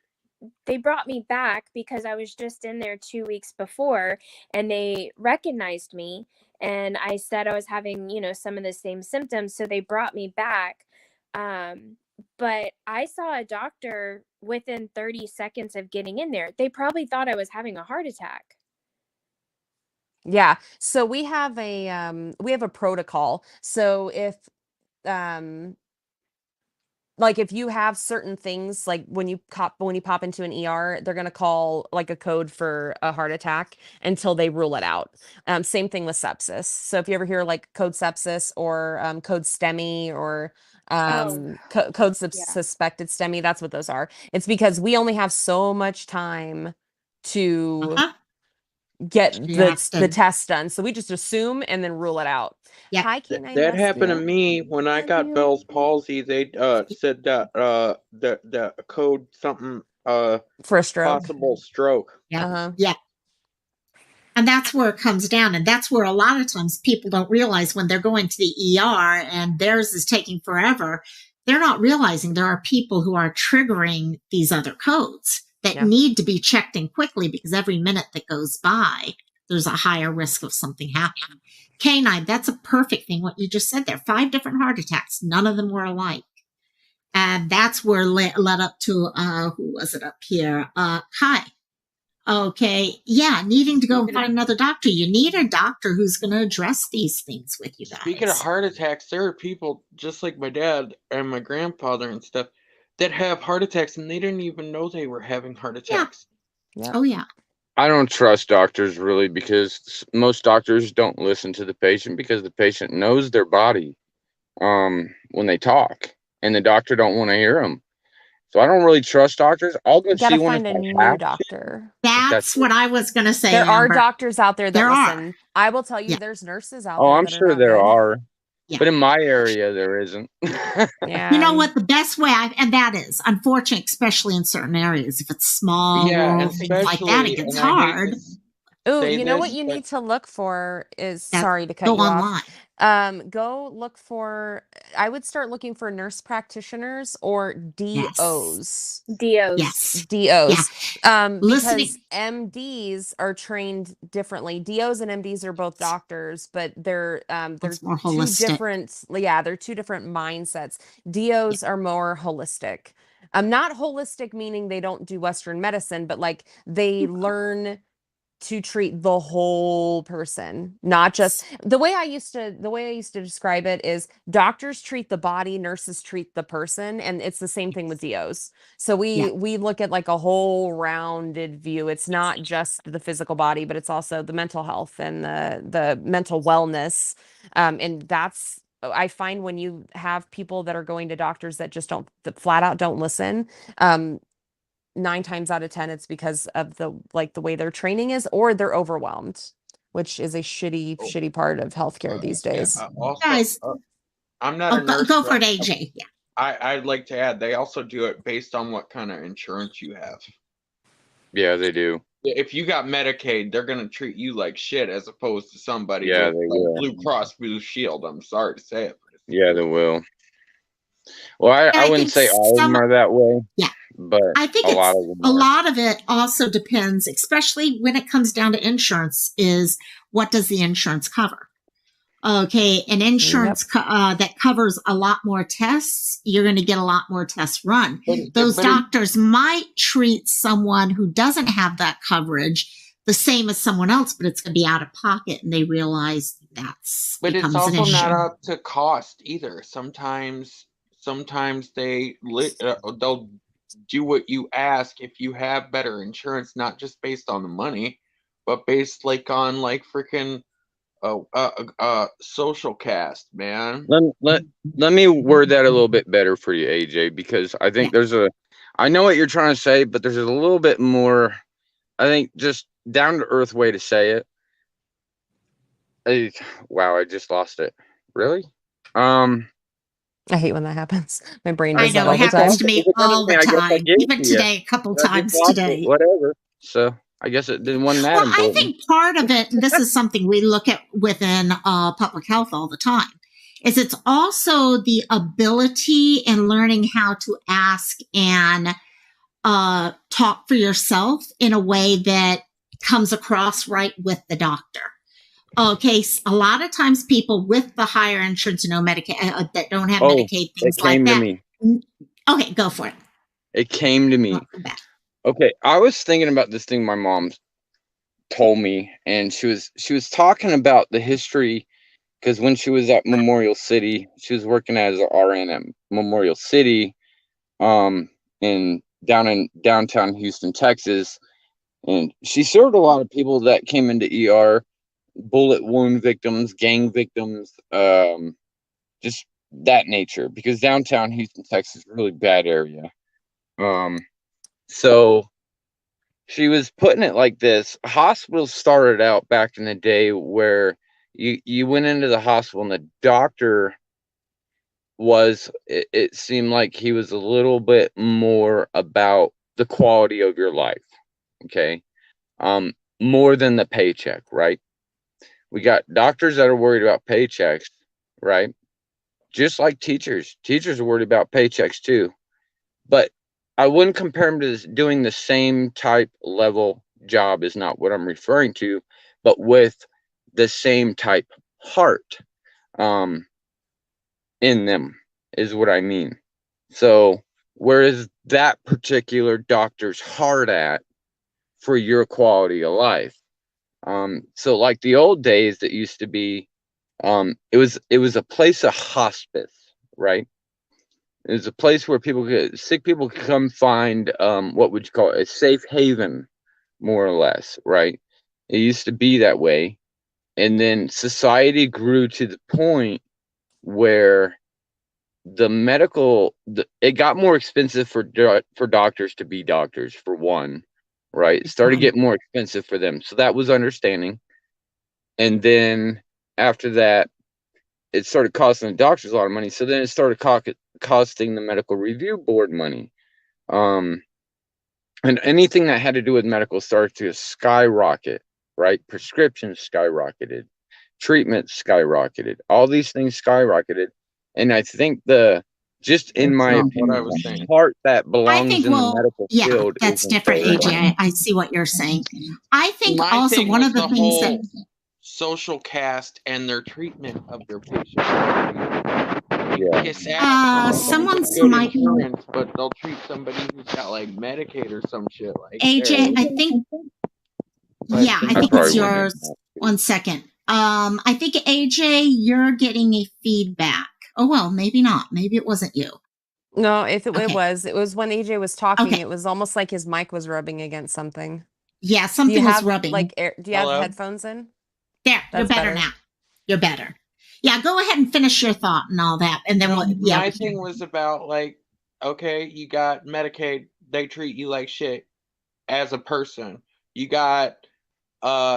brought me back because I was just in there 2 weeks before, and they recognized me, and I said I was having, some of the same symptoms, so they brought me back. But I saw a doctor within 30 seconds of getting in there. They probably thought I was having a heart attack. Yeah. So we have a protocol. So if like if you have certain things, like when you pop into an ER, they're gonna call like a code for a heart attack until they rule it out. Same thing with sepsis. So if you ever hear like code sepsis or code STEMI or Yeah. suspected STEMI, that's what those are. It's because we only have so much time to Uh-huh. get You the have to, test done. So we just assume and then rule it out. yeah. Hi, Canine That happened to Rescue. me when I Love got you. Bell's palsy. They said that the code something For a stroke. possible stroke. Yeah. Uh-huh. Yeah. And that's where it comes down. And that's where a lot of times people don't realize when they're going to the ER and theirs is taking forever, they're not realizing there are people who are triggering these other codes that Yeah. need to be checked in quickly, because every minute that goes by, there's a higher risk of something happening. Canine, that's a perfect thing, what you just said there. 5 different heart attacks. None of them were alike. And that's where led up to, who was it up here? Kai. Okay. Yeah. Needing to go and find another doctor. You need a doctor who's going to address these things with you guys. Speaking of heart attacks, there are people just like my dad and my grandfather and stuff that have heart attacks and they didn't even know they were having heart attacks. Yeah. Oh, yeah. I don't trust doctors really, because most doctors don't listen to the patient because the patient knows their body when they talk, and the doctor don't want to hear them. So I don't really trust doctors. I'll go You see gotta one if find a I new have to. doctor. That's what I was going to say. There are Amber. doctors out there that There are. listen. I will tell you, Yeah. there's nurses out Oh, there I'm that are sure not there good. are, Yeah. but in my area there isn't. Yeah. You know what? The best way, and that is unfortunate, especially in certain areas. If it's small, Yeah, rural, things like that, it especially, gets and I hate hard. to Oh, say you know what this, you but need to look for is, That sorry to cut go you off. online. Go look for, I would start looking for nurse practitioners or Yes. DOs. DOs. Yes. DOs. Yeah. Because Listening. MDs are trained differently. DOs and MDs are both doctors, but they're It's more two holistic. different, yeah, they're two different mindsets. DOs are more holistic. Not holistic meaning they don't do Western medicine, but like they learn to treat the whole person, not just the way I used to describe it is doctors treat the body, nurses treat the person, and it's the same thing with DOs. So Yeah. we look at like a whole rounded view. It's not just the physical body, but it's also the mental health and the mental wellness. And that's, I find when you have people that are going to doctors that just don't, that flat out don't listen, 9 times out of 10 it's because of the way their training is, or they're overwhelmed, which is a shitty part of healthcare these yeah. days. Also, Guys, I'm not a nurse. go for but it, AJ. Yeah. I'd like to add, they also do it based on what kind of insurance you have. Yeah, they do. If you got Medicaid, they're gonna treat you like shit as opposed to somebody Yeah, with they like will. Blue Cross Blue Shield. I'm sorry to say it. But it's Yeah, they will. Well, I I wouldn't think say all of them are that way. Yeah. But I think a lot of them a are. lot of it also depends, especially when it comes down to insurance, is what does the insurance cover? Okay, an insurance that covers a lot more tests, you're going to get a lot more tests run. Those doctors might treat someone who doesn't have that coverage the same as someone else, but it's going to be out of pocket, and they realize that's But becomes it's an also issue. not up to cost either. Sometimes they'll do what you ask if you have better insurance, not just based on the money, but based like on like freaking social cast, man. Let me word that a little bit better for you, AJ, because I think I know what you're trying to say, but there's a little bit more, I think, just down to earth way to say it. Wow, I just lost it. Really? I hate when that happens. My brain I does that know, all it the time. happens to me all the time, even today, a couple times today. Whatever. So I guess it wasn't that important. I think part of it, and this is something we look at within public health all the time, is it's also the ability and learning how to ask and talk for yourself in a way that comes across right with the doctor. Okay, a lot of times people with the higher insurance, Medicaid, that don't have Medicaid, things like that. Me. Okay, go for it. It came to me. Okay, I was thinking about this thing my mom told me, and she was talking about the history, because when she was at Memorial City, she was working as an RN at Memorial City, in downtown Houston, Texas. And she served a lot of people that came into ER, bullet wound victims, gang victims, just that nature, because downtown Houston, Texas is a really bad area. So she was putting it like this. Hospitals started out back in the day where you went into the hospital and the doctor it seemed like he was a little bit more about the quality of your life. Okay. More than the paycheck, right? We got doctors that are worried about paychecks, right? Just like teachers. Teachers are worried about paychecks too. But I wouldn't compare them to doing the same type level job, is not what I'm referring to, but with the same type heart in them is what I mean. So where is that particular doctor's heart at for your quality of life? So like the old days that used to be, it was a place of hospice, right? It was a place where sick people could come find, what would you call it? A safe haven, more or less, right? It used to be that way. And then society grew to the point where it got more expensive for doctors to be doctors, for one, right? It started getting more expensive for them. So that was understanding. And then after that, it started costing the doctors a lot of money. So then it started costing the medical review board money. And anything that had to do with medical started to skyrocket, right? Prescriptions skyrocketed, treatment skyrocketed, all these things skyrocketed. And I think in my opinion, the part that belongs in the medical field that's different, AJ. I see what you're saying. I think My also thing one was of the things whole that social cast and their treatment of their patients. Yeah. Kiss ass. Someone's Good mic. insurance, but they'll treat somebody who's got like Medicaid or some shit like AJ, I think. Yeah, I think it's yours. 1 second. I think AJ, you're getting a feedback. Oh well, maybe not. Maybe it wasn't you. No, it Okay. was when AJ was talking. Okay. It was almost like his mic was rubbing against something. Yeah, something was rubbing. Do you have headphones in? There, you're better now. You're better. Yeah, go ahead and finish your thought and all that, and then my thing was about like, okay, you got Medicaid, they treat you like shit as a person. You got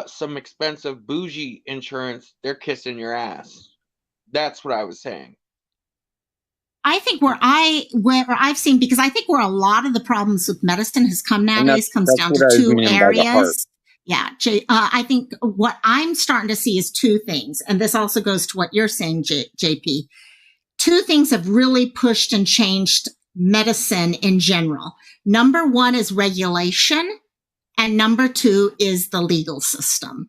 some expensive bougie insurance, they're kissing your ass. That's what I was saying. I think where I've seen, because I think where a lot of the problems with medicine has come nowadays comes down to two areas. Yeah, I think what I'm starting to see is two things, and this also goes to what you're saying, JP. Two things have really pushed and changed medicine in general. Number one is regulation, and number two is the legal system.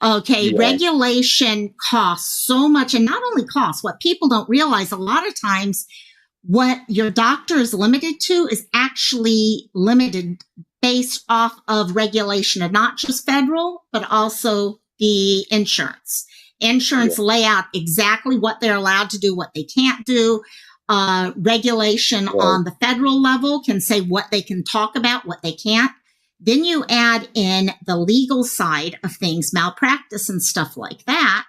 Okay, regulation costs so much, and not only costs, what people don't realize a lot of times, what your doctor is limited to is actually limited based off of regulation of not just federal, but also the insurance. Insurance lay out exactly what they're allowed to do, what they can't do. Regulation on the federal level can say what they can talk about, what they can't. Then you add in the legal side of things, malpractice and stuff like that.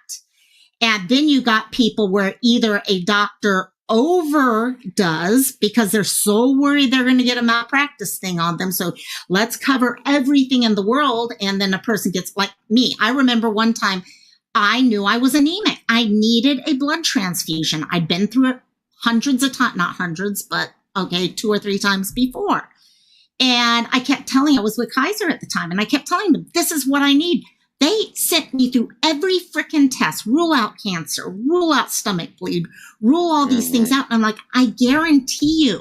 And then you got people where either a doctor overdoes because they're so worried they're going to get a malpractice thing on them. So let's cover everything in the world. And then a person gets like me. I remember one time I knew I was anemic. I needed a blood transfusion. I'd been through it hundreds of times, not hundreds, but 2 or 3 times before. And I kept telling, I was with Kaiser at the time, and I kept telling them, this is what I need. They sent me through every freaking test, rule out cancer, rule out stomach bleed, rule all these things out. And I'm like, I guarantee you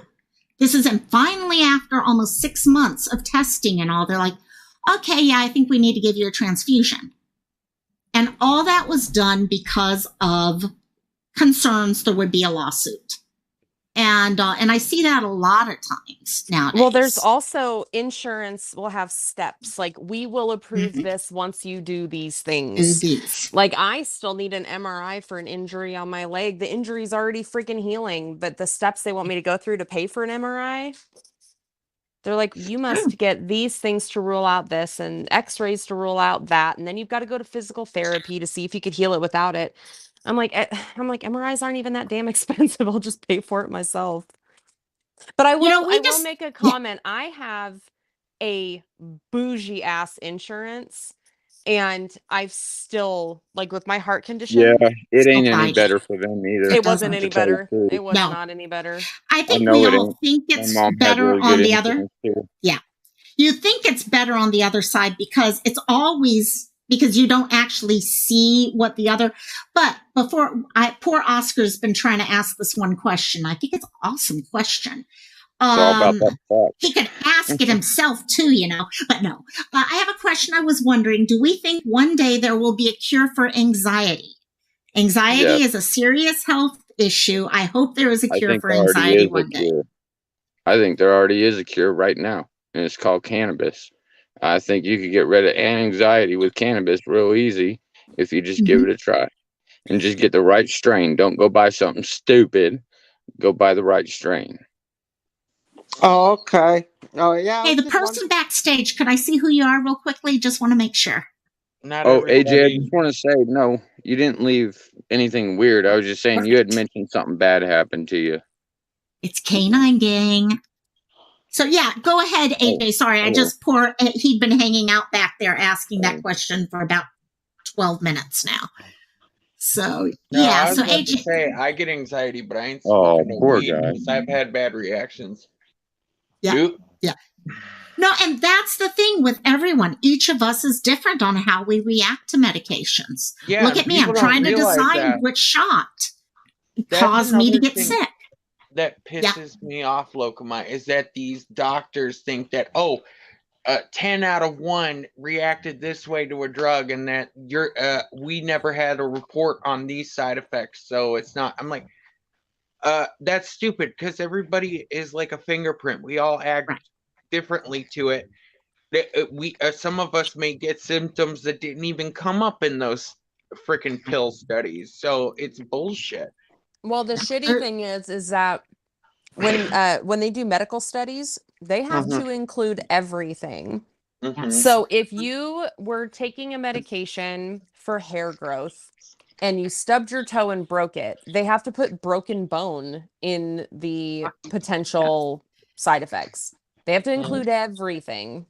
this is, and finally after almost 6 months of testing and all, they're like, okay, yeah, I think we need to give you a transfusion. And all that was done because of concerns there would be a lawsuit. And I see that a lot of times nowadays. Well, there's also insurance will have steps. Like, we will approve this once you do these things. these. Like, I still need an MRI for an injury on my leg. The injury's already freaking healing, but the steps they want me to go through to pay for an MRI, they're like, you must get these things to rule out this and x-rays to rule out that. And then you've got to go to physical therapy to see if you could heal it without it. I'm like, MRIs aren't even that damn expensive. I'll just pay for it myself. But I will, I will make a comment. I have a bougie ass insurance, and I've still, like, with my heart condition. Yeah, it ain't any better for them either. It wasn't any better. It was not any better. I think we all think it's better on the other. Yeah. You think it's better on the other side because it's always, because you don't actually see what the other, but poor Oscar's been trying to ask this one question. I think it's an awesome question. It's all about that he could ask it himself too, you know, but no. I have a question. I was wondering, do we think one day there will be a cure for anxiety? Anxiety is a serious health issue. I hope there is a cure for anxiety one day. I think there already is a cure right now, and it's called cannabis. I think you could get rid of anxiety with cannabis real easy if you just give it a try and just get the right strain. Don't go buy something stupid. Go buy the right strain. Oh, okay. Oh, yeah. Hey, the person backstage, could I see who you are real quickly? Just want to make sure. AJ, I just want to say, no, you didn't leave anything weird. I was just saying you had mentioned something bad happened to you. It's Canine Gang. So, yeah, go ahead, AJ. Sorry, I just he'd been hanging out back there asking that question for about 12 minutes now. So, yeah, I was so about AJ. to say, I get anxiety, but I ain't poor guy. because I've had bad reactions. Yeah. Yeah. No, and that's the thing with everyone. Each of us is different on how we react to medications. Yeah, look at me. I'm trying to decide which shot caused me to get sick. That pisses me off, Locomai, is that these doctors think that, 10 out of 1 reacted this way to a drug, and that we never had a report on these side effects, so it's not. I'm like, that's stupid, because everybody is like a fingerprint. We all act differently to it. Some of us may get symptoms that didn't even come up in those freaking pill studies, so it's bullshit. Well, the shitty thing is that when they do medical studies, they have to include everything. So if you were taking a medication for hair growth and you stubbed your toe and broke it, they have to put broken bone in the potential side effects. They have to include everything.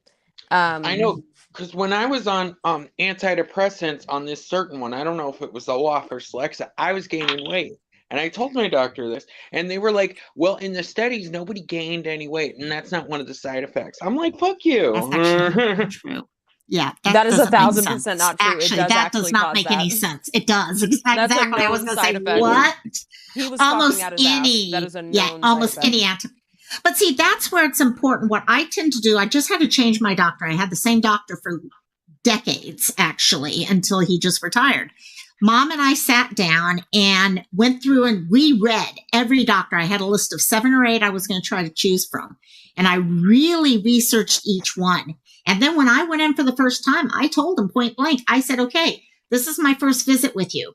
I know, because when I was on antidepressants on this certain one, I don't know if it was Aloha or Celexa, I was gaining weight. And I told my doctor this, and they were like, well, in the studies, nobody gained any weight, and that's not one of the side effects. I'm like, fuck you. That's actually not true. Yeah, that is 1,000% not true. Actually, that does not make any sense. It does. Exactly. I was going to say, what? He was almost out his any, ass. That is a known almost any But see, that's where it's important. What I tend to do, I just had to change my doctor. I had the same doctor for decades, actually, until he just retired. Mom and I sat down and went through and reread every doctor. I had a list of 7 or 8 I was going to try to choose from. And I really researched each one. And then when I went in for the first time, I told him point blank, I said, okay, this is my first visit with you.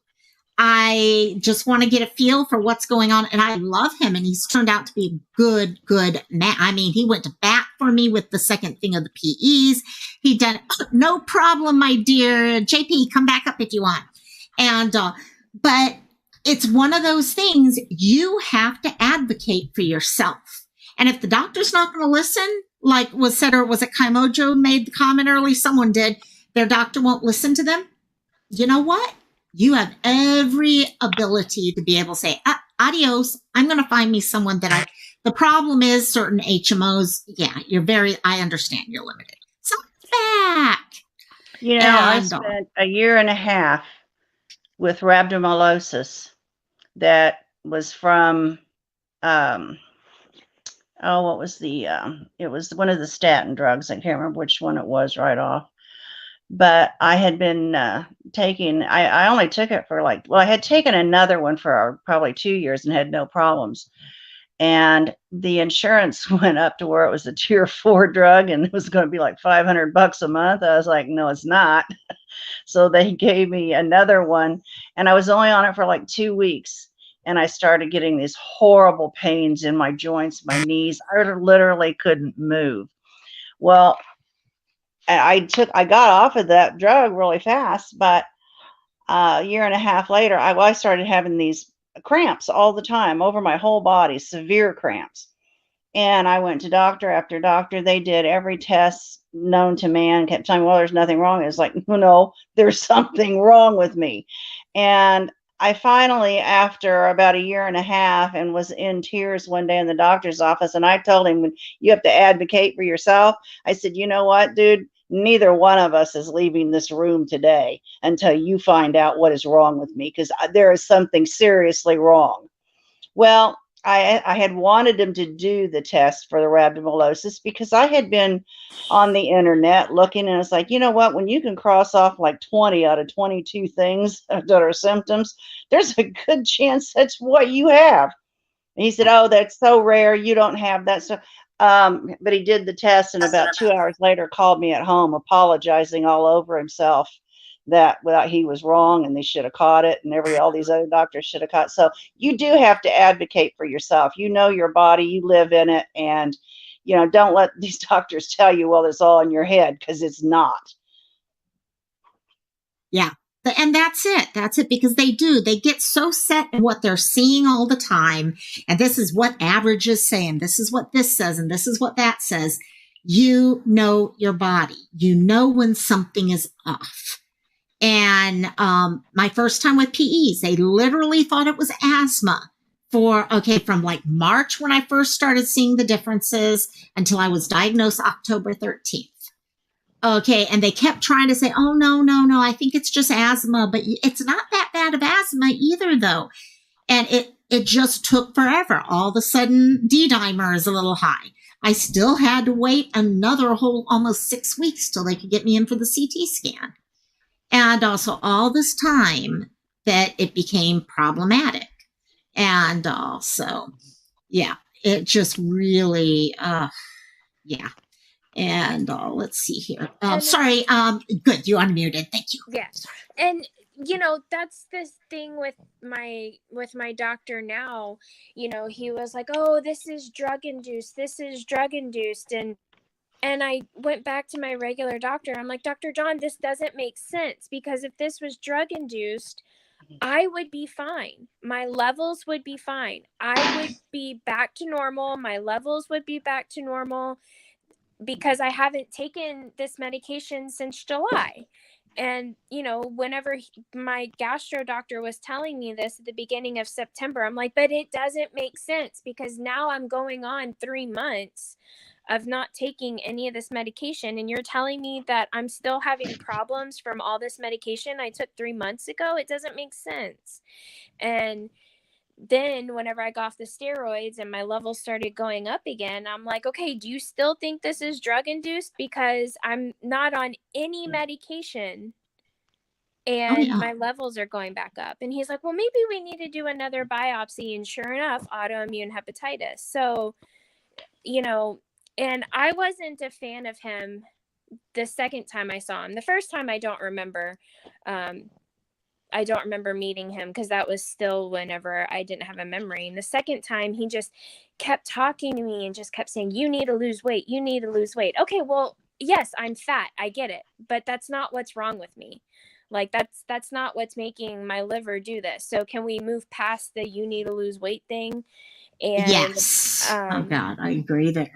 I just want to get a feel for what's going on. And I love him. And he's turned out to be a good man. I mean, he went to bat for me with the second thing of the PEs. He done, no problem, my dear. JP, come back up if you want. And, but it's one of those things you have to advocate for yourself. And if the doctor's not going to listen, like was said, or was it Kaimojo made the comment early? Someone did. Their doctor won't listen to them. You know what? You have every ability to be able to say, adios. I'm going to find me someone that the problem is certain HMOs. Yeah, I understand you're limited. So back. You know, I spent a year and a half with rhabdomyolysis that was from, what was it was one of the statin drugs. I can't remember which one it was right off. But I had been taking, I only took it for I had taken another one for probably 2 years and had no problems. And the insurance went up to where it was a tier 4 drug and it was going to be like $500 a month. I was like, no, it's not. So they gave me another one, and I was only on it for like 2 weeks. And I started getting these horrible pains in my joints, my knees. I literally couldn't move. Well, I got off of that drug really fast, but a year and a half later, I started having these cramps all the time over my whole body, severe cramps. And I went to doctor after doctor. They did every test known to man, kept telling me, well, there's nothing wrong. It's like, no, there's something wrong with me. And I finally, after about a year and a half, and was in tears one day in the doctor's office, and I told him, you have to advocate for yourself. I said, you know what, dude? Neither one of us is leaving this room today until you find out what is wrong with me, because there is something seriously wrong. Well, I had wanted him to do the test for the rhabdomyolysis because I had been on the internet looking, and it's like, you know what, when you can cross off like 20 out of 22 things that are symptoms, there's a good chance that's what you have. And he said, oh, that's so rare, you don't have that. So but he did the test, and about 2 hours later called me at home apologizing all over himself that he was wrong and they should have caught it, and all these other doctors should have caught it. So you do have to advocate for yourself. You know your body, you live in it, and don't let these doctors tell you, well, it's all in your head, because it's not. Yeah. And that's it. That's it, because they get so set in what they're seeing all the time. And this is what average is saying. This is what this says. And this is what that says. You know your body. You know when something is off. And my first time with PEs, they literally thought it was asthma from like March when I first started seeing the differences until I was diagnosed October 13th. Okay, and they kept trying to say, oh, no, I think it's just asthma, but it's not that bad of asthma either, though. And it just took forever. All of a sudden, D-dimer is a little high. I still had to wait another whole almost 6 weeks till they could get me in for the CT scan. And also all this time that it became problematic. And also, yeah, it just really, yeah. And let's see here. Sorry. Good. You unmuted. Thank you. Yeah. And that's this thing with my doctor now. He was like, oh, this is drug induced. And I went back to my regular doctor. I'm like, Dr. John, this doesn't make sense, because if this was drug induced, I would be fine. My levels would be fine. I would be back to normal. My levels would be back to normal, because I haven't taken this medication since July. And, whenever my gastro doctor was telling me this at the beginning of September, I'm like, but it doesn't make sense, because now I'm going on 3 months of not taking any of this medication. And you're telling me that I'm still having problems from all this medication I took 3 months ago. It doesn't make sense. And then whenever I got off the steroids and my levels started going up again, I'm like, okay, do you still think this is drug induced? Because I'm not on any medication and my levels are going back up. And he's like, well, maybe we need to do another biopsy. And sure enough, autoimmune hepatitis. So, and I wasn't a fan of him the second time I saw him. The first time I don't remember. I don't remember meeting him, because that was still whenever I didn't have a memory. And the second time, he just kept talking to me and just kept saying, you need to lose weight. You need to lose weight. Okay, well, yes, I'm fat. I get it. But that's not what's wrong with me. Like, that's not what's making my liver do this. So can we move past the you need to lose weight thing? And yes. Oh, God, I agree there.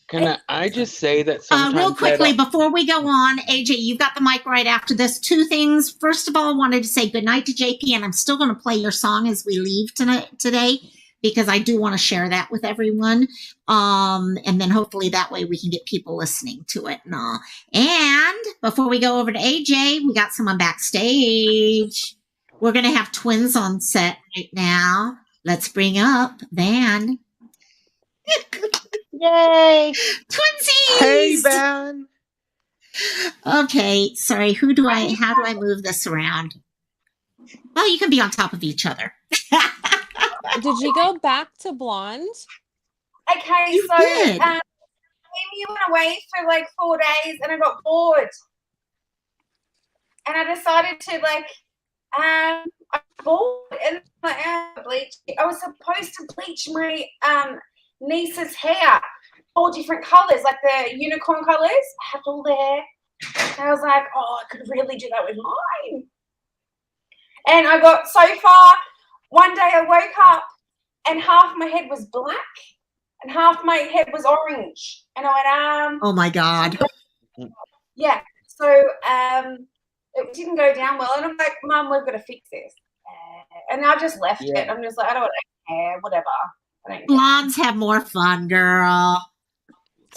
Can I just say that sometimes real quickly before we go on, AJ, you've got the mic right after this. 2 things. First of all, I wanted to say goodnight to JP, and I'm still going to play your song as we leave today, because I do want to share that with everyone. And then hopefully that way we can get people listening to it and all. And before we go over to AJ, we got someone backstage. We're going to have twins on set right now. Let's bring up Van. Yay! Twinsies! Hey, Van. Okay, sorry. How do I move this around? Well, you can be on top of each other. Did you go back to blonde? Okay, You so did. you went away for like 4 days, and I got bored, and I decided to I'm bored, and bleach. I was supposed to bleach my niece's hair, all different colors, like the unicorn colors. I have all there. And I was like, oh, I could really do that with mine. And I got so far. One day I woke up, and half my head was black, and half my head was orange. And I went, Oh my God. yeah. So it didn't go down well, and I'm like, Mum, we've got to fix this. And I just left it. I'm just like, I don't care, whatever. I don't care. Blondes have more fun, girl.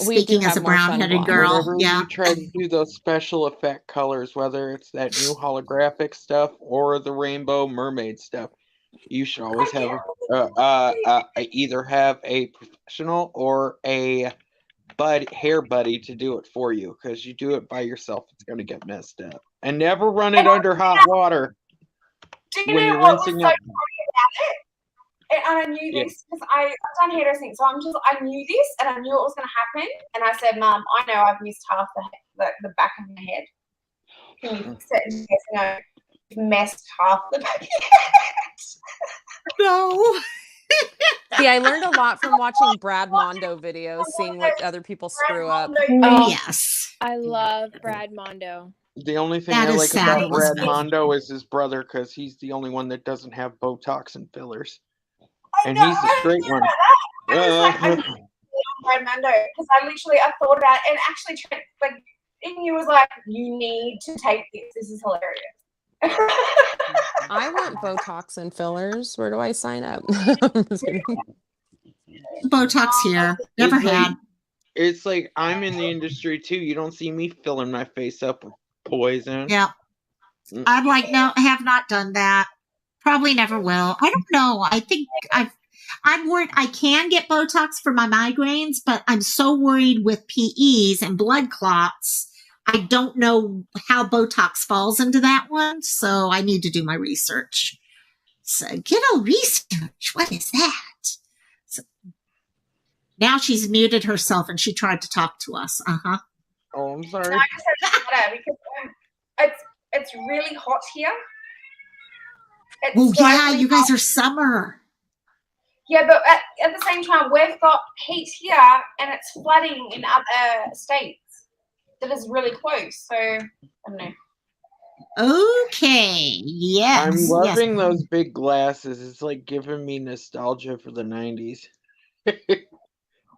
We do Speaking as have a more fun brown-headed blondes. girl, Whenever yeah. we try to do those special effect colors, whether it's that new holographic stuff or the rainbow mermaid stuff, you should always have either have a professional or a hair buddy to do it for you, because you do it by yourself, it's going to get messed up. And never run it under hot water Do you when know you're what was rinsing so up. funny about it? And I knew this because I've done hairdressing, so I knew this, and I knew it was going to happen. And I said, Mum, I know I've missed half the back of my head. Can you fix it? And yes, no, you've messed half the back of your head. No. See, I learned a lot from watching Brad Mondo videos, seeing what other people screw up. Oh, yes. I love Brad Mondo. The only thing That I is like sad, about Brad Elizabeth. Mondo is his brother, because he's the only one that doesn't have Botox and fillers. I And know, he's a I straight knew one. about that. I was like, I'm Brad Mondo, because I thought about it, and actually like, Iggy was like, you need to take this. This is hilarious. I want Botox and fillers. Where do I sign up? Botox here. Never It's like- had. It's like I'm in the industry too. You don't see me filling my face up with poison. Yeah. I'm like, no, I have not done that. Probably never will. I don't know. I think I'm worried. I can get Botox for my migraines, but I'm so worried with PEs and blood clots. I don't know how Botox falls into that one, so I need to do my research. So get a research. What is that? So, now she's muted herself and she tried to talk to us. Uh-huh. Oh, I'm sorry. No, I just have to water because it's really hot here. It's Well, yeah, slightly you guys hot. are summer. Yeah, but at the same time, we've got heat here, and it's flooding in other states that is really close. So I don't know. Okay. Yes. I'm yes. loving those big glasses. It's like giving me nostalgia for the 90s.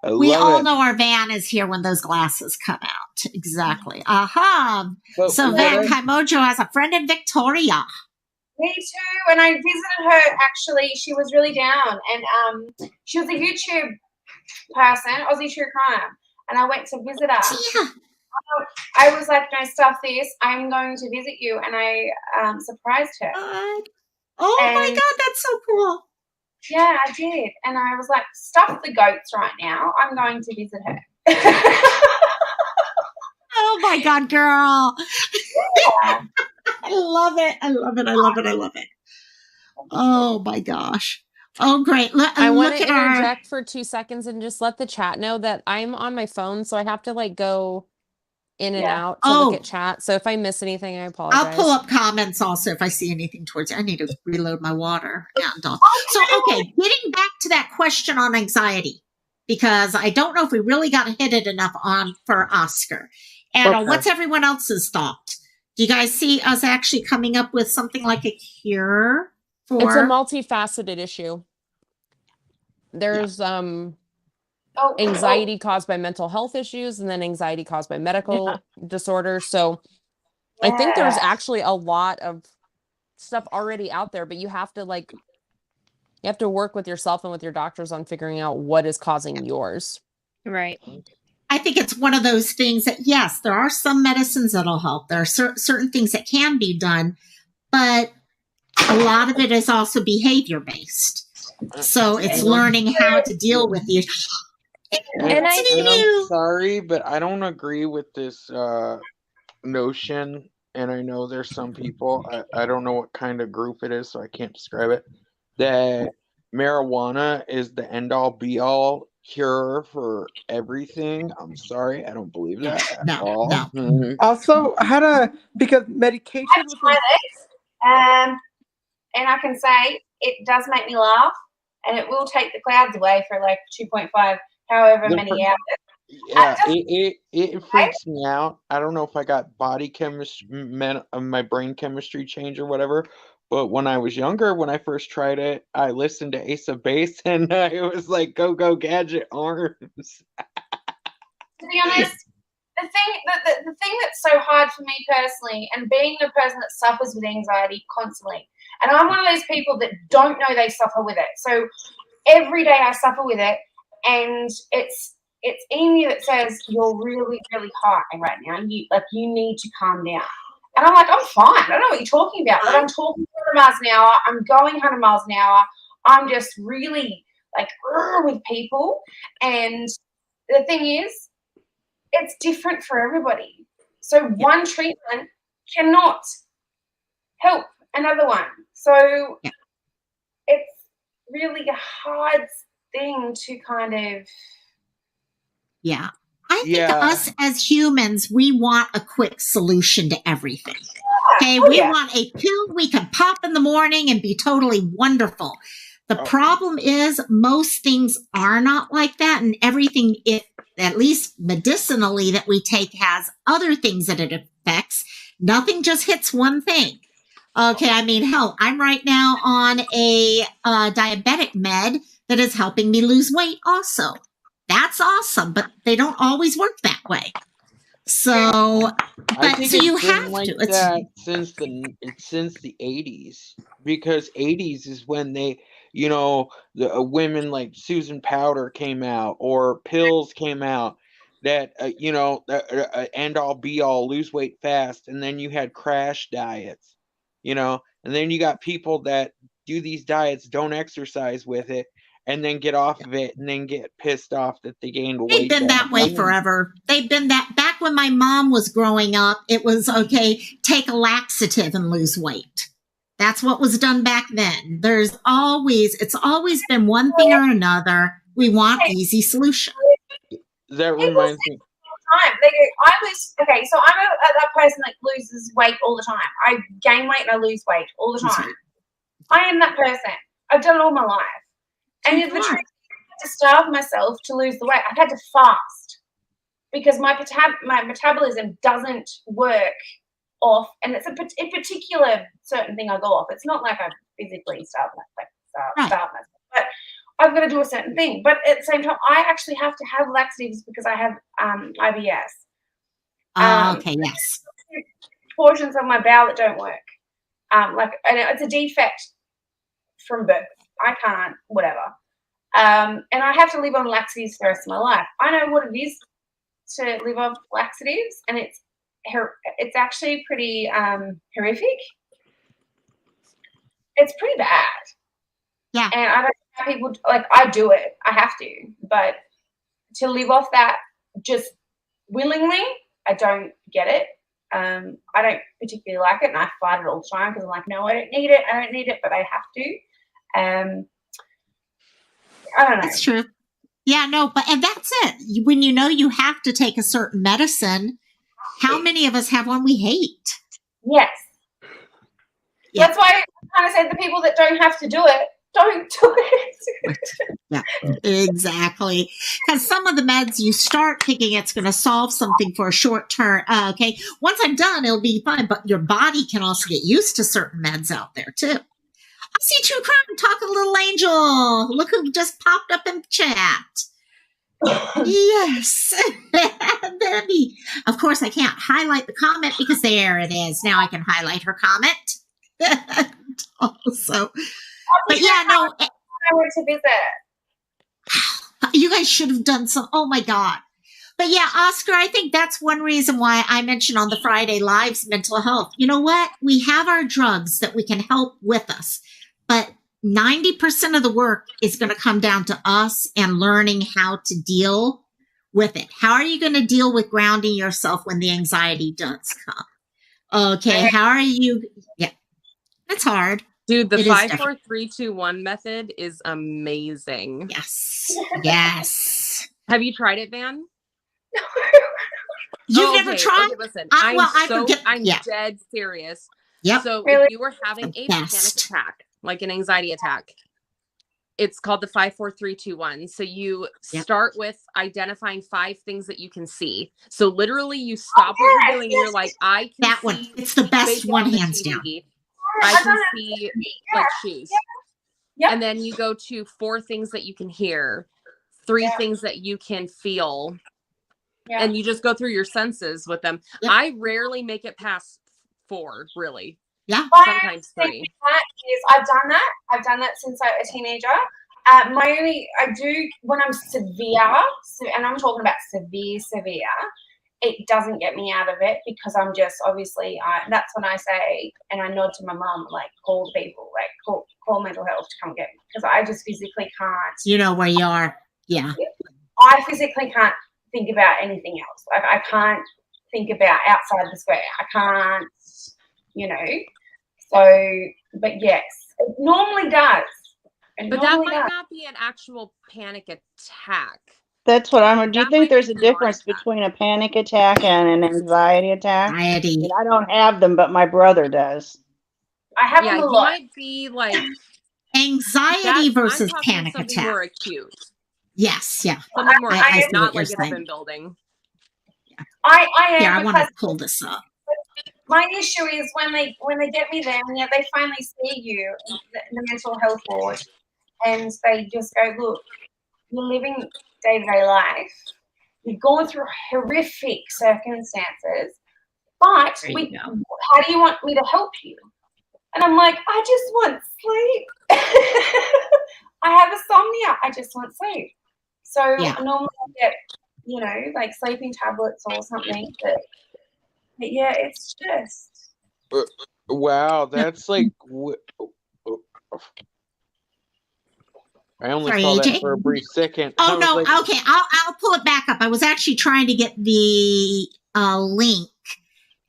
I We love all it. know our van is here when those glasses come out. Exactly. Aha. But So what Van I- Kaimojo has a friend in Victoria. Me too. And I visited her. Actually, she was really down, and she was a YouTube person, Aussie True Crime, and I went to visit her. Yeah. I was like, no, stuff this. I'm going to visit you, and I surprised her. Oh my And- God, that's so cool. Yeah, I did, and I was like, stuff the goats right now. I'm going to visit her. Oh my God, girl. Yeah. I love it. I love it. I love it. I love it. Oh my gosh. Oh, great. I want Look to at our. interject for 2 seconds and just let the chat know that I'm on my phone, so I have to like go in and Yeah. out to look Oh. at chat. So if I miss anything, I apologize. I'll pull up comments also if I see anything towards it. I need to reload my water. And, so, okay, getting back to that question on anxiety, because I don't know if we really got hit it enough on for Oscar. And Okay. what's everyone else's thought? Do you guys see us actually coming up with something like a cure for? It's a multifaceted issue. There's anxiety caused by mental health issues, and then anxiety caused by medical disorders. So I think there's Yeah. actually a lot of stuff already out there, but you have to work with yourself and with your doctors on figuring out what is causing yours. Right. I think it's one of those things that, yes, there are some medicines that'll help. There are certain things that can be done, but a lot of it is also behavior based. So it's learning how to deal with the issue. And I'm sorry, but I don't agree with this notion. And I know there's some people, I don't know what kind of group it is, so I can't describe it, that marijuana is the end all be all cure for everything. I'm sorry, I don't believe Yeah, that at no, all. no. Also, I had a because medication I've with tried it, and I can say it does make me laugh, and it will take the clouds away for like 2.5, however The many hours. Yeah, Just it freaks me out. I don't know if I got body chemistry, my brain chemistry change or whatever. But when I was younger, when I first tried it, I listened to Ace of Base, and it was like go go gadget arms. to be honest, the thing that's so hard for me personally, and being a person that suffers with anxiety constantly, and I'm one of those people that don't know they suffer with it. So every day I suffer with it, and it's in you that says you're really really high right now. You need to calm down. And I'm like, I'm fine. I don't know what you're talking about, but I'm talking 100 miles an hour. I'm going 100 miles an hour. I'm just really like with people. And the thing is, it's different for everybody. So one treatment cannot help another one. So Yeah. it's really a hard thing to kind of. Yeah. I think Yeah, us as humans, we want a quick solution to everything. Okay, Oh we yeah. want a pill we can pop in the morning and be totally wonderful. The oh, problem is most things are not like that, and everything, at least medicinally, that we take has other things that it affects. Nothing just hits one thing. Okay, I mean, hell, I'm right now on a diabetic med that is helping me lose weight also. That's awesome, but they don't always work that way. So, I but think so it's you been have like to. It's that since the 80s, because 80s is when they, the women like Susan Powder came out, or pills came out that end all be all, lose weight fast, and then you had crash diets, and then you got people that do these diets, don't exercise with it, and then get off of it, and then get pissed off that they gained they've weight been back. that way forever. They've been that back when my mom was growing up. It was okay, take a laxative and lose weight. That's what was done back then. It's always been one thing or another. We want easy solution. That People reminds say me. all the time. They go, I lose. Okay, so I'm that person that loses weight all the time. I gain weight and I lose weight all the time. I am that person. I've done it all my life. And the truth is, I had to starve myself to lose the weight. I've had to fast because my metabolism doesn't work off, and it's a particular certain thing I go off. It's not like I physically starve myself, but I've got to do a certain thing. But at the same time, I actually have to have laxatives because I have IBS. Okay, yes. Portions of my bowel that don't work. And it's a defect from birth. I can't, whatever. And I have to live on laxatives for the rest of my life. I know what it is to live off laxatives, and it's actually pretty horrific. It's pretty bad. Yeah. And I don't know how people, like, I do it. I have to. But to live off that just willingly, I don't get it. I don't particularly like it, and I fight it all the time because I'm like, no, I don't need it, but I have to. I don't know. That's true. Yeah, no, and that's it. When you know you have to take a certain medicine, how many of us have one we hate? Yes. Yeah. That's why I kind of said the people that don't have to do it, don't do it. Yeah, exactly. Because some of the meds you start thinking it's going to solve something for a short term. Okay, once I'm done, it'll be fine. But your body can also get used to certain meds out there too. I see True Crime talking, little angel. Look who just popped up in chat. Yes. Baby. Of course, I can't highlight the comment because there it is. Now I can highlight her comment. Also, but yeah, no. I went to visit. You guys should have done some. Oh my God. But yeah, Oscar, I think that's one reason why I mentioned on the Friday Lives mental health. You know what? We have our drugs that we can help with us, but 90% of the work is going to come down to us and learning how to deal with it. How are you going to deal with grounding yourself when the anxiety does come? Okay, how are you? Yeah, that's hard. Dude, the It is different. 5-4-3-2-1 method is amazing. Yes. Yes. Have you tried it, Van? You've never tried? Okay, listen. I forget. I'm Yeah. dead serious. Yep. So Really? if you were having The a panic best. attack, like an anxiety attack, it's called the 5-4-3-2-1. So you Yep. start with identifying 5 things that you can see. So literally you stop what you're doing and you're like, I can That one. see It's the best bacon one, on the hands TV. down. I I've can done see Yeah. like shoes. Yep. And then you go to 4 things that you can hear, 3 Yeah. things that you can feel, Yeah. and you just go through your senses with them. Yep. I rarely make it past 4, really. Yeah. Sometimes 3. I've done that. I've done that since I was a teenager. I do when I'm severe, and I'm talking about severe, it doesn't get me out of it because I'm just obviously, that's when I say, and I nod to my mum, like, call the people, like, call mental health to come get me because I just physically can't. You know where you are. Yeah. I physically can't think about anything else. Like, I can't think about outside the square. I can't, you know. So, but yes, it normally does. But that might not be an actual panic attack. That's what I'm. Do you That think might there's be a a difference non-attack. between a panic attack and an anxiety attack? I Anxiety. mean, I don't have them, but my brother does. I have Yeah, them a you lot. might be like Anxiety versus I'm talking panic something attack. more acute. Yes, yeah. Something more I acute, see what not you're like an saying. open building. I am. Here, I want to because pull this up. my issue is when they get me there and they finally see you in the mental health ward and they just go, look, you're living day-to-day life. You've gone through horrific circumstances, but There you go. how do you want me to help you? And I'm like, I just want sleep. I have insomnia. I just want sleep. So Yeah. normally I get, you know, like sleeping tablets or something. But yeah, it's just. Wow, that's like. I only Sorry, saw that AJ? for a brief second. Oh, I was no. like, Okay, I'll pull it back up. I was actually trying to get the link.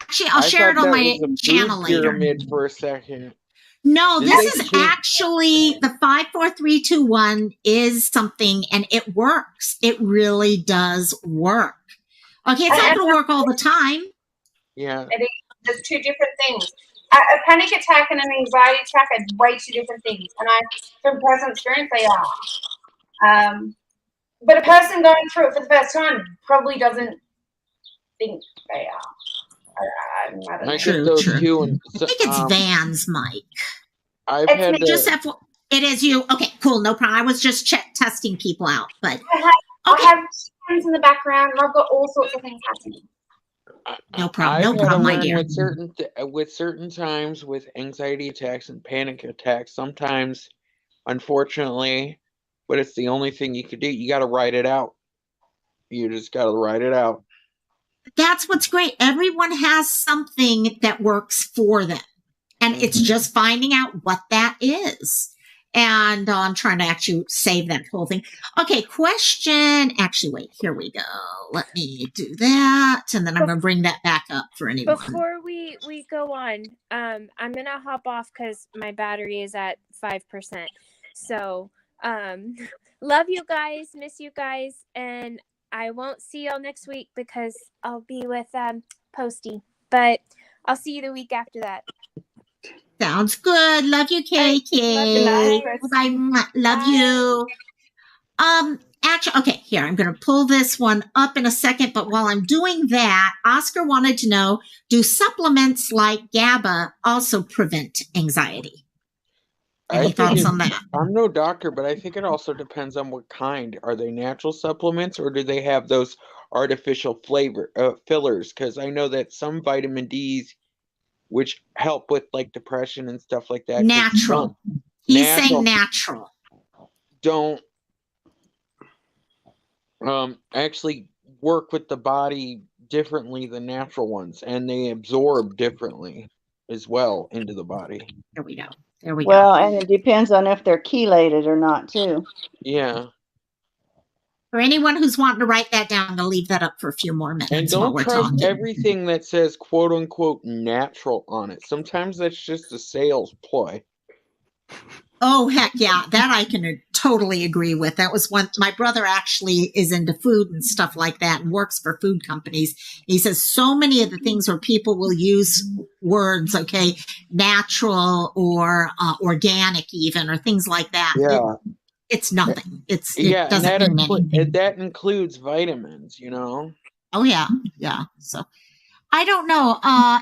Actually, I'll I share it thought on that my was a channel food later. pyramid for a second. No, Did this they is change- actually the 5-4-3-2-1 is something, and it works. It really does work. Okay, it's not going to work all the time. Yeah. There's 2 different things. A panic attack and an anxiety attack are way 2 different things. And from personal experience, they are. But a person going through it for the first time probably doesn't think they are. I don't know. I get those too. And I think it's Van's mic. I've had me. It is you. Okay, cool. No problem. I was just testing people out, but I have friends in the background, and I've got all sorts of things happening. No problem. No problem, my dear. With certain times with anxiety attacks and panic attacks, sometimes, unfortunately, but it's the only thing you could do. You got to write it out. You just got to write it out. That's what's great. Everyone has something that works for them. And it's just finding out what that is. And I'm trying to actually save that whole thing. Okay, question. Actually, wait, here we go. Let me do that. And then I'm going to bring that back up for anyone. Before we go on, I'm going to hop off because my battery is at 5%. So, love you guys. Miss you guys. And I won't see y'all next week because I'll be with Posty. But I'll see you the week after that. Sounds good. Love you, KK. Bye. Love you. Actually, okay, here, I'm going to pull this one up in a second, but while I'm doing that, Oscar wanted to know, do supplements like GABA also prevent anxiety? Any thoughts on that? I'm no doctor, but I think it also depends on what kind. Are they natural supplements or do they have those artificial flavor fillers? Because I know that some vitamin D's, which help with like depression and stuff like that. Natural. He's saying natural. Don't actually work with the body differently than natural ones, and they absorb differently as well into the body. There we go. There we go. Well, and it depends on if they're chelated or not, too. Yeah. For anyone who's wanting to write that down, I'm going to leave that up for a few more minutes. And don't trust everything that says quote unquote natural on it. Sometimes that's just a sales ploy. Oh, heck yeah. That I can totally agree with. That was one. My brother actually is into food and stuff like that and works for food companies. He says so many of the things where people will use words, okay, natural or organic, even, or things like that. Yeah. It's nothing. It Yeah, and doesn't mean anything. that includes vitamins, you know. Oh, yeah. Yeah. So I don't know.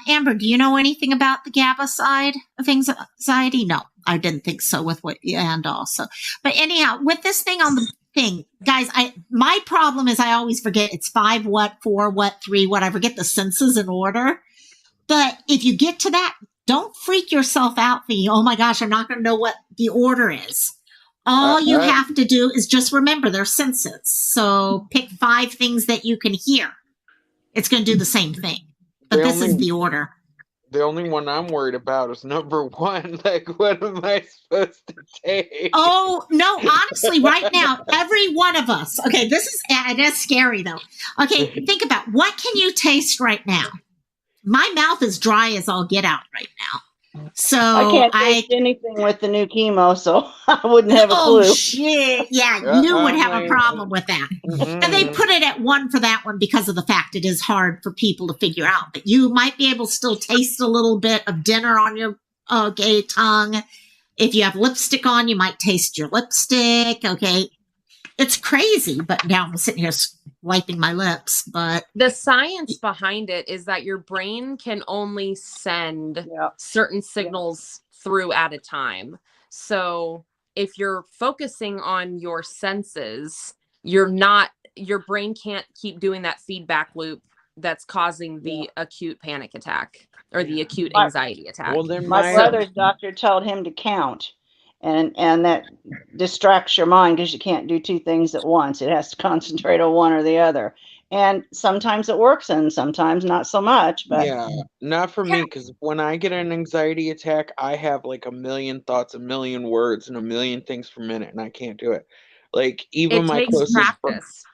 Amber, do you know anything about the GABA side of anxiety? No, I didn't think so with what you and also. But anyhow, with this thing on the thing, guys, my problem is I always forget it's 5 what, 4 what, 3 what. I forget the senses in order. But if you get to that, don't freak yourself out thinking, oh my gosh, I'm not going to know what the order is. All you have to do is just remember their senses. So pick 5 things that you can hear. It's going to do the same thing. But this is the order. The only one I'm worried about is number 1. Like, what am I supposed to take? Oh, no, honestly, right now, every one of us, okay, that's scary though. Okay, think about what can you taste right now? My mouth is dry as all get out right now. So I can't taste anything with the new chemo, so I wouldn't have a clue. Oh, shit. Yeah, you would have a problem with that. And they put it at 1 for that one because of the fact it is hard for people to figure out. But you might be able to still taste a little bit of dinner on your tongue. If you have lipstick on, you might taste your lipstick. Okay. It's crazy, but now I'm sitting here wiping my lips. But the science behind it is that your brain can only send certain signals through at a time. So if you're focusing on your senses, your brain can't keep doing that feedback loop that's causing the acute panic attack or the acute anxiety attack. Well, then my brother's doctor told him to count, and that distracts your mind because you can't do 2 things at once. It has to concentrate on one or the other. And sometimes it works and sometimes not so much. But yeah, not for me, because when I get an anxiety attack, I have like a million thoughts, a million words, and a million things per minute, and I can't do it. Like, even it my takes practice.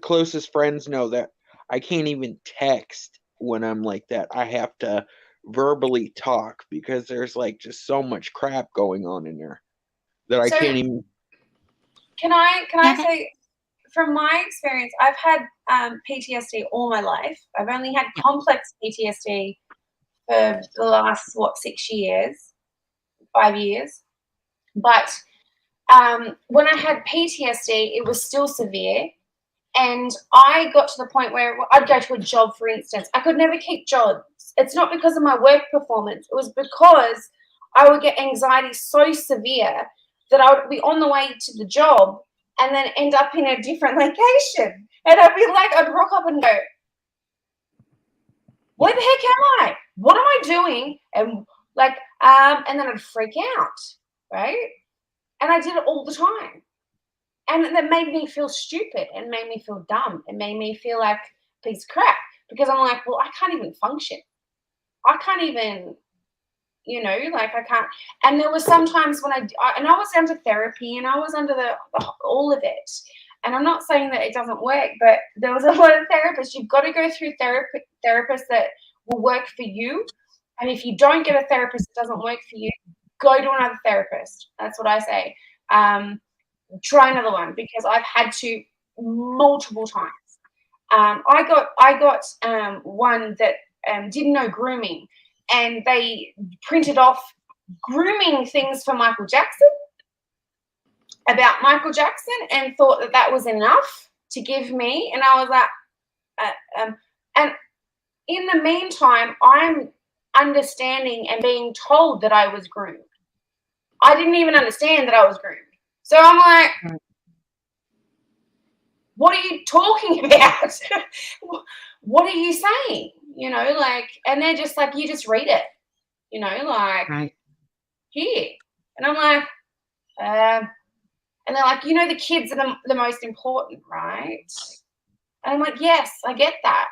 Closest friends know that I can't even text when I'm like that. I have to verbally talk because there's like just so much crap going on in there that I can't even. Can I say, from my experience, I've had PTSD all my life. I've only had complex PTSD for the last 6 years, 5 years. But when I had PTSD, it was still severe. And I got to the point where I'd go to a job, for instance. I could never keep jobs. It's not because of my work performance. It was because I would get anxiety so severe that I would be on the way to the job and then end up in a different location. And I'd be like, I'd rock up and go, where the heck am I? What am I doing? And and then I'd freak out, right? And I did it all the time. And that made me feel stupid and made me feel dumb. It made me feel like a piece of crap because I'm like, well, I can't even function. I can't even, I can't. And there was sometimes when I was under therapy and I was under all of it. And I'm not saying that it doesn't work, but there was a lot of therapists. You've got to go through therapists that will work for you. And if you don't get a therapist that doesn't work for you, go to another therapist. That's what I say. Try another one because I've had to multiple times. I got one that didn't know grooming, and they printed off grooming things for Michael Jackson about Michael Jackson and thought that was enough to give me. And I was like, and in the meantime, I'm understanding and being told that I was groomed. I didn't even understand that I was groomed. So I'm like, what are you talking about? What are you saying? And they're just like, you just read it, right. Here. And I'm like, and they're like, the kids are the most important, right? And I'm like, yes, I get that.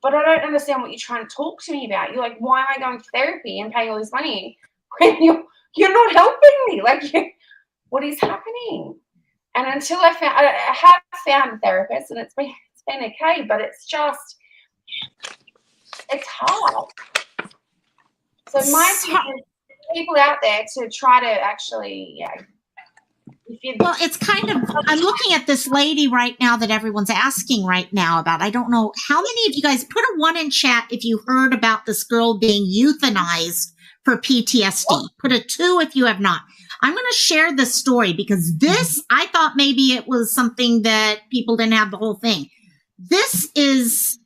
But I don't understand what you're trying to talk to me about. You're like, why am I going to therapy and paying all this money when you're not helping me? What is happening? And until I have found a therapist, and it's been okay, but it's hard. So my opinion, people out there to try to actually, if you, Well, it's kind of, I'm looking at this lady right now that everyone's asking right now about. I don't know how many of you guys put a 1 in chat if you heard about this girl being euthanized for PTSD. Put a 2 if you have not. I'm going to share this story because this, I thought maybe it was something that people didn't have the whole thing. This is,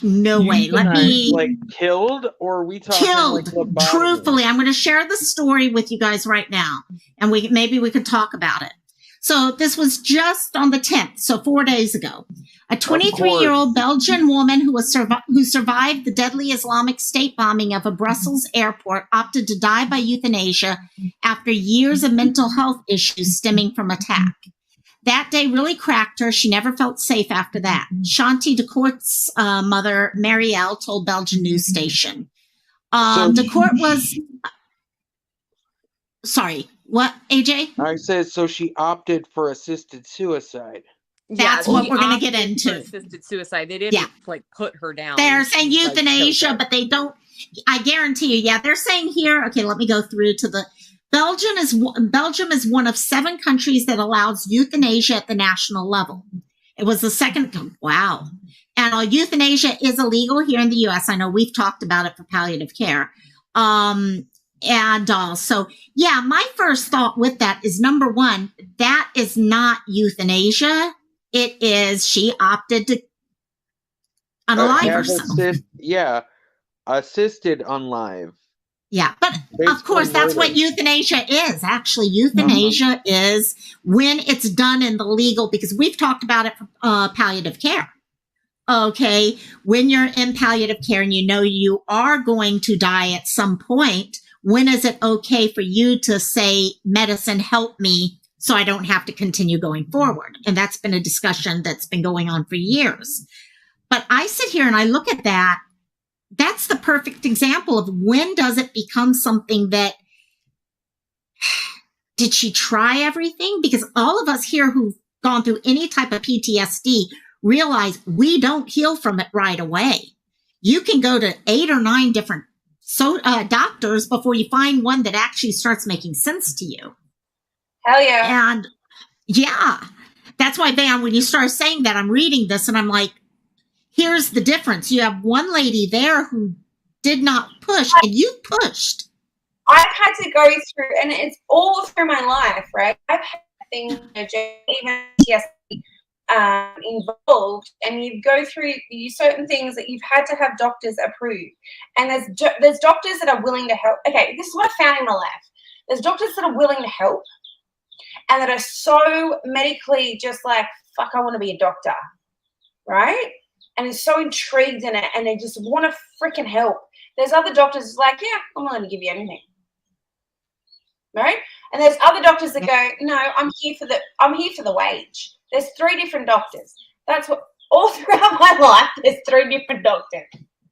no way. Let me. Like killed, or are we talking Killed. like lobotomy? Truthfully, I'm going to share the story with you guys right now, and maybe we could talk about it. So this was just on the 10th, so 4 days ago. A 23-year-old Belgian woman who survived the deadly Islamic State bombing of a Brussels airport opted to die by euthanasia after years of mental health issues stemming from attack. That day really cracked her. She never felt safe after that. Shanti DeCourt's mother, Marielle, told Belgian news station. DeCourt was... Sorry, what, AJ? I said, so she opted for assisted suicide. That's what we're going to get into. Assisted suicide. They didn't like put her down. They're saying She, euthanasia, like, but they don't. I guarantee you. Yeah, they're saying here. Okay, let me go through to the. Belgium is one of 7 countries that allows euthanasia at the national level. It was the second. Wow. And euthanasia is illegal here in the U.S. I know we've talked about it for palliative care. And also, yeah, my first thought with that is, number one, that is not euthanasia. It is she opted to unalive herself. Assisted unlive. Yeah, but of course, that's what euthanasia is. Actually, euthanasia is when it's done in the legal, because we've talked about it for palliative care. Okay, when you're in palliative care and you know you are going to die at some point, when is it okay for you to say, medicine, help me so I don't have to continue going forward? And that's been a discussion that's been going on for years. But I sit here and I look at that. That's the perfect example of when does it become something that, did she try everything? Because all of us here who've gone through any type of PTSD realize we don't heal from it right away. You can go to 8 or 9 different doctors before you find one that actually starts making sense to you. Hell yeah. And yeah, that's why, Van, when you start saying that, I'm reading this and I'm like, here's the difference. You have one lady there who did not push, and you pushed. I've had to go through, and it's all through my life, right? I've had things, even involved, and you go through certain things that you've had to have doctors approve. And there's doctors that are willing to help. Okay, this is what I found in my life. There's doctors that are willing to help, and that are so medically just like, fuck, I want to be a doctor, right? And is so intrigued in it, and they just want to freaking help. There's other doctors like, yeah, I'm willing to give you anything, right? And there's other doctors that go, no, I'm here for the wage. There's 3 different doctors. That's what all throughout my life. There's 3 different doctors,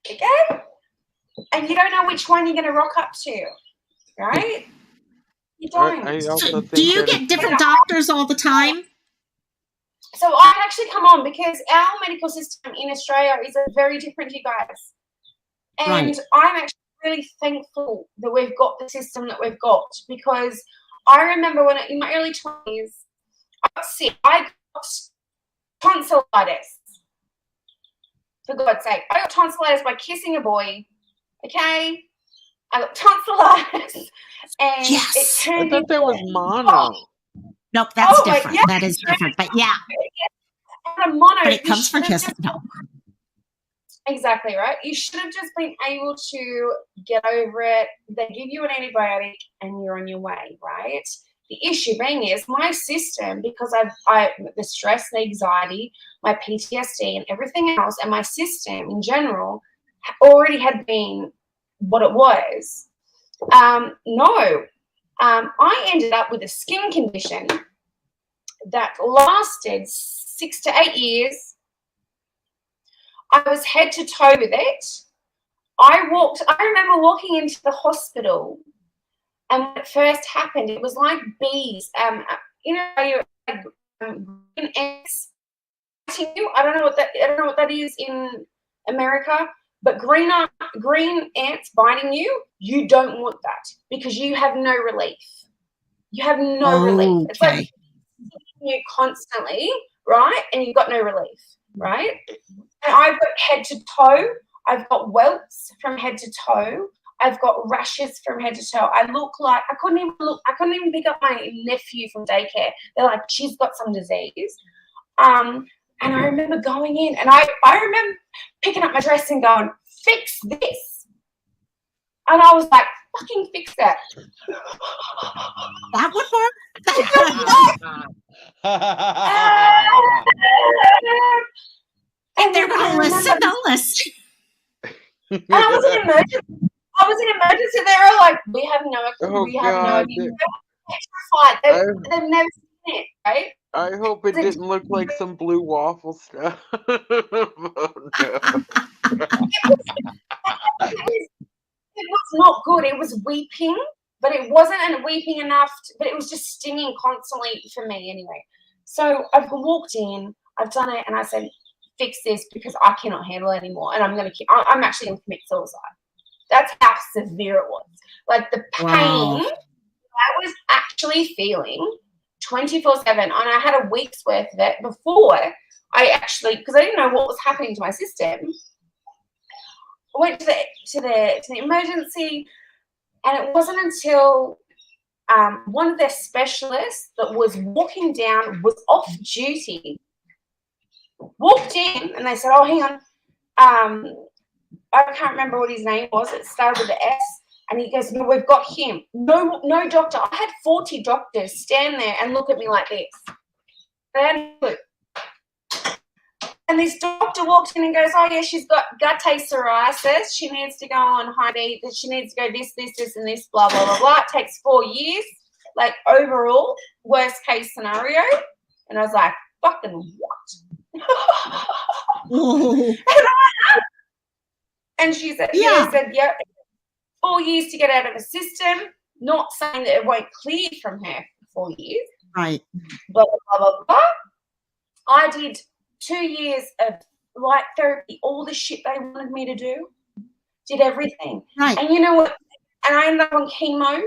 okay? And you don't know which one you're going to rock up to, right? You don't. I also think do you get different doctors all the time? So I've actually come on because our medical system in Australia is very different to you guys. And Right. I'm actually really thankful that we've got the system that we've got, because I remember when in my early 20s, I got sick. I got tonsillitis. For God's sake. I got tonsillitis by kissing a boy. Okay? I got tonsillitis. And Yes. it turned I thought that was into mono. Nope, that's Oh, different. yeah. That is different. But yeah, And a mono, but it you comes for should have kissing. just- Exactly, right? You should have just been able to get over it. They give you an antibiotic and you're on your way, right? The issue being is my system, because the stress, the anxiety, my PTSD and everything else, and my system in general already had been what it was. I ended up with a skin condition that lasted 6 to 8 years. I was head to toe with it. I remember walking into the hospital, and when it first happened, it was like bees. You're green ants. I don't know what that is in America, But green ants biting you, you don't want that because you have no relief. You have no relief. It's like you constantly, right? And you've got no relief, right? And I've got head to toe. I've got welts from head to toe. I've got rashes from head to toe. I look like I couldn't even pick up my nephew from daycare. They're like, she's got some disease. And I remember going in and I remember picking up my dress and going, fix this. And I was like, fucking fix that. That would work. If they're going to listen, they'll listen. And I was in emergency. They were like, we have no idea. They've never seen it, right? I hope it didn't look like some blue waffle stuff. Oh, no. It was not good. It was weeping, but it wasn't weeping enough. But it was just stinging constantly for me anyway. So I've walked in, I've done it, and I said, fix this because I cannot handle it anymore. And I'm actually going to commit suicide. That's how severe it was. Like the pain I was actually feeling 24/7. And I had a week's worth of it before I actually, because I didn't know what was happening to my system. I went to the emergency, and it wasn't until one of their specialists that was walking down was off duty, walked in, and they said, "Oh, hang on, I can't remember what his name was. It started with an S." And he goes, "No, we've got him. No doctor." I had 40 doctors stand there and look at me like this. They had no clue. And this doctor walked in and goes, "Oh, yeah, she's got gouty psoriasis. She needs to go on high D. She needs to go this, and this, blah, blah, blah, blah. It takes 4 years, like overall, worst case scenario." And I was like, fucking what? And she said, yeah, 4 years to get out of the system. Not saying that it won't clear from her for 4 years. Right. Blah, blah, blah, blah. I did 2 years of light therapy, all the shit they wanted me to do. Did everything. Right. And you know what? And I ended up on chemo.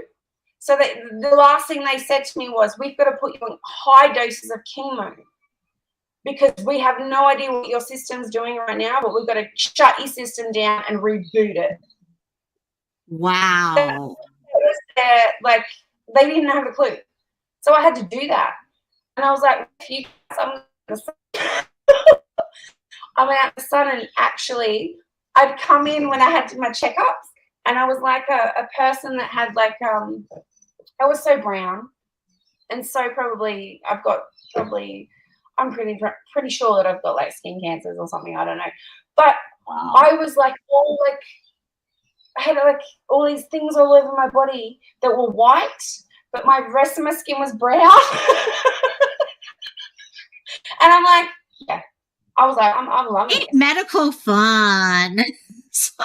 So that the last thing they said to me was, we've got to put you on high doses of chemo because we have no idea what your system's doing right now, but we've got to shut your system down and reboot it. Wow. Like, they didn't have a clue. So I had to do that. And I was like, if you guys, I went out the sun, and actually I'd come in when I had my checkups, and I was like a person that had like I was so brown, and so I'm pretty sure that I've got like skin cancers or something, I don't know. But I was like I had like all these things all over my body that were white, but my rest of my skin was brown. And I'm like, yeah. I was like, I'm loving it. Medical fun.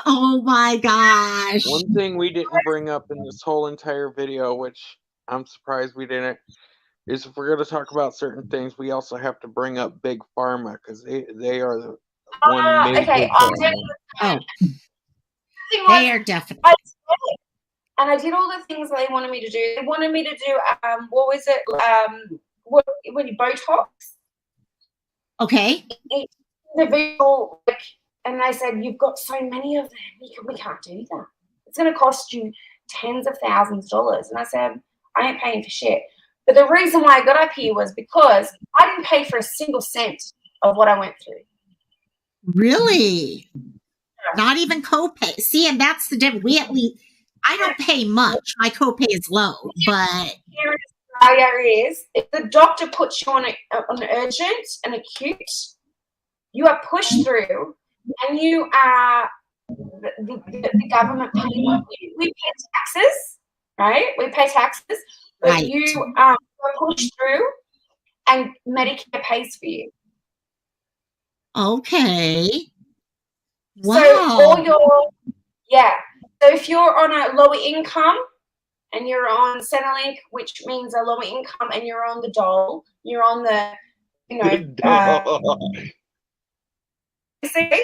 Oh my gosh. One thing we didn't bring up in this whole entire video, which I'm surprised we didn't, is if we're going to talk about certain things, we also have to bring up Big Pharma because they are the one major Oh, they are definitely. And I did all the things that they wanted me to do. They wanted me to do what was it? When you Botox. Okay. Individual, and they said, you've got so many of them. We can't do that. It's going to cost you tens of thousands of dollars. And I said, I ain't paying for shit. But the reason why I got up here was because I didn't pay for a single cent of what I went through. Really? Not even copay. See, and that's the difference. I don't pay much. My copay is low, but here in Australia is if the doctor puts you on an urgent and acute, you are pushed through, and you are the government paying you. We pay taxes, right? We pay taxes, but right. You are pushed through, and Medicare pays for you. Okay. Wow. So if you're on a lower income and you're on Centrelink, which means a lower income, and you're on the dole, you're on the,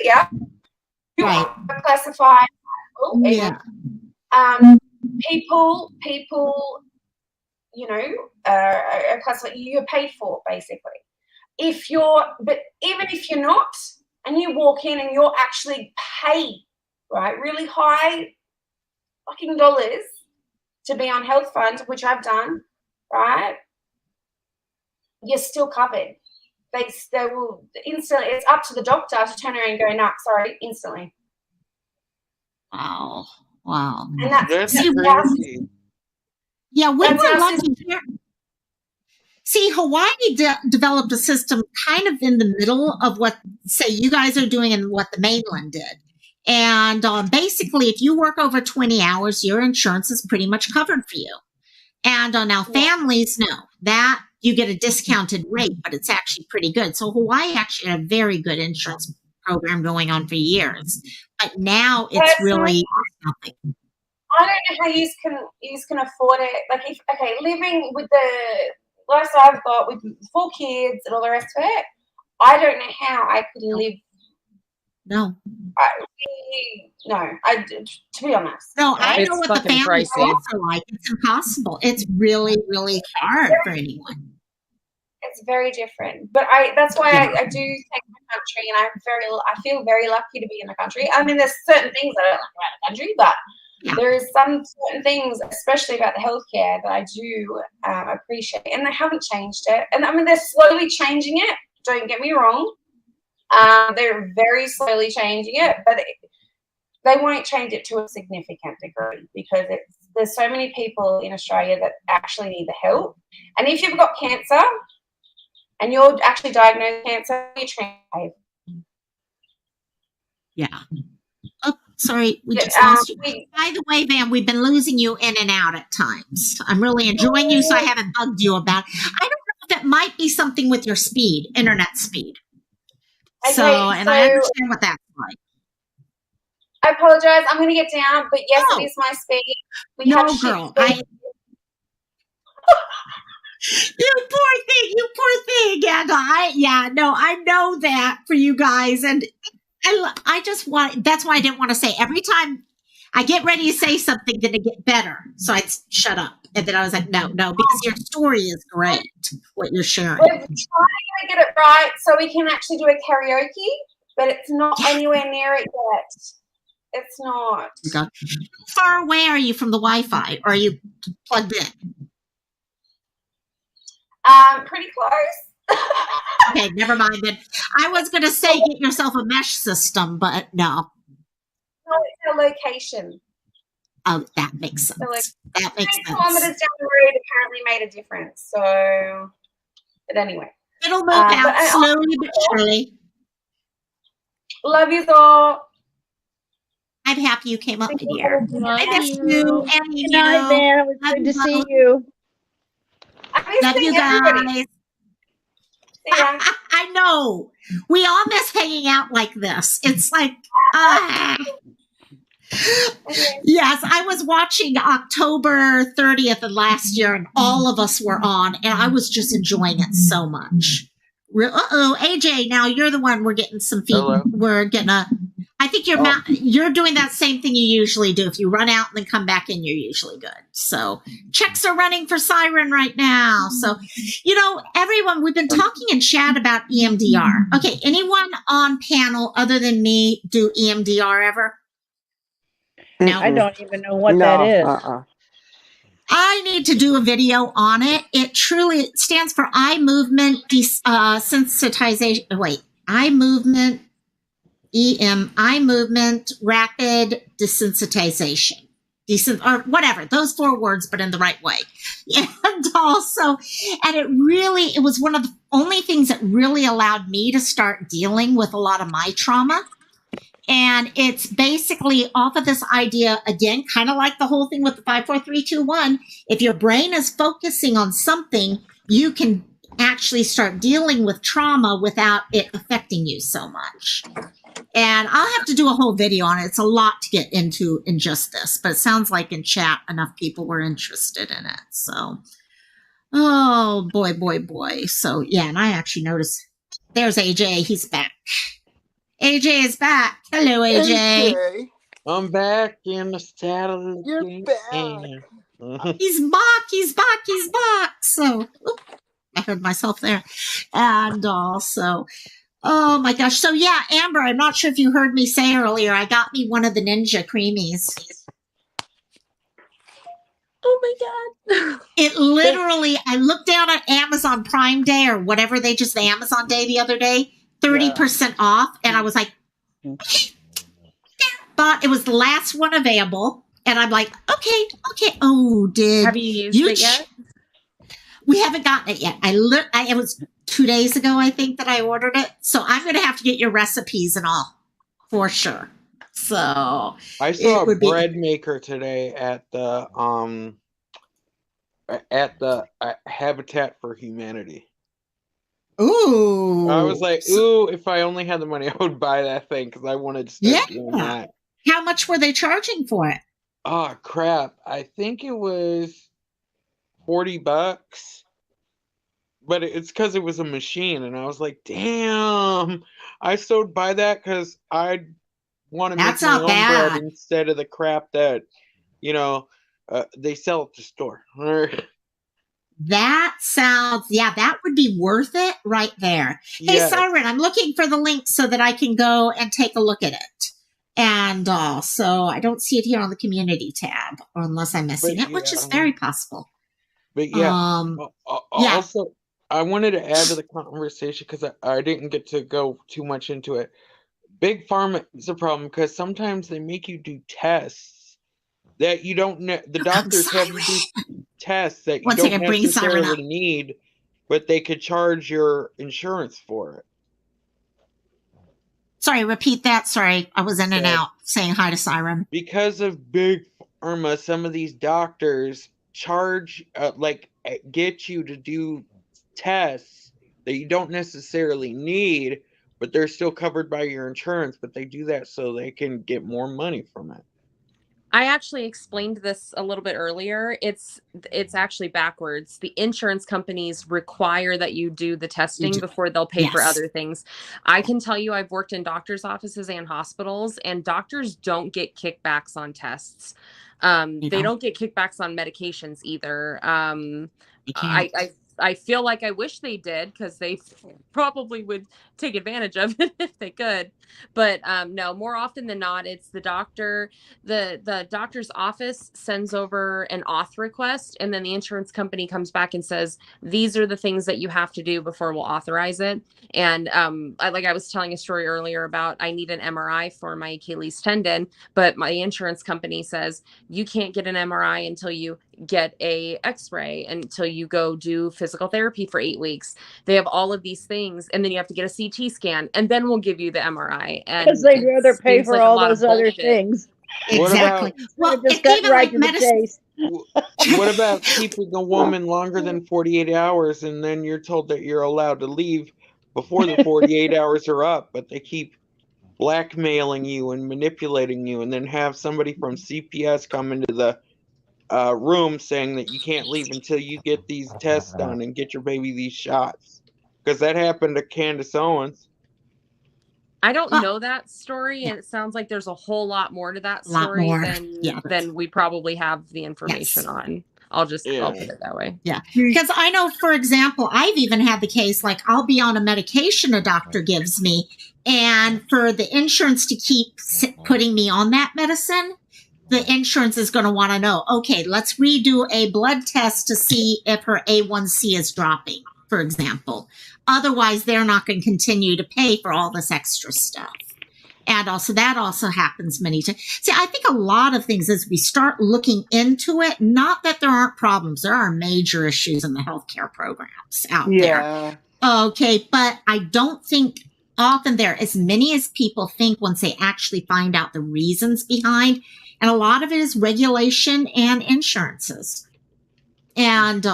yeah. You Right. are classified. Yeah. People, you know, are classified. You're paid for basically. But even if you're not, and you walk in and you're actually paid, right, really high fucking dollars to be on health fund, which I've done, right, you're still covered. They will instantly. It's up to the doctor to turn around and go, "No, sorry," instantly. Wow. Wow. And that's crazy. Yeah, we That's were our lucky here. See, Hawaii developed a system kind of in the middle of what, say, you guys are doing and what the mainland did. And basically, if you work over 20 hours, your insurance is pretty much covered for you. And now families, no, that you get a discounted rate, but it's actually pretty good. So Hawaii actually had a very good insurance program going on for years. But now it's really nothing. I don't know how you can afford it. Like, living with the lifestyle I've got with 4 kids and all the rest of it, I don't know how I could live. No. To be honest. No, I It's know what the fucking families pricey. are like. It's impossible. It's really, really hard for anyone. It's very different. But that's why I do take my country, and I feel very lucky to be in the country. I mean, there's certain things I don't like about the country, but there is some certain things, especially about the healthcare, that I do appreciate, and they haven't changed it. And I mean, they're slowly changing it. Don't get me wrong. They're very slowly changing it, but they won't change it to a significant degree because there's so many people in Australia that actually need the help. And if you've got cancer and you're actually diagnosed with cancer, you're trained. Yeah. Oh, sorry, we just lost you. By the way, Van, we've been losing you in and out at times. I'm really enjoying you, so I haven't bugged you about it. I don't know if it might be something with your speed, internet speed. Okay, and I understand what that's like. I apologize. I'm going to get down, but yes, it is my speed. We have girl. speed. You poor thing. And I know that for you guys. And I just that's why I didn't want to say every time I get ready to say something, then it get better. So I'd shut up. And then I was like, no, because your story is great, what you're sharing. We're trying to get it right so we can actually do a karaoke, but it's not anywhere near it yet. It's not. How far away are you from the Wi-Fi? Or are you plugged in? Pretty close. Okay, never mind then. I was going to say get yourself a mesh system, but no. No, it's our location. Oh, that makes sense. So that makes sense. Kilometers down the road apparently made a difference. So, but anyway. It'll move out slowly but surely. Love you all. I'm happy you came up here. I miss you. And Good night, man. It was good to see you. Love you guys. I know. We all miss hanging out like this. It's like, yes, I was watching October 30th of last year, and all of us were on, and I was just enjoying it so much. AJ, now you're the one we're getting some feedback. We're getting I think you're doing that same thing you usually do. If you run out and then come back in, you're usually good. So checks are running for Siren right now. So, everyone, we've been talking in chat about EMDR. Okay, anyone on panel other than me do EMDR ever? No. I don't even know what that is. I need to do a video on it. It truly stands for eye movement desensitization. Eye movement, eye movement rapid desensitization. Or whatever, those 4 words, but in the right way. And also, it was one of the only things that really allowed me to start dealing with a lot of my trauma. And it's basically off of this idea, again, kind of like the whole thing with the 5, 4, 3, 2, 1. If your brain is focusing on something, you can actually start dealing with trauma without it affecting you so much. And I'll have to do a whole video on it. It's a lot to get into in just this, but it sounds like in chat enough people were interested in it. So, oh boy. So yeah, and I actually noticed there's AJ. He's back. AJ is back. Hello, AJ. AJ, I'm back in the saddle you're again. back. He's back. He's back. He's back. So, oop, I heard myself there. And also, oh my gosh. So, yeah, Amber, I'm not sure if you heard me say earlier, I got me one of the Ninja Creamies. Oh my God. It literally, I looked down at Amazon Prime Day or whatever they just, the Amazon Day the other day, 30% off. And I was like, but it was the last one available. And I'm like, okay. Oh, Have you used it yet? We haven't gotten it yet. It was 2 days ago, I think, that I ordered it. So I'm going to have to get your recipes and all for sure. So I saw a bread maker today at the Habitat for Humanity. Ooh. I was like, ooh, if I only had the money, I would buy that thing because I wanted to start doing that. How much were they charging for it? Oh, crap. I think it was $40. But it's because it was a machine. And I was like, damn, I still would buy that because I want to make my own bread instead of the crap that, they sell at the store. That sounds, that would be worth it right there. Hey, Siren, I'm looking for the link so that I can go and take a look at it. And so I don't see it here on the community tab, unless I'm missing it, which is very possible. But also, I wanted to add to the conversation because I didn't get to go too much into it. Big Pharma is a problem because sometimes they make you do tests that you don't know. The doctors have you do tests that you don't necessarily need, but they could charge your insurance for it. Sorry, repeat that. Sorry, I was in and out saying hi to Siren. Because of Big Pharma, some of these doctors charge, get you to do tests that you don't necessarily need, but they're still covered by your insurance, but they do that so they can get more money from it. I actually explained this a little bit earlier. It's actually backwards. The insurance companies require that you do the testing before they'll pay for other things. I can tell you I've worked in doctors' offices and hospitals, and doctors don't get kickbacks on tests. They don't get kickbacks on medications either. I feel like I wish they did because they probably would take advantage of it if they could. But no, more often than not, it's the doctor. The doctor's office sends over an auth request, and then the insurance company comes back and says, these are the things that you have to do before we'll authorize it. And I was telling a story earlier about I need an MRI for my Achilles tendon, but my insurance company says you can't get an MRI until you get a x-ray, until you go do physical therapy for 8 weeks. They have all of these things, and then you have to get a CT scan, and then we'll give you the MRI. Because they'd rather pay for all those other things. Exactly. Well, just cut right to the chase. What about keeping a woman longer than 48 hours, and then you're told that you're allowed to leave before the 48 hours are up, but they keep blackmailing you and manipulating you, and then have somebody from CPS come into the room saying that you can't leave until you get these tests done and get your baby these shots, because that happened to Candace Owens. I don't know that story, and it sounds like there's a whole lot more to that story than we probably have the information on. I'll put it that way. Yeah. Because I know, for example, I've even had the case, like I'll be on a medication a doctor gives me, and for the insurance to keep putting me on that medicine, the insurance is going to want to know, okay, let's redo a blood test to see if her A1C is dropping, for example. Otherwise, they're not going to continue to pay for all this extra stuff. And also, that also happens many times. See, I think a lot of things as we start looking into it, not that there aren't problems. There are major issues in the healthcare programs out there. Okay, but I don't think often there are as many as people think once they actually find out the reasons behind. And a lot of it is regulation and insurances. And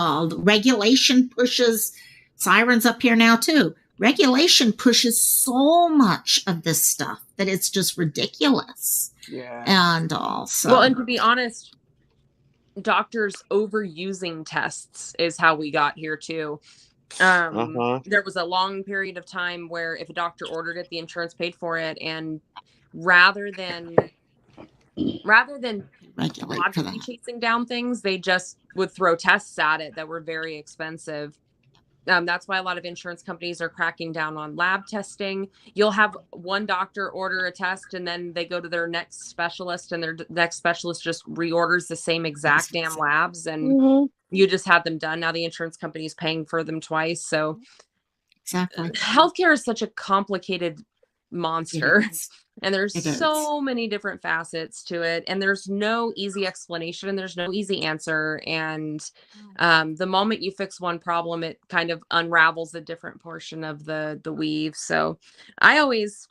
regulation pushes, Siren's up here now too, regulation pushes so much of this stuff that it's just ridiculous. Yeah. And also. Well, and to be honest, doctors overusing tests is how we got here too. There was a long period of time where if a doctor ordered it, the insurance paid for it, and rather than Regulate for logically that. chasing down things, they just would throw tests at it that were very expensive. That's why a lot of insurance companies are cracking down on lab testing. You'll have one doctor order a test and then they go to their next specialist and their next specialist just reorders the same exact damn labs, and you just had them done. Now the insurance company is paying for them twice. So Exactly. Healthcare is such a complicated monster. And there's so many different facets to it, and there's no easy explanation and there's no easy answer. And the moment you fix one problem, it kind of unravels a different portion of the weave. So I always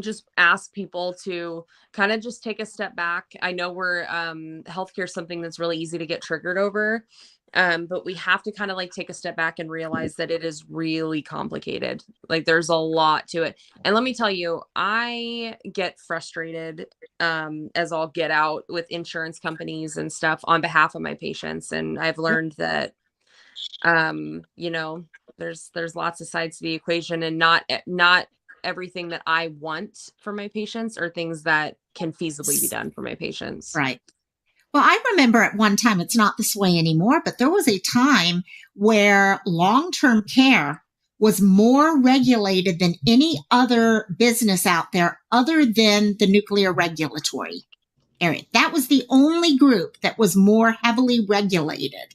just ask people to kind of just take a step back. I know we're healthcare is something that's really easy to get triggered over. But we have to kind of like take a step back and realize that it is really complicated. Like there's a lot to it. And let me tell you, I get frustrated as all get out with insurance companies and stuff on behalf of my patients. And I've learned that, you know, there's lots of sides to the equation, and not everything that I want for my patients are things that can feasibly be done for my patients. Right. Well, I remember at one time, it's not this way anymore, but there was a time where long-term care was more regulated than any other business out there other than the nuclear regulatory area. That was the only group that was more heavily regulated.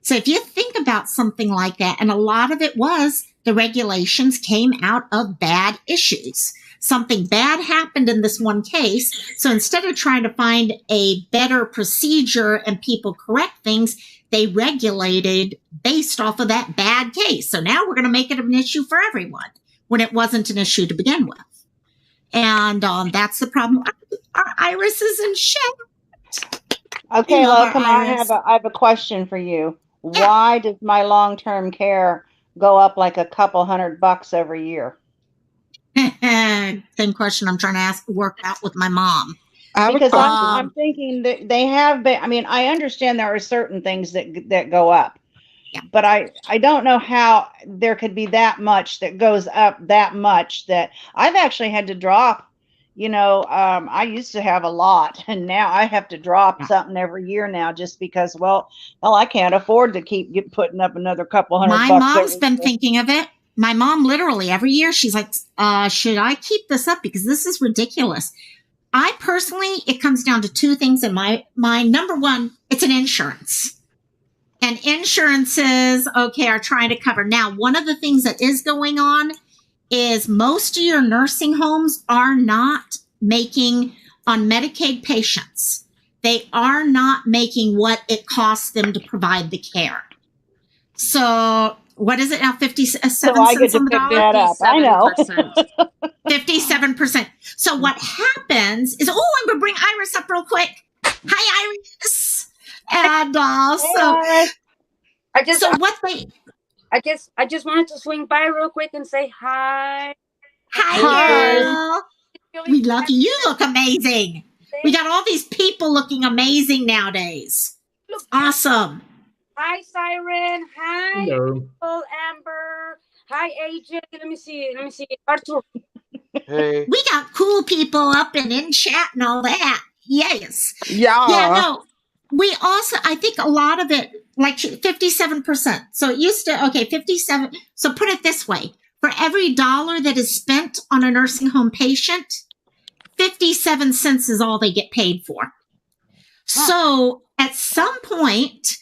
So if you think about something like that, and a lot of it was the regulations came out of bad issues. Something bad happened in this one case. So instead of trying to find a better procedure and people correct things, they regulated based off of that bad case. So now we're going to make it an issue for everyone when it wasn't an issue to begin with. And that's the problem. Our Iris is in shit. Okay, Loca, I have a question for you. Yeah. Why does my long-term care go up like a couple $100 every year? Same question I'm trying to work out with my mom. Because I'm thinking that they have been, I mean, I understand there are certain things that go up. Yeah. But I don't know how there could be that much that goes up that much that I've actually had to drop. You know, I used to have a lot, and now I have to drop something every year now just because, well, I can't afford to keep putting up another couple $100. My mom's been thinking of it. My mom literally every year, she's like, should I keep this up? Because this is ridiculous. I personally, it comes down to two things in my mind. Number one, it's an insurance. And insurances, okay, are trying to cover. Now, one of the things that is going on is most of your nursing homes are not making, on Medicaid patients, they are not making what it costs them to provide the care. So what is it now? 57 so I get to pick that up. I know. 57%. So what happens is, I'm going to bring Iris up real quick. Hi, Iris. And I just wanted to swing by real quick and say hi. Hi, girl. We love you. You look amazing. We got all these people looking amazing nowadays. Awesome. Hi, Siren. Hi, hello. Amber. Hi, AJ. Let me see. Arthur. Hey. We got cool people up and in chat and all that. Yes. Yeah. Yeah, no. We also, I think a lot of it, like 57%. So it used to, 57. So put it this way. For every dollar that is spent on a nursing home patient, 57 cents is all they get paid for. So at some point,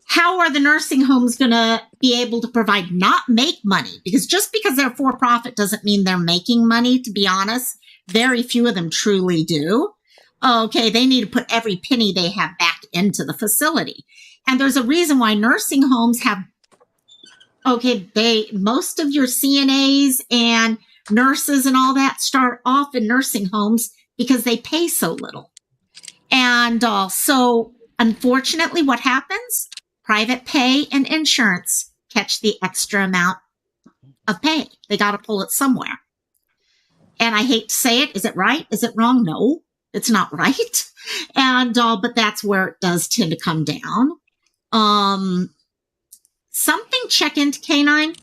how are the nursing homes going to be able to provide, not make money? Because just because they're for profit doesn't mean they're making money, to be honest. Very few of them truly do. Okay, they need to put every penny they have back into the facility. And there's a reason why nursing homes have, most of your CNAs and nurses and all that start off in nursing homes because they pay so little. And so unfortunately, what happens? Private pay and insurance catch the extra amount of pay. They got to pull it somewhere. And I hate to say it. Is it right? Is it wrong? No, it's not right. And, but that's where it does tend to come down. something check into canine,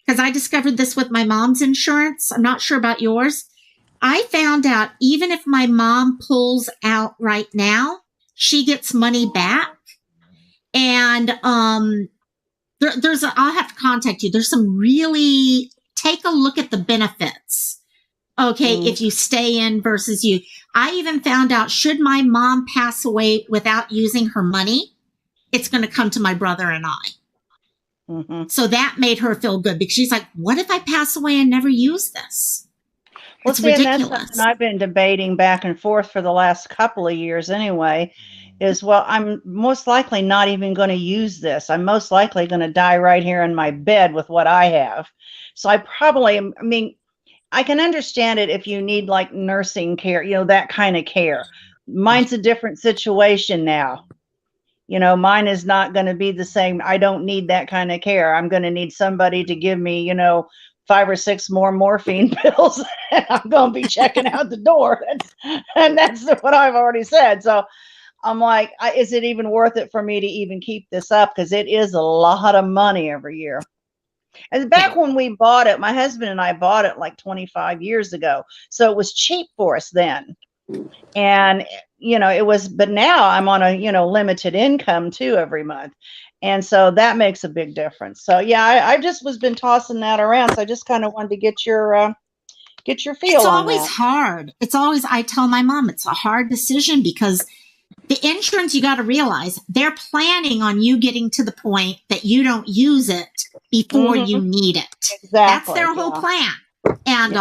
because I discovered this with my mom's insurance. I'm not sure about yours. I found out even if my mom pulls out right now, she gets money back. And I'll have to contact you. There's some really, take a look at the benefits. Okay, if you stay in versus you. I even found out, should my mom pass away without using her money, it's going to come to my brother and I. Mhm. So that made her feel good, because she's like, what if I pass away and never use this? Well, It's see, and that's ridiculous. something I've been debating back and forth for the last couple of years anyway, is, well, I'm most likely not even going to use this. I'm most likely going to die right here in my bed with what I have. So I probably, I mean, I can understand it if you need like nursing care, you know, that kind of care. Mine's a different situation now. You know, mine is not going to be the same. I don't need that kind of care. I'm going to need somebody to give me, you know, 5 or 6 more morphine pills, and I'm going to be checking out the door. That's what I've already said. So I'm like, is it even worth it for me to even keep this up? Because it is a lot of money every year. And back when we bought it, my husband and I bought it like 25 years ago. So it was cheap for us then. And, you know, it was, but now I'm on a, you know, limited income too every month. And so that makes a big difference. So yeah, I just was been tossing that around. So I just kind of wanted to get your feel It's on always that. hard. It's always, I tell my mom, it's a hard decision, because the insurance, you got to realize, they're planning on you getting to the point that you don't use it before you need it. Exactly. That's their whole plan. And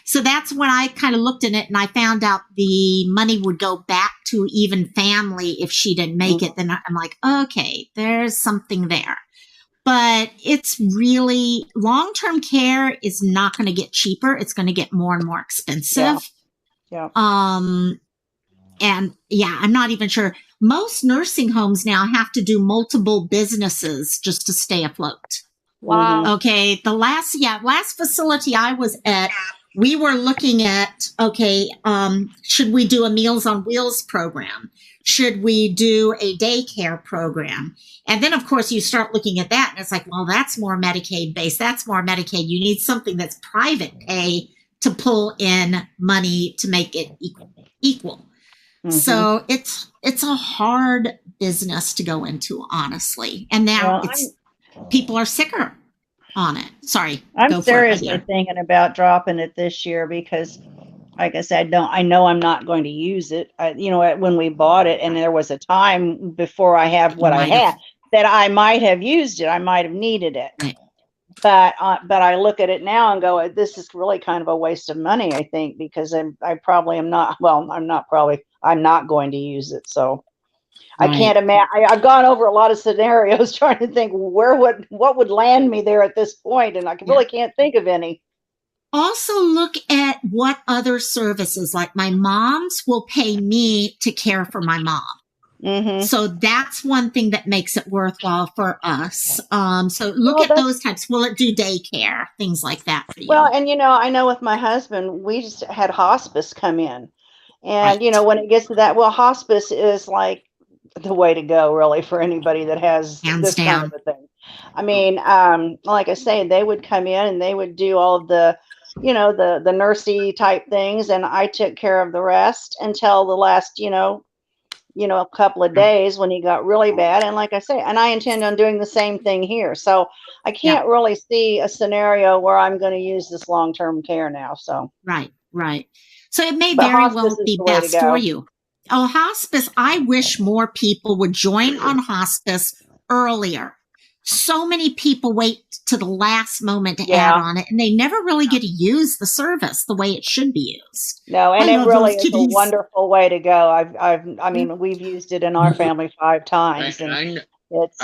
so that's when I kind of looked in it, and I found out the money would go back to even family if she didn't make it. Then I'm like, okay, there's something there. But it's really, long-term care is not going to get cheaper. It's going to get more and more expensive. Yeah. And yeah, I'm not even sure. Most nursing homes now have to do multiple businesses just to stay afloat. Wow. Okay. The last facility I was at, we were looking at, okay, should we do a Meals on Wheels program? Should we do a daycare program? And then, of course, you start looking at that, and it's like, well, that's more Medicaid based. That's more Medicaid. You need something that's private pay to pull in money to make it equal. So it's a hard business to go into, honestly. And now people are sicker on it. Sorry. I'm seriously thinking about dropping it this year because, like I said, I know I'm not going to use it. You know, when we bought it, and there was a time before I have what I had that I might have used it. I might have needed it. Right. But I look at it now and go, this is really kind of a waste of money, I think, because I probably am not. Well, I'm not going to use it. So I can't imagine. I've gone over a lot of scenarios trying to think what would land me there at this point, and I really can't think of any. Also look at what other services, like my mom's will pay me to care for my mom. So that's one thing that makes it worthwhile for us. So look at those types. Will it do daycare? Things like that for you. Well, and you know, I know with my husband, we just had hospice come in. And, you know, when it gets to that, well, hospice is like the way to go, really, for anybody that has this kind of a thing. I mean, like I say, they would come in and they would do all of the, you know, the nursey type things. And I took care of the rest until the last, a couple of days when he got really bad. And like I say, and I intend on doing the same thing here. So I can't really see a scenario where I'm going to use this long-term care now. So right. So it may very well be best for you. Oh, hospice. I wish more people would join on hospice earlier. So many people wait to the last moment to add on it, and they never really get to use the service the way it should be used. No, and it really is a wonderful way to go. I mean, we've used it in our family 5 times, and I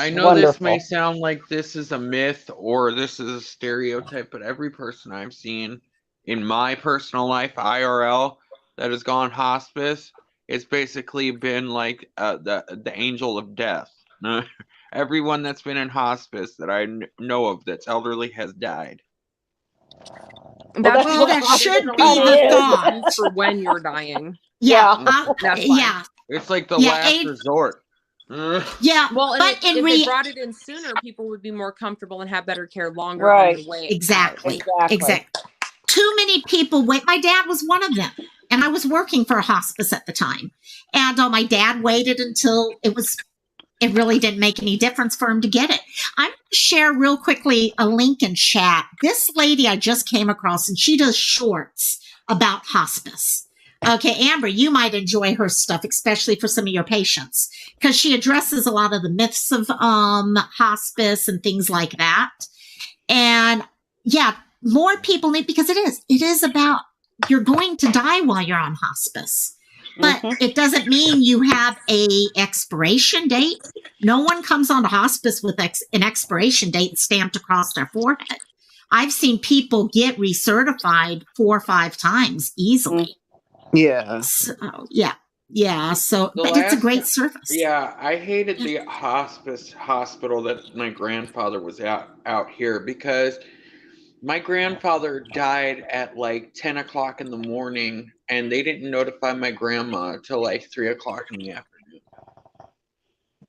know wonderful. This may sound like this is a myth or this is a stereotype, but every person I've seen in my personal life, IRL, that has gone hospice, it's basically been like the angel of death. Everyone that's been in hospice that I know of that's elderly has died. Well, that should be the thought for when you're dying. Yeah. It's like the last resort. Yeah, Well, and but if in they brought it in sooner, people would be more comfortable and have better care longer Right. than to wait. exactly, Exactly. exactly. Too many people wait. My dad was one of them, and I was working for a hospice at the time. And my dad waited until it really didn't make any difference for him to get it. I'm going to share real quickly a link in chat. This lady I just came across, and she does shorts about hospice. Okay, Amber, you might enjoy her stuff, especially for some of your patients, because she addresses a lot of the myths of hospice and things like that. And yeah, more people need, because it is about, you're going to die while you're on hospice, but it doesn't mean you have a expiration date. No one comes onto hospice with an expiration date stamped across their forehead. I've seen people get recertified 4 or 5 times easily. Yeah. So, yeah. So, but it's a great service. Yeah, I hated the hospice hospital that my grandfather was out here, because my grandfather died at like 10 o'clock in the morning, and they didn't notify my grandma till like 3 o'clock in the afternoon.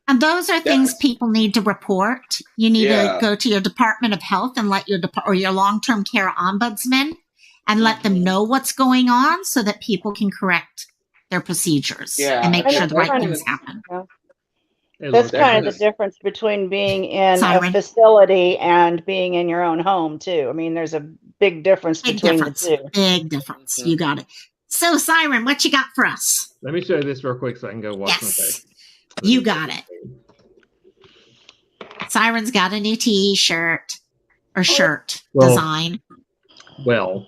And those are things people need to report. You need to Yeah. go to your Department of Health and let your long-term care ombudsman and let them know what's going on, so that people can correct their procedures and make sure the right things happen. That's kind of the difference between being in Siren. a facility and being in your own home too. I mean, there's a big difference between the two. Big difference. You got it. So, Siren, what you got for us? Let me show you this real quick so I can go wash my face. You got it. Siren's got a new T-shirt or shirt design. Well,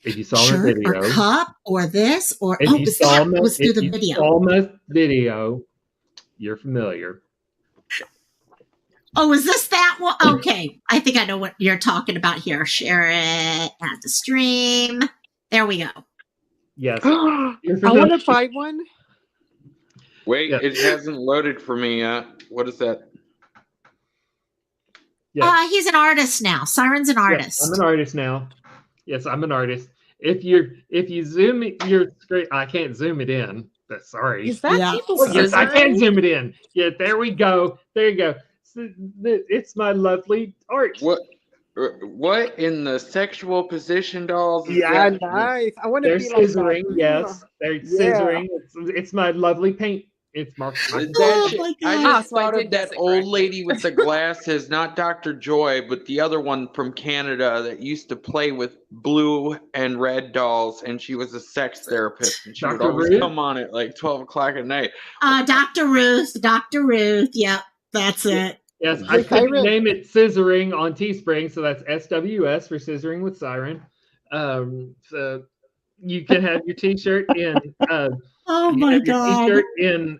if you saw shirt my video, or cup or this or if you saw my, was through the if video. you saw my video, you're familiar. Oh, is this that one? Okay, I think I know what you're talking about here. Share it at the stream. There we go. Yes. I want to buy one. Wait, it hasn't loaded for me yet. What is that? He's an artist now. Siren's an artist. Yes, I'm an artist now. Yes, I'm an artist. If you zoom your screen, I can't zoom it in. But sorry. Is that people Yes, I can zoom it in. Yeah, there we go. There you go. So, it's my lovely art. What in the sexual position dolls? Yeah, nice. I want to be like scissoring. that. Yes, they're scissoring. It's my lovely paint. It's my I just thought of that old lady with the glasses, not Dr. Joy, but the other one from Canada that used to play with blue and red dolls, and she was a sex therapist, and she would always come on at like 12 o'clock at night. Dr. Ruth. Yep, that's it. Yes, I couldn't name it scissoring on Teespring, so that's SWS for Scissoring with Siren. So you can have your T-shirt in. Oh my God! T-shirt in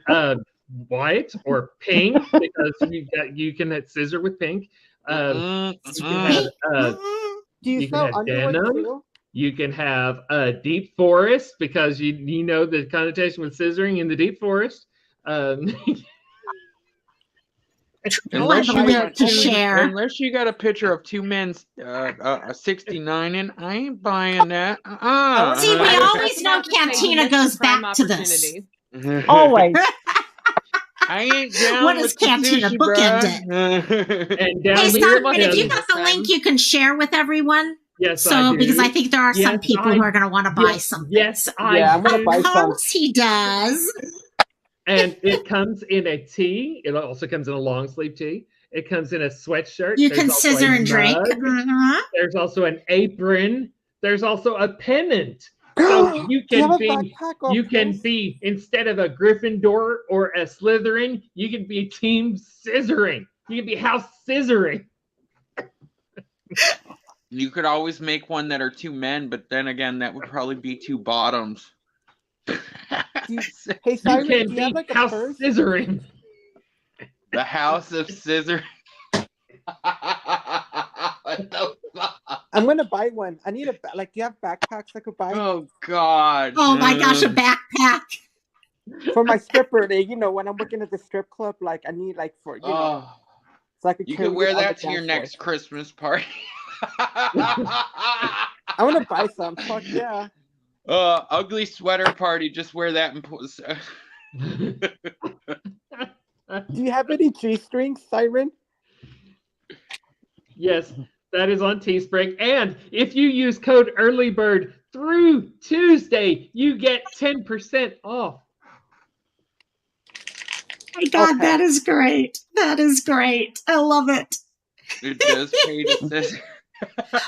white or pink, because you can scissor with pink. You can have, do you sell underwear too? You can have a deep forest, because you know the connotation with scissoring in the deep forest. Unless you got a picture of two men, a 69, and I ain't buying that. See, we always know Cantina goes back to this. Always. I ain't down. What is Cantina? Bookend it. And down hey, here, Simon, if you got the link, you can share with everyone. Yes, so because I think there are some people who are going to want to buy something. Yes, I'm going to buy some. Of course, he does. And it comes in a tee. It also comes in a long sleeve tee. It comes in a sweatshirt. You can scissor and drink. There's also an apron. There's also a pennant. So you can be instead of a Gryffindor or a Slytherin, you can be Team Scissoring. You can be House Scissoring. You could always make one that are two men, but then again, that would probably be two bottoms. Hey, Simon, you can do you have like a House purse? Scissoring. The House of Scissor. I'm gonna buy one. I need do you have backpacks I could buy? Oh God. Oh my gosh, a backpack. For my stripper day, when I'm working at the strip club, I need for so I could. You could wear that to your next Christmas party. I want to buy some. Fuck yeah. Ugly sweater party. Just wear that and put. Do you have any G-strings, Siren? Yes, that is on Teespring. And if you use code EARLYBIRD through Tuesday, you get 10% off. My God, that is great. That is great. I love it. It does pay to scissor.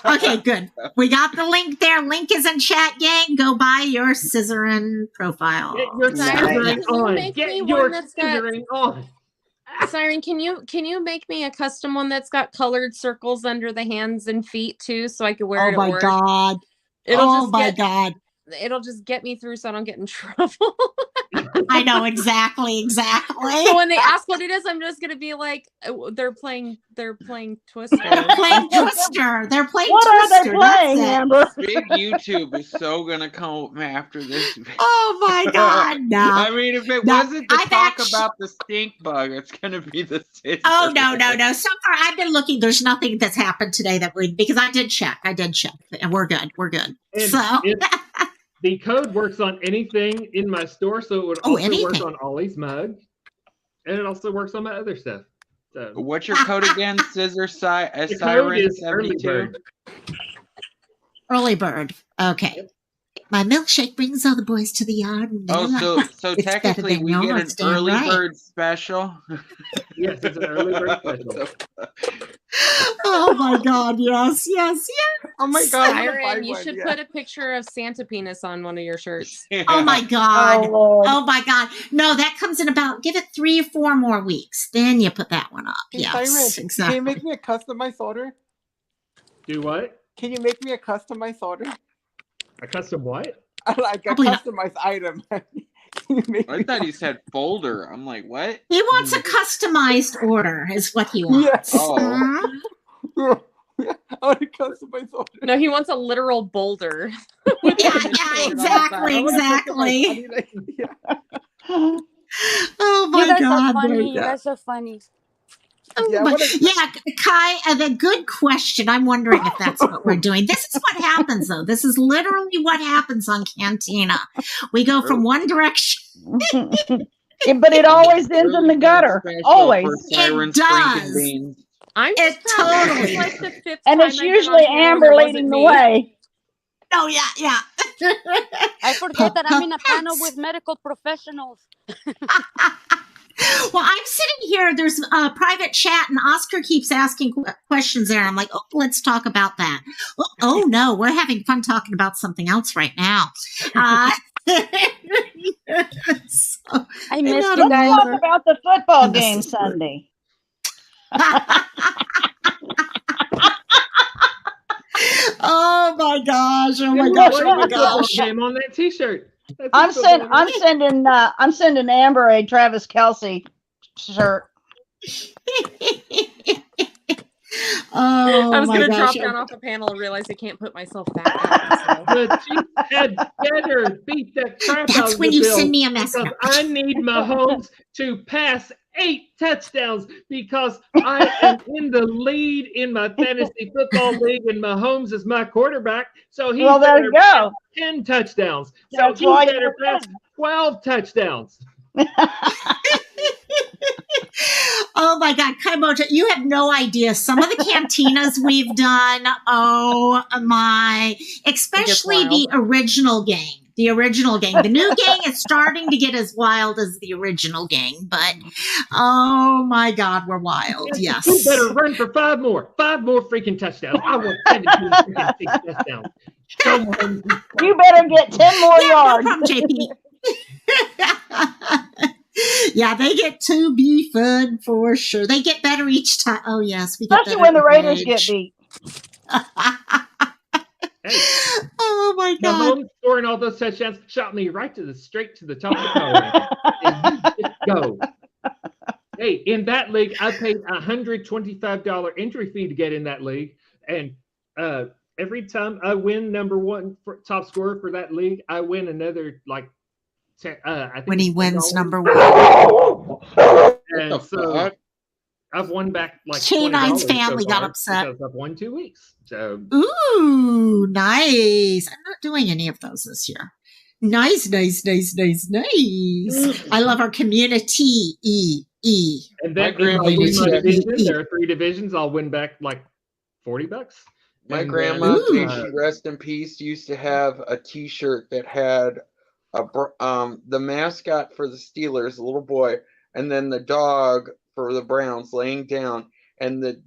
Okay, good. We got the link there. Link is in chat, gang. Go buy your scissoring profile. Get your scissoring on. Get your scissoring on. Siren, can you make me a custom one that's got colored circles under the hands and feet too, so I can wear it at work? God. God. It'll just get me through so I don't get in trouble. I know exactly. So when they ask what it is, I'm just gonna be like, they're playing Twister. They're playing Twister. What are they playing, Amber? Big YouTube is so gonna come after this. Oh my God! No. I mean, if it wasn't to talk about the stink bug, it's gonna be the scissor. Oh no! So far, I've been looking. There's nothing that's happened today that would, because I did check, and we're good. And so the code works on anything in my store, so it would also work on Ollie's mug, and it also works on my other stuff. So what's your code again? Scissor Siren 72. Early bird. Okay. My milkshake brings all the boys to the yard. So technically we get an early bird special. Yes, it's an early bird special. Oh my God! Yes. Oh my God! Siren, you should put a picture of Santa penis on one of your shirts. Oh my God! Oh my God! No, that comes in about, give it 3 or 4 more weeks. Then you put that one up. Yes, Siren, exactly. Can you make me a customized order? Do what? Can you make me a customized order? A custom what? Like a customized item. I thought he said folder. I'm like, what? He wants a customized order, is what he wants. Yes. I want a customized order. No, he wants a literal boulder. Exactly. Oh my You guys God! are funny. You guys are funny. Kai, a good question. I'm wondering if that's what we're doing. This is what happens, though. This is literally what happens on Cantina. We go from one direction. But it always ends in the gutter. Always. It does. It totally. Like the 5th And it's usually Amber leading the way. Oh, yeah. I forget that I'm in a panel with medical professionals. Well, I'm sitting here. There's a private chat, and Oscar keeps asking questions there. I'm like, oh, let's talk about that. Oh no, we're having fun talking about something else right now. I missed you guys. Let's talk about the football game Sunday. Oh my gosh! Game on that T-shirt. I'm sending Amber a Travis Kelce shirt. Oh, I was going to drop down off a panel and realize I can't put myself back up. The Chiefs had better beat the crap out That's of when the you Bills send me a message. I need Mahomes to pass 8 touchdowns because I am in the lead in my fantasy football league, and Mahomes is my quarterback. So he there you go. 10 touchdowns. That's so he better pass 12 touchdowns. Oh my God, Kai Mojo, you have no idea. Some of the cantinas we've done, oh my, especially the original gang. The original gang. The new gang is starting to get as wild as the original gang, but oh my God, we're wild. Yes. You better run for 5 more freaking touchdowns. I want 10 freaking touchdowns. You better get 10 more yards. No problem, JP. Yeah, they get to be fun for sure. They get better each time. Oh yes, we get especially when the Raiders get beat. Hey, oh my God! Mahomes scoring all those touchdowns shot me straight to the top of the power. Go. Hey, in that league, I paid $125 entry fee to get in that league, and every time I win number 1 top scorer for that league, I win another I think when he wins number 1. And so I've won back K9's family got upset because I've won 2 weeks. So ooh, nice. I'm not doing any of those this year. Nice. I love our community. E. And My then if I grandma win used my to- division, there are 3 divisions. I'll win back like $40. My And grandma, then, may she rest in peace, used to have a T-shirt that had the mascot for the Steelers, a little boy, and then the dog for the Browns laying down, and the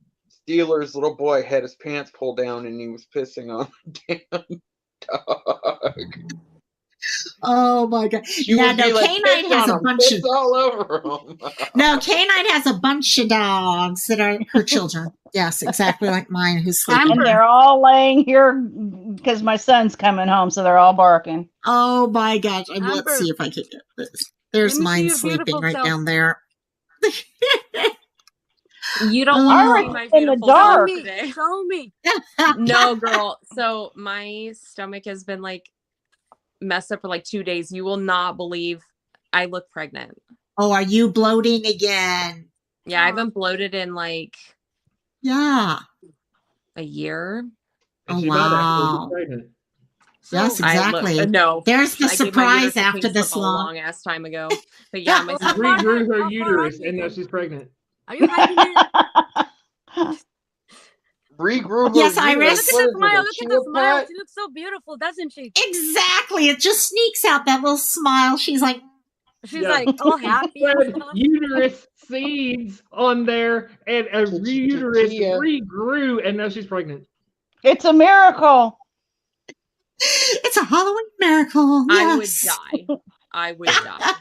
Steelers' little boy had his pants pulled down and he was pissing on the damn dog. Oh my god! She Now, would no, be like, Canine piss has on a him, bunch piss of all over him. no. Canine has a bunch of dogs that are her children. Yes, exactly like mine, who's sleeping. And they're all laying here because my son's coming home, so they're all barking. Oh my gosh! And let's Amber, see if I can get this. There's let me see mine your sleeping beautiful right self. down there. You don't Oh. want I to was see my in the beautiful Show self dark. me. today. Show me. No, girl. So my stomach has been like messed up for like 2 days. You will not believe I look pregnant. Oh, are you bloating again? Yeah, I haven't bloated in like Yeah. a year. and Oh she might actually wow. be pregnant. Yes, I exactly. look no. There's the I gave my uterus surprise a after pink this slip a long. long ass time ago. But yeah, my So She how far, regrew her how far are uterus, you and now then? she's pregnant. Are you hiding it? Regrew her Yes, Look Iris. at What the is it, smile. a Look at chia the smile. pet? She looks so beautiful, doesn't she? Exactly. It just sneaks out that little smile. She's like, She's Yeah. like all happy and Said stuff. uterus seeds on there, and a uterus Chia. regrew, and now she's pregnant. It's a miracle. it's a Halloween miracle. I would Yes. die. I would die.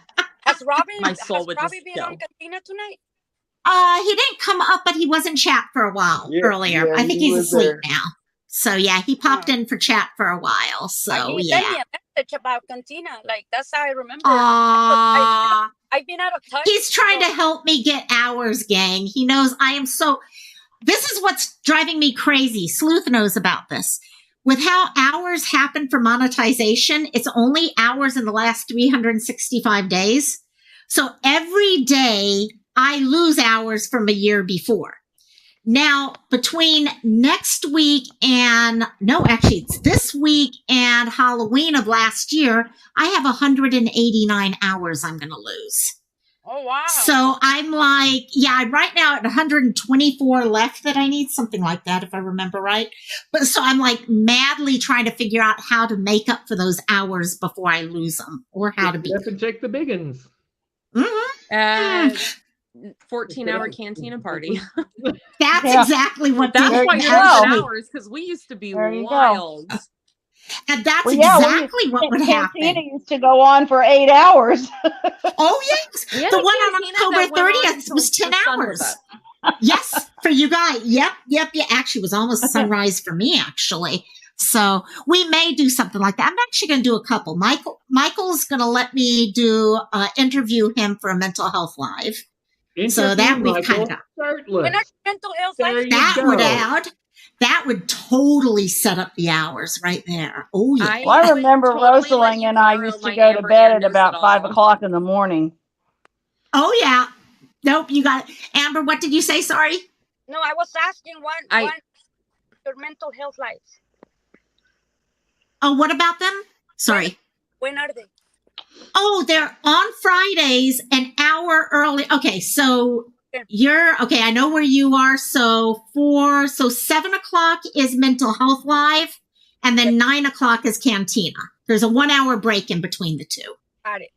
Has Robbie, My soul has would Robbie just been on go. Cantina tonight? He didn't come up, but he was in chat for a while earlier. I think he he's was asleep there. now. So yeah, he popped in for chat for a while. So He sent me yeah. a message about Cantina. Like that's how I remember. Aww. I've been out of touch. He's trying to help me get hours, gang. He knows I am so. This is what's driving me crazy. Sleuth knows about this. With how hours happen for monetization, it's only hours in the last 365 days. So every day I lose hours from a year before. Now, between next week and, no, actually, it's this week and Halloween of last year, I have 189 hours I'm going to lose. Oh wow. So I'm like, yeah, I'm right now at 124 left that I need, something like that, if I remember right. But so I'm like madly trying to figure out how to make up for those hours before I lose them, or how to be. You have to check the biggins. 14-hour Cantina party. That's Yeah. exactly what That's did it why you're go. losing hours, because we used to be There you go. wild. And that's Well, yeah, exactly what would Cantina happen. used to go on for 8 hours. Oh, yes. We had The a one on Cantina that October went on 30th until was 10 the sun was hours. up. Yes, for you guys. Yep. Actually, it was almost sunrise for me, actually. So we may do something like that. I'm actually going to do a couple. Michael's going to let me interview him for a mental health live. So that we've kind of got. When are mental health There life? you That go. that would totally set up the hours right there. Oh yeah. Well, I remember totally let Rosaling you and I borrow used to my go to Amber bed Ann at knows about it 5 all. o'clock in the morning. Oh yeah. Nope, you got it. Amber, what did you say? Sorry. No, I was asking one your mental health life. Oh, what about them? Sorry. When are they? Oh, they're on Fridays, an hour early. Okay, so I know where you are. So 7 o'clock is Mental Health Live, and then 9 o'clock is Cantina. There's a 1 hour break in between the two. Got it.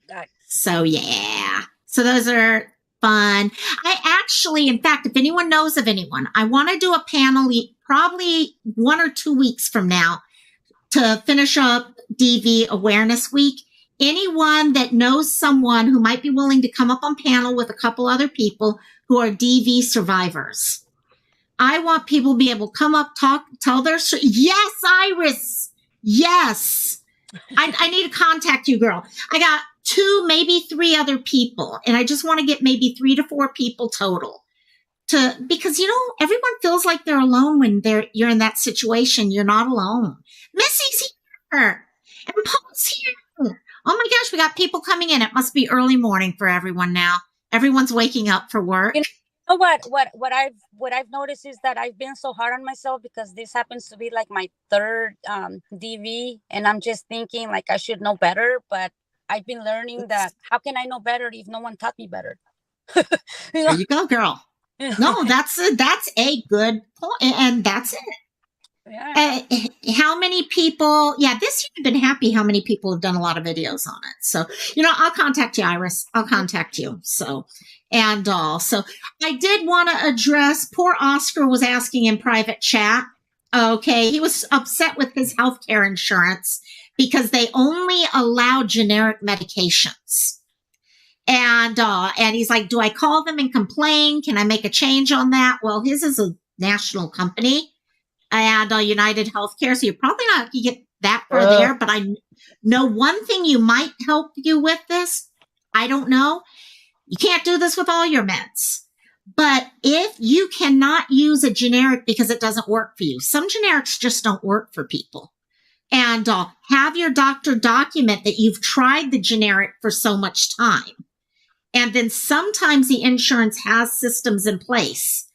So yeah. So those are fun. I actually, in fact, if anyone knows of anyone, I want to do a panel probably 1 or 2 weeks from now to finish up DV Awareness Week. Anyone that knows someone who might be willing to come up on panel with a couple other people who are DV survivors. I want people to be able to come up, talk, tell their story. Yes, Iris. Yes. I need to contact you, girl. I got 2, maybe 3 other people, and I just want to get maybe 3 to 4 people total. Because everyone feels like they're alone when you're in that situation. You're not alone. Missy's here, and Paul's here. Oh my gosh, we got people coming in. It must be early morning for everyone now. Everyone's waking up for work. You know what I've noticed is that I've been so hard on myself because this happens to be like my 3rd DV, and I'm just thinking like I should know better, but I've been learning that how can I know better if no one taught me better? There you go, girl. No, that's a good point, and that's it. Yeah. How many people? Yeah, this year I've been happy. How many people have done a lot of videos on it? So I'll contact you, Iris. I'll contact you. So so I did want to address. Poor Oscar was asking in private chat. Okay, he was upset with his healthcare insurance because they only allow generic medications. And he's like, do I call them and complain? Can I make a change on that? Well, his is a national company and United Healthcare, so you're probably not going to get that far there. But I know one thing you might help you with this. I don't know. You can't do this with all your meds. But if you cannot use a generic because it doesn't work for you, some generics just don't work for people. And have your doctor document that you've tried the generic for so much time. And then sometimes the insurance has systems in place.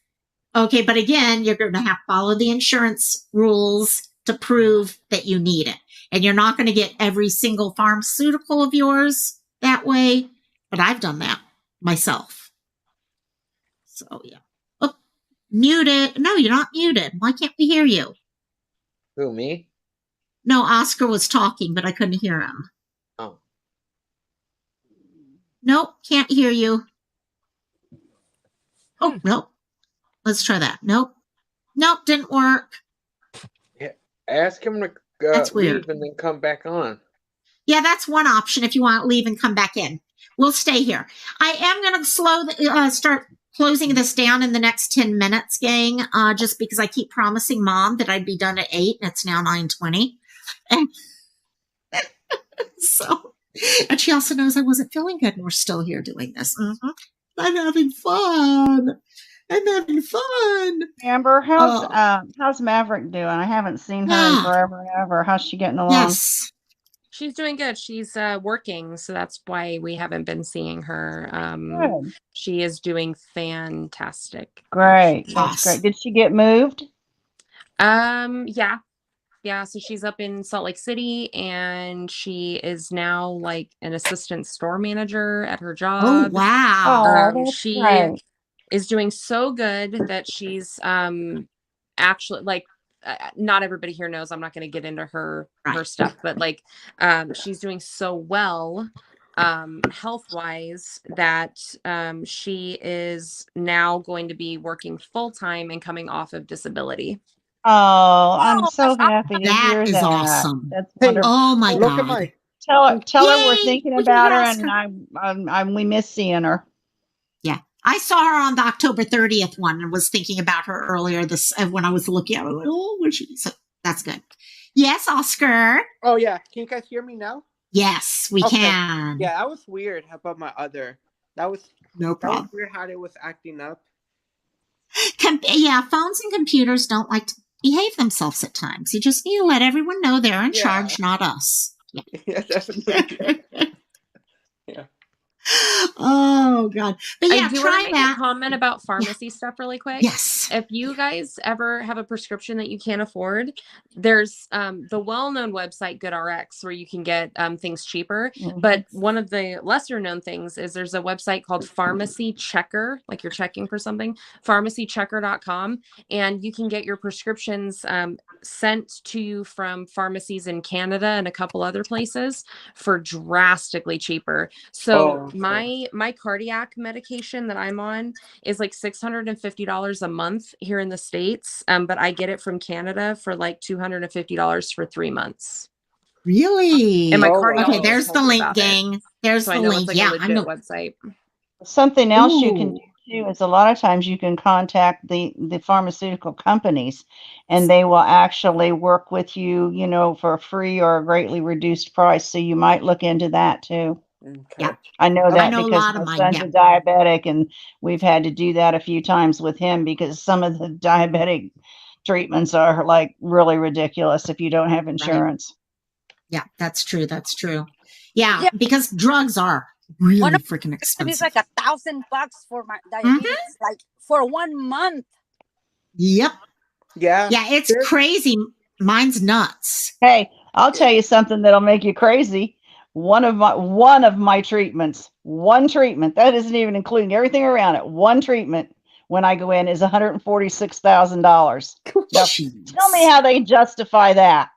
Okay, but again, you're going to have to follow the insurance rules to prove that you need it. And you're not going to get every single pharmaceutical of yours that way. But I've done that myself. So, yeah. Oh, muted. No, you're not muted. Why can't we hear you? Who, me? No, Oscar was talking, but I couldn't hear him. Oh. Nope, can't hear you. Oh, nope. Let's try that. Nope. Nope, didn't work. Yeah, ask him to That's leave weird. and then come back on. Yeah, that's one option if you want to leave and come back in. We'll stay here. I am going to start closing this down in the next 10 minutes, gang, just because I keep promising Mom that I'd be done at 8, and it's now 9:20. And so, and she also knows I wasn't feeling good, and we're still here doing this. Mm-hmm. I'm having fun. I'm having fun. Amber, how's Maverick doing? I haven't seen her in forever and ever. How's she getting along? Yes. She's doing good. She's working, so that's why we haven't been seeing her. Good. She is doing fantastic. Great. That's great. Did she get moved? Yeah. Yeah, so she's up in Salt Lake City, and she is now like an assistant store manager at her job. Oh, wow. That's She great. is doing so good that she's actually like not everybody here knows. I'm not going to get into her stuff, but like she's doing so well health wise that she is now going to be working full time and coming off of disability. Oh, I'm so happy to That hear is that. awesome. That's wonderful. Oh my Look at God. my. Tell her we're Yay! thinking We about can her, ask and we miss seeing her. Yeah. I saw her on the October 30th one and was thinking about her earlier when I was looking at her. Like, oh, where's she? So that's good. Yes, Oscar. Oh yeah, can you guys hear me now? Yes, we can. Yeah, that was weird about my other. That was no problem. That was weird how it was acting up. Yeah, phones and computers don't like to behave themselves at times. You just need to let everyone know they're in charge, not us. Yeah, yeah definitely. Yeah. Oh God! But yeah, I do try want to make that. a comment about pharmacy stuff really quick. Yes. If you guys ever have a prescription that you can't afford, there's the well-known website GoodRx where you can get things cheaper. Mhm. But one of the lesser known things is there's a website called Pharmacy Checker, like you're checking for something, pharmacychecker.com, and you can get your prescriptions sent to you from pharmacies in Canada and a couple other places for drastically cheaper. So my cardiac medication that I'm on is like $650 a month here in the States. But I get it from Canada for like $250 for 3 months. Really? And my okay, there's the link, gang. There's the link. It's like a legit website. Something else you can do too is a lot of times you can contact the pharmaceutical companies, and they will actually work with you, for a free or a greatly reduced price. So you might look into that too. Okay. Yeah, I know that a because lot my of mine, son's a diabetic, and we've had to do that a few times with him because some of the diabetic treatments are like really ridiculous if you don't have insurance. Yeah, that's true. That's true. Yeah, because drugs are really freaking expensive. It's like $1,000 for my diabetes, like for 1 month. Yep. Yeah. Yeah, it's crazy. Mine's nuts. Hey, I'll tell you something that'll make you crazy. one of my treatments, one treatment, that isn't even including everything around it, one treatment when I go in is $146,000. Now, tell me how they justify that.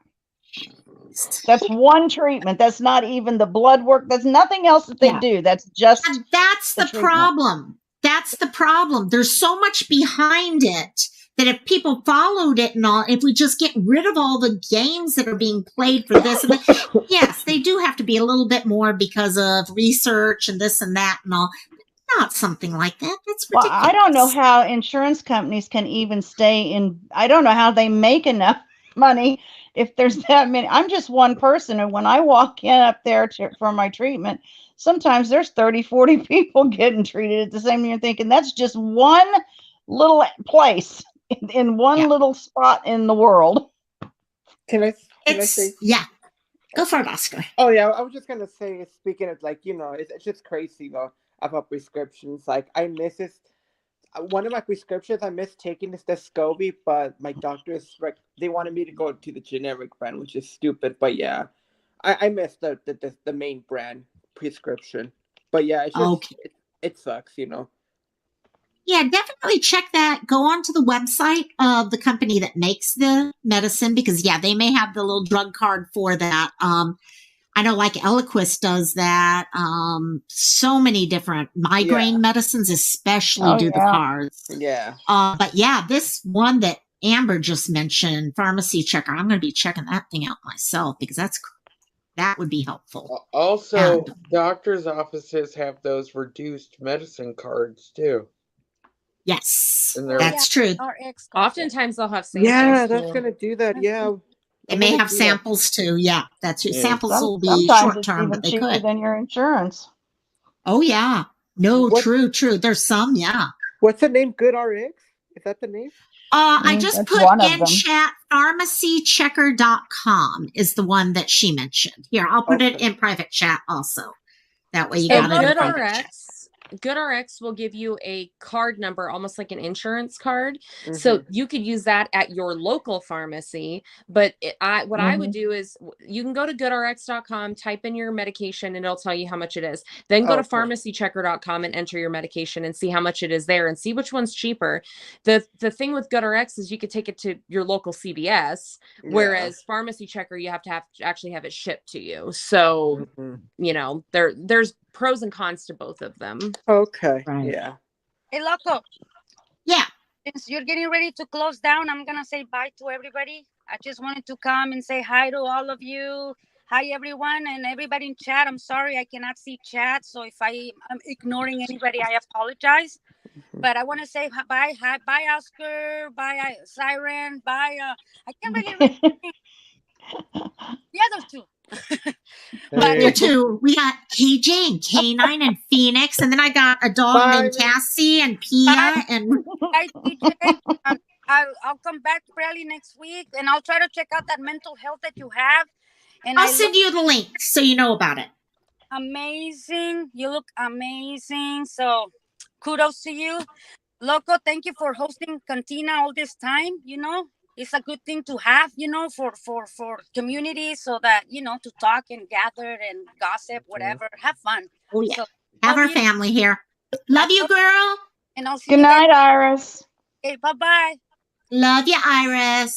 That's one treatment. That's not even the blood work. That's nothing else that they do. That's just and that's the problem. That's the problem. There's so much behind it that if people followed it and all, if we just get rid of all the games that are being played for this and that, yes, they do have to be a little bit more because of research and this and that and all. Not something like that. That's ridiculous. Well, I don't know how insurance companies can even stay in. I don't know how they make enough money if there's that many. I'm just one person, and when I walk in up there for my treatment, sometimes there's 30, 40 people getting treated at the same time. You're thinking that's just one little place in one little spot in the world. Can I say? Yeah. Go for it, Oscar. Oh yeah, I was just gonna say, speaking of like, it's just crazy though about prescriptions. Like I miss this. One of my prescriptions, I miss taking this Descovy, but my doctors they wanted me to go to the generic brand, which is stupid. But yeah, I miss the main brand prescription. But yeah, it's just it sucks, Yeah, definitely check that. Go onto the website of the company that makes the medicine because they may have the little drug card for that. I know like Eliquis does that. So many different migraine medicines, especially the cards. Yeah. But this one that Amber just mentioned, Pharmacy Checker, I'm going to be checking that thing out myself because that would be helpful. Also, doctors' offices have those reduced medicine cards too. Yes, that's true. Oftentimes they'll have samples. Yeah, that's going to do that. Yeah. They may have samples too. Yeah, that's true. Samples will be short term, but they cheaper could. than your insurance. Oh yeah, no, true. There's some, What's the name? Good RX? Is that the name? I just put in chat. Pharmacychecker.com is the one that she mentioned. Here, I'll put it in private chat also. That way you got it in private chat. GoodRx will give you a card number, almost like an insurance card. Mm-hmm. So you could use that at your local pharmacy. But I would do is you can go to goodrx.com, type in your medication, and it'll tell you how much it is. Then go to pharmacychecker.com and enter your medication and see how much it is there and see which one's cheaper. The thing with GoodRx is you could take it to your local CVS, whereas Pharmacy Checker, you have to actually have it shipped to you. So, there's pros and cons to both of them. Okay. Right. Yeah. Hey, Loco. Yeah. Since you're getting ready to close down, I'm going to say bye to everybody. I just wanted to come and say hi to all of you. Hi, everyone, and everybody in chat. I'm sorry I cannot see chat, so if I'm ignoring anybody, I apologize. But I want to say bye, Oscar, bye, Siren, bye. I can't really read the other two. But you two, we got KJ and K9 and Phoenix, and then I got a dog named Cassie and Pia and TJ. I'll come back probably next week, and I'll try to check out that mental health that you have. And I'll send you the link so you know about it. Amazing, you look amazing. So kudos to you, Loco. Thank you for hosting Cantina all this time. It's a good thing to have, for community so that, to talk and gather and gossip, whatever. Have fun. Oh, yeah. So, have our family here. Love you, girl. And I'll see you. Good night, Iris. Okay, bye-bye. Love you, Iris.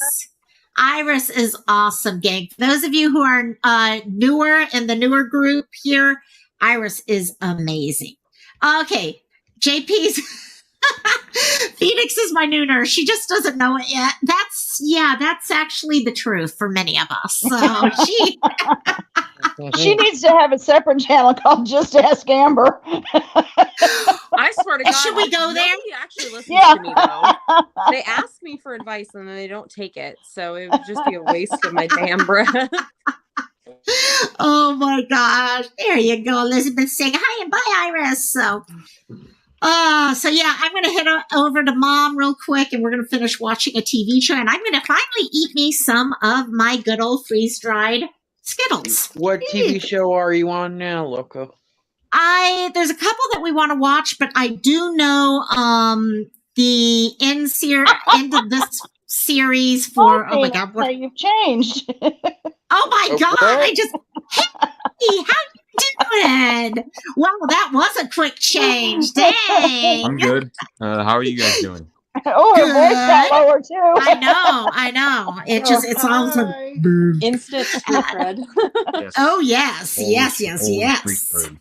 Iris is awesome, gang. For those of you who are newer in the newer group here, Iris is amazing. Okay, JP's... Phoenix is my new nurse. She just doesn't know it yet. That's actually the truth for many of us. So she needs to have a separate channel called Just Ask Amber. I swear to God. Should we go there? Nobody actually listens to me though. They ask me for advice and then they don't take it. So it would just be a waste of my damn breath. Oh my gosh. There you go. Elizabeth saying hi and bye, Iris. So I'm going to head over to Mom real quick and we're going to finish watching a TV show and I'm going to finally eat me some of my good old freeze-dried Skittles. What TV show are you on now, Loco? There's a couple that we want to watch, but I do know the end of this series for, oh my God. You've changed. Oh my God. Hey, how you doing? Wow, that was a quick change. Dang. I'm good. How are you guys doing? Oh, her voice got Good. lower too. I know. It's all boom. Instant street cred. Yes. Oh yes, Old- yes. old street cred.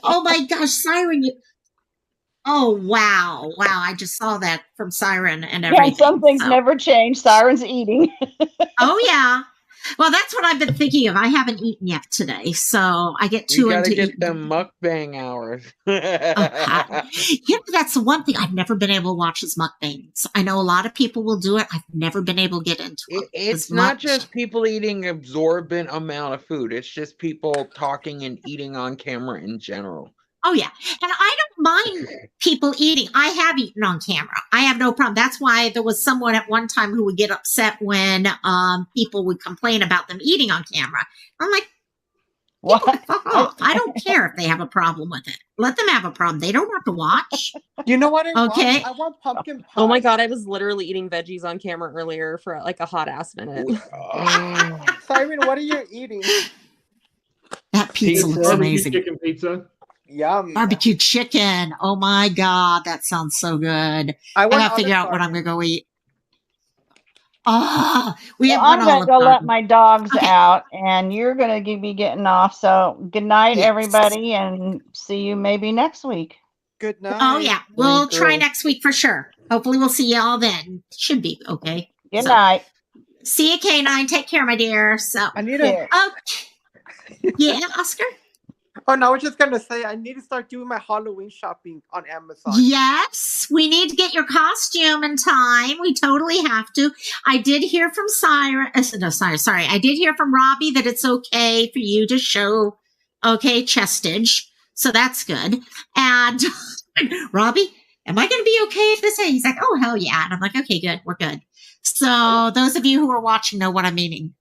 Oh my gosh, Siren! Oh wow. I just saw that from Siren and Yeah, everything. some things so. never change. Siren's eating. Oh yeah. Well, that's what I've been thinking of. I haven't eaten yet today, so I get You too gotta into get eating. them mukbang hours. That's the one thing I've never been able to watch is mukbangs. I know a lot of people will do it. I've never been able to get into it. It's not just people eating absorbent amount of food. It's just people talking and eating on camera in general. Oh yeah, and I don't mind people eating. I have eaten on camera. I have no problem. That's why there was someone at one time who would get upset when people would complain about them eating on camera. I'm like, what? Fuck off. I don't care if they have a problem with it. Let them have a problem. They don't have to watch. You know what? Okay. I want pumpkin pie. Oh my god, I was literally eating veggies on camera earlier for like a hot ass minute. Siren, what are you eating? That pizza looks barbecue amazing. chicken pizza. Yum. Barbecue chicken. Oh my god, that sounds so good. I gotta figure out what I'm gonna go eat. We have I'm one gonna Olive go let Garden. my dogs Okay. out, and you're gonna be getting off. So good night, Yes. everybody, and see you maybe next week. Good night. Oh yeah, we'll Thank try you. next week for sure. Hopefully we'll see y'all then. Should be okay. Good So, night. See you, K9. Take care, my dear. So, I need a. okay. Yeah, Oscar. Oh no, I was just gonna say I need to start doing my Halloween shopping on Amazon. Yes, we need to get your costume in time. We totally have to. I did hear from Sorry. I did hear from Robbie that it's okay for you to show, chestage. So that's good. And Robbie, am I going to be okay if this? He's like, oh, hell yeah. And I'm like, okay, good. We're good. So those of you who are watching know what I'm meaning.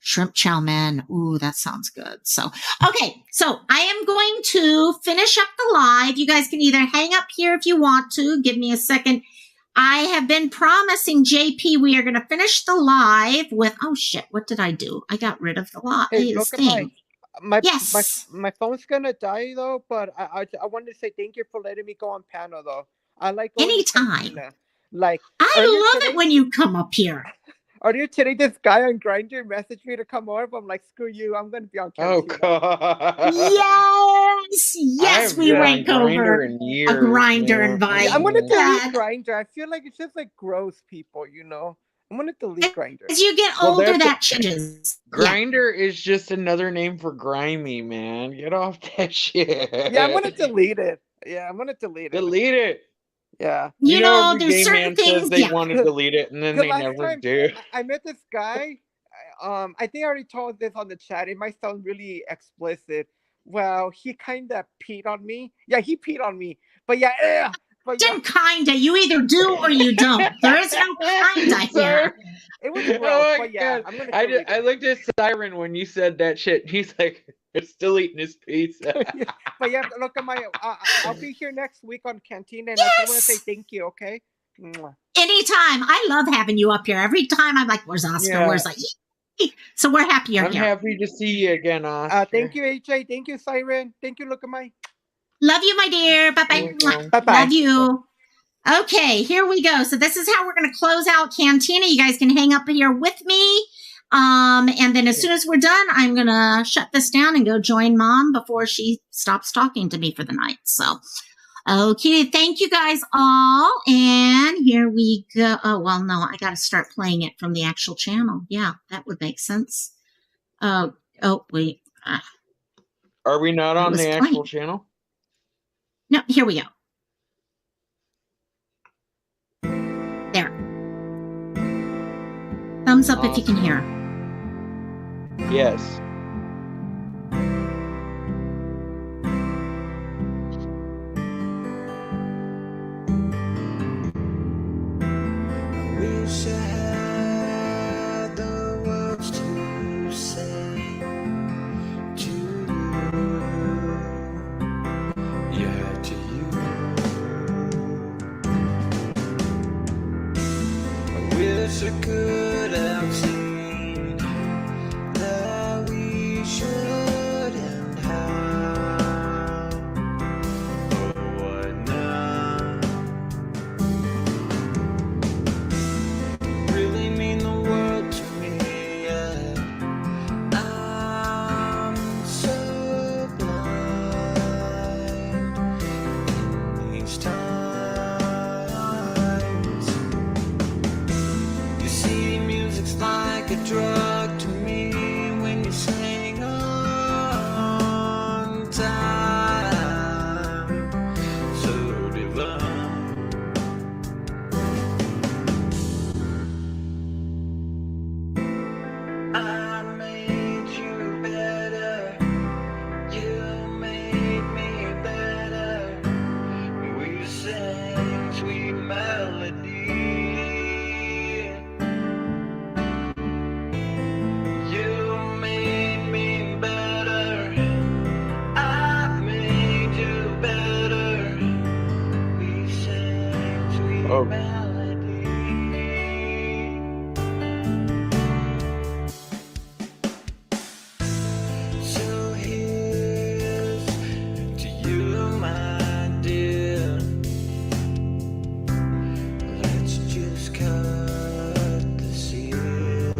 Shrimp chow mein. Ooh, that sounds good. So, okay. So I am going to finish up the live. You guys can either hang up here if you want to. Give me a second. I have been promising JP we are going to finish the live with, oh shit, what did I do? I got rid of the live Hey, look thing. at my phone's gonna die though, but I wanted to say thank you for letting me go on panel though. I like going to Anytime. Cantina. Like I love it when you come up here. earlier today, this guy on Grindr messaged me to come over. I'm like, screw you, I'm gonna be on Cantina. Oh god. Yes, we rank over a Grindr invite. I'm gonna delete Grindr. I feel like it's just like gross people, you know. I'm gonna delete Grindr. As you get older, that changes. Grindr is just another name for grimy, man. Get off that shit. Yeah, I'm gonna delete it. Yeah, I'm gonna delete it. Delete it. Yeah. You know, every there's gay certain man things. says they want to delete it, and then they never do. I met this guy. I think I already told this on the chat. It might sound really explicit. Well, he kind of peed on me. Yeah, he peed on me. But yeah, Didn't kinda. You either do or you don't. There is no kinda here. It was gross, Oh my but yeah, God. I'm gonna. I looked at Siren when you said that shit. He's like, still eating his pizza. But yeah, look at my. I'll be here next week on Cantina, and I just want to say thank you. Okay. Mwah. Anytime. I love having you up here. Every time I'm like, where's Oscar? Yeah. Where's like? So we're happy you're I'm here. happy to see you again, Oscar. Thank you, AJ. Thank you, Siren. Thank you, look at my. Love you, my dear. Bye-bye. Love you. Okay, here we go. So this is how we're going to close out Cantina. You guys can hang up here with me. And then as soon as we're done, I'm going to shut this down and go join Mom before she stops talking to me for the night. So, okay, thank you guys all. And here we go. Oh, well, no, I got to start playing it from the actual channel. Yeah, that would make sense. Oh, wait. Are we not on was the playing. actual channel? No, here we go. There. Thumbs up if you can hear. Yes. Wish I had the words to say to you, yeah, to you. I wish I could have seen that we drug to me when you sang on time, so divine. I made you better, you made me better. We sang sweet melody. You made me better, I made you better. We sang sweet melody. So here's to you, my dear. Let's just cut the seal.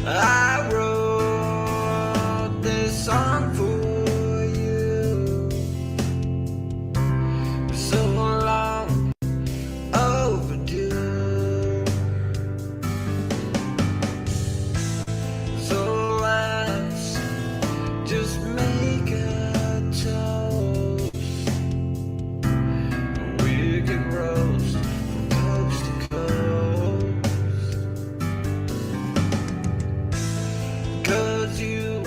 I wrote this song for you, so long overdue. So let's just make a toast. We can roast from coast to coast. 'Cause you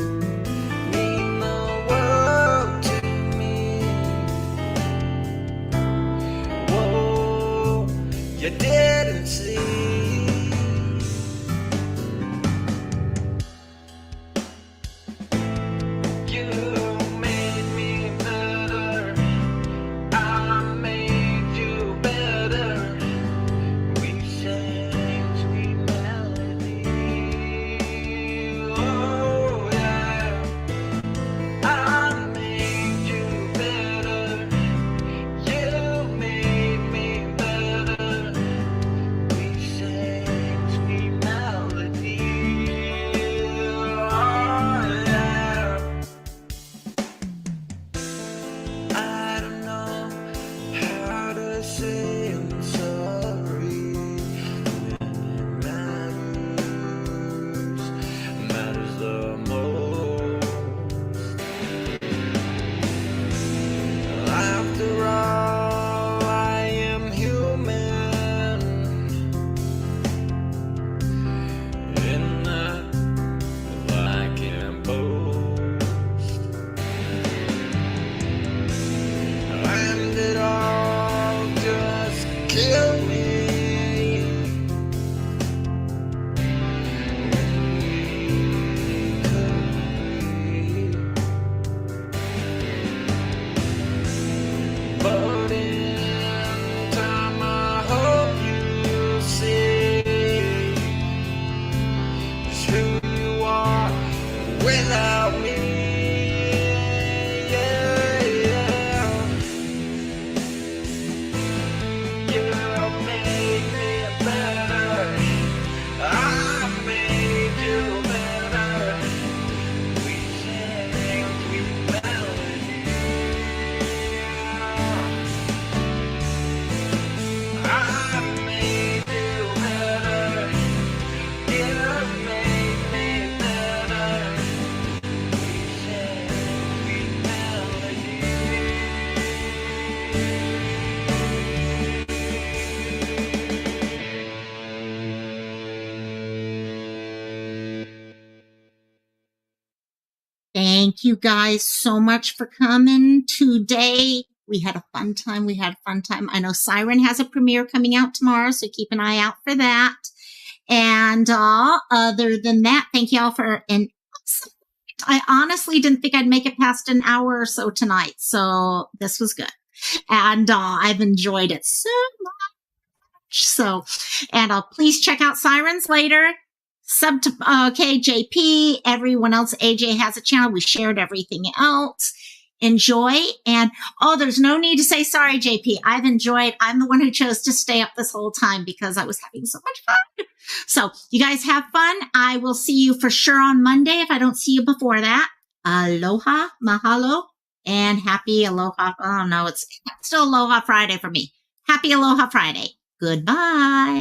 mean the world to me. Whoa, you didn't see. You made me better, I made you better. We sang sweet melody. Oh yeah, I made you better, you made me better. We sang sweet melody. Oh yeah. I don't know how to say I'm sorry when it matters the most. After all, I am human, in that I can boast. And it all just killed me when we couldn't breathe. But in time, I hope you see just who you are without me. Yeah, yeah. You made me better, I made you better. We sang sweet melody. I made you better, you made me better. We sang sweet melody. Thank you guys so much for coming today. We had a fun time. I know Siren has a premiere coming out tomorrow, so keep an eye out for that. And other than that, thank you all for an awesome. I honestly didn't think I'd make it past an hour or so tonight, so this was good. And I've enjoyed it so much. So, and please check out Sirens later. Sub to JP, everyone else. AJ has a channel. We shared everything else. Enjoy. And there's no need to say sorry, JP. I've enjoyed. I'm the one who chose to stay up this whole time because I was having so much fun. So you guys have fun. I will see you for sure on Monday if I don't see you before that. Aloha, mahalo, and happy Aloha. Oh no, it's still Aloha Friday for me. Happy Aloha Friday. Goodbye.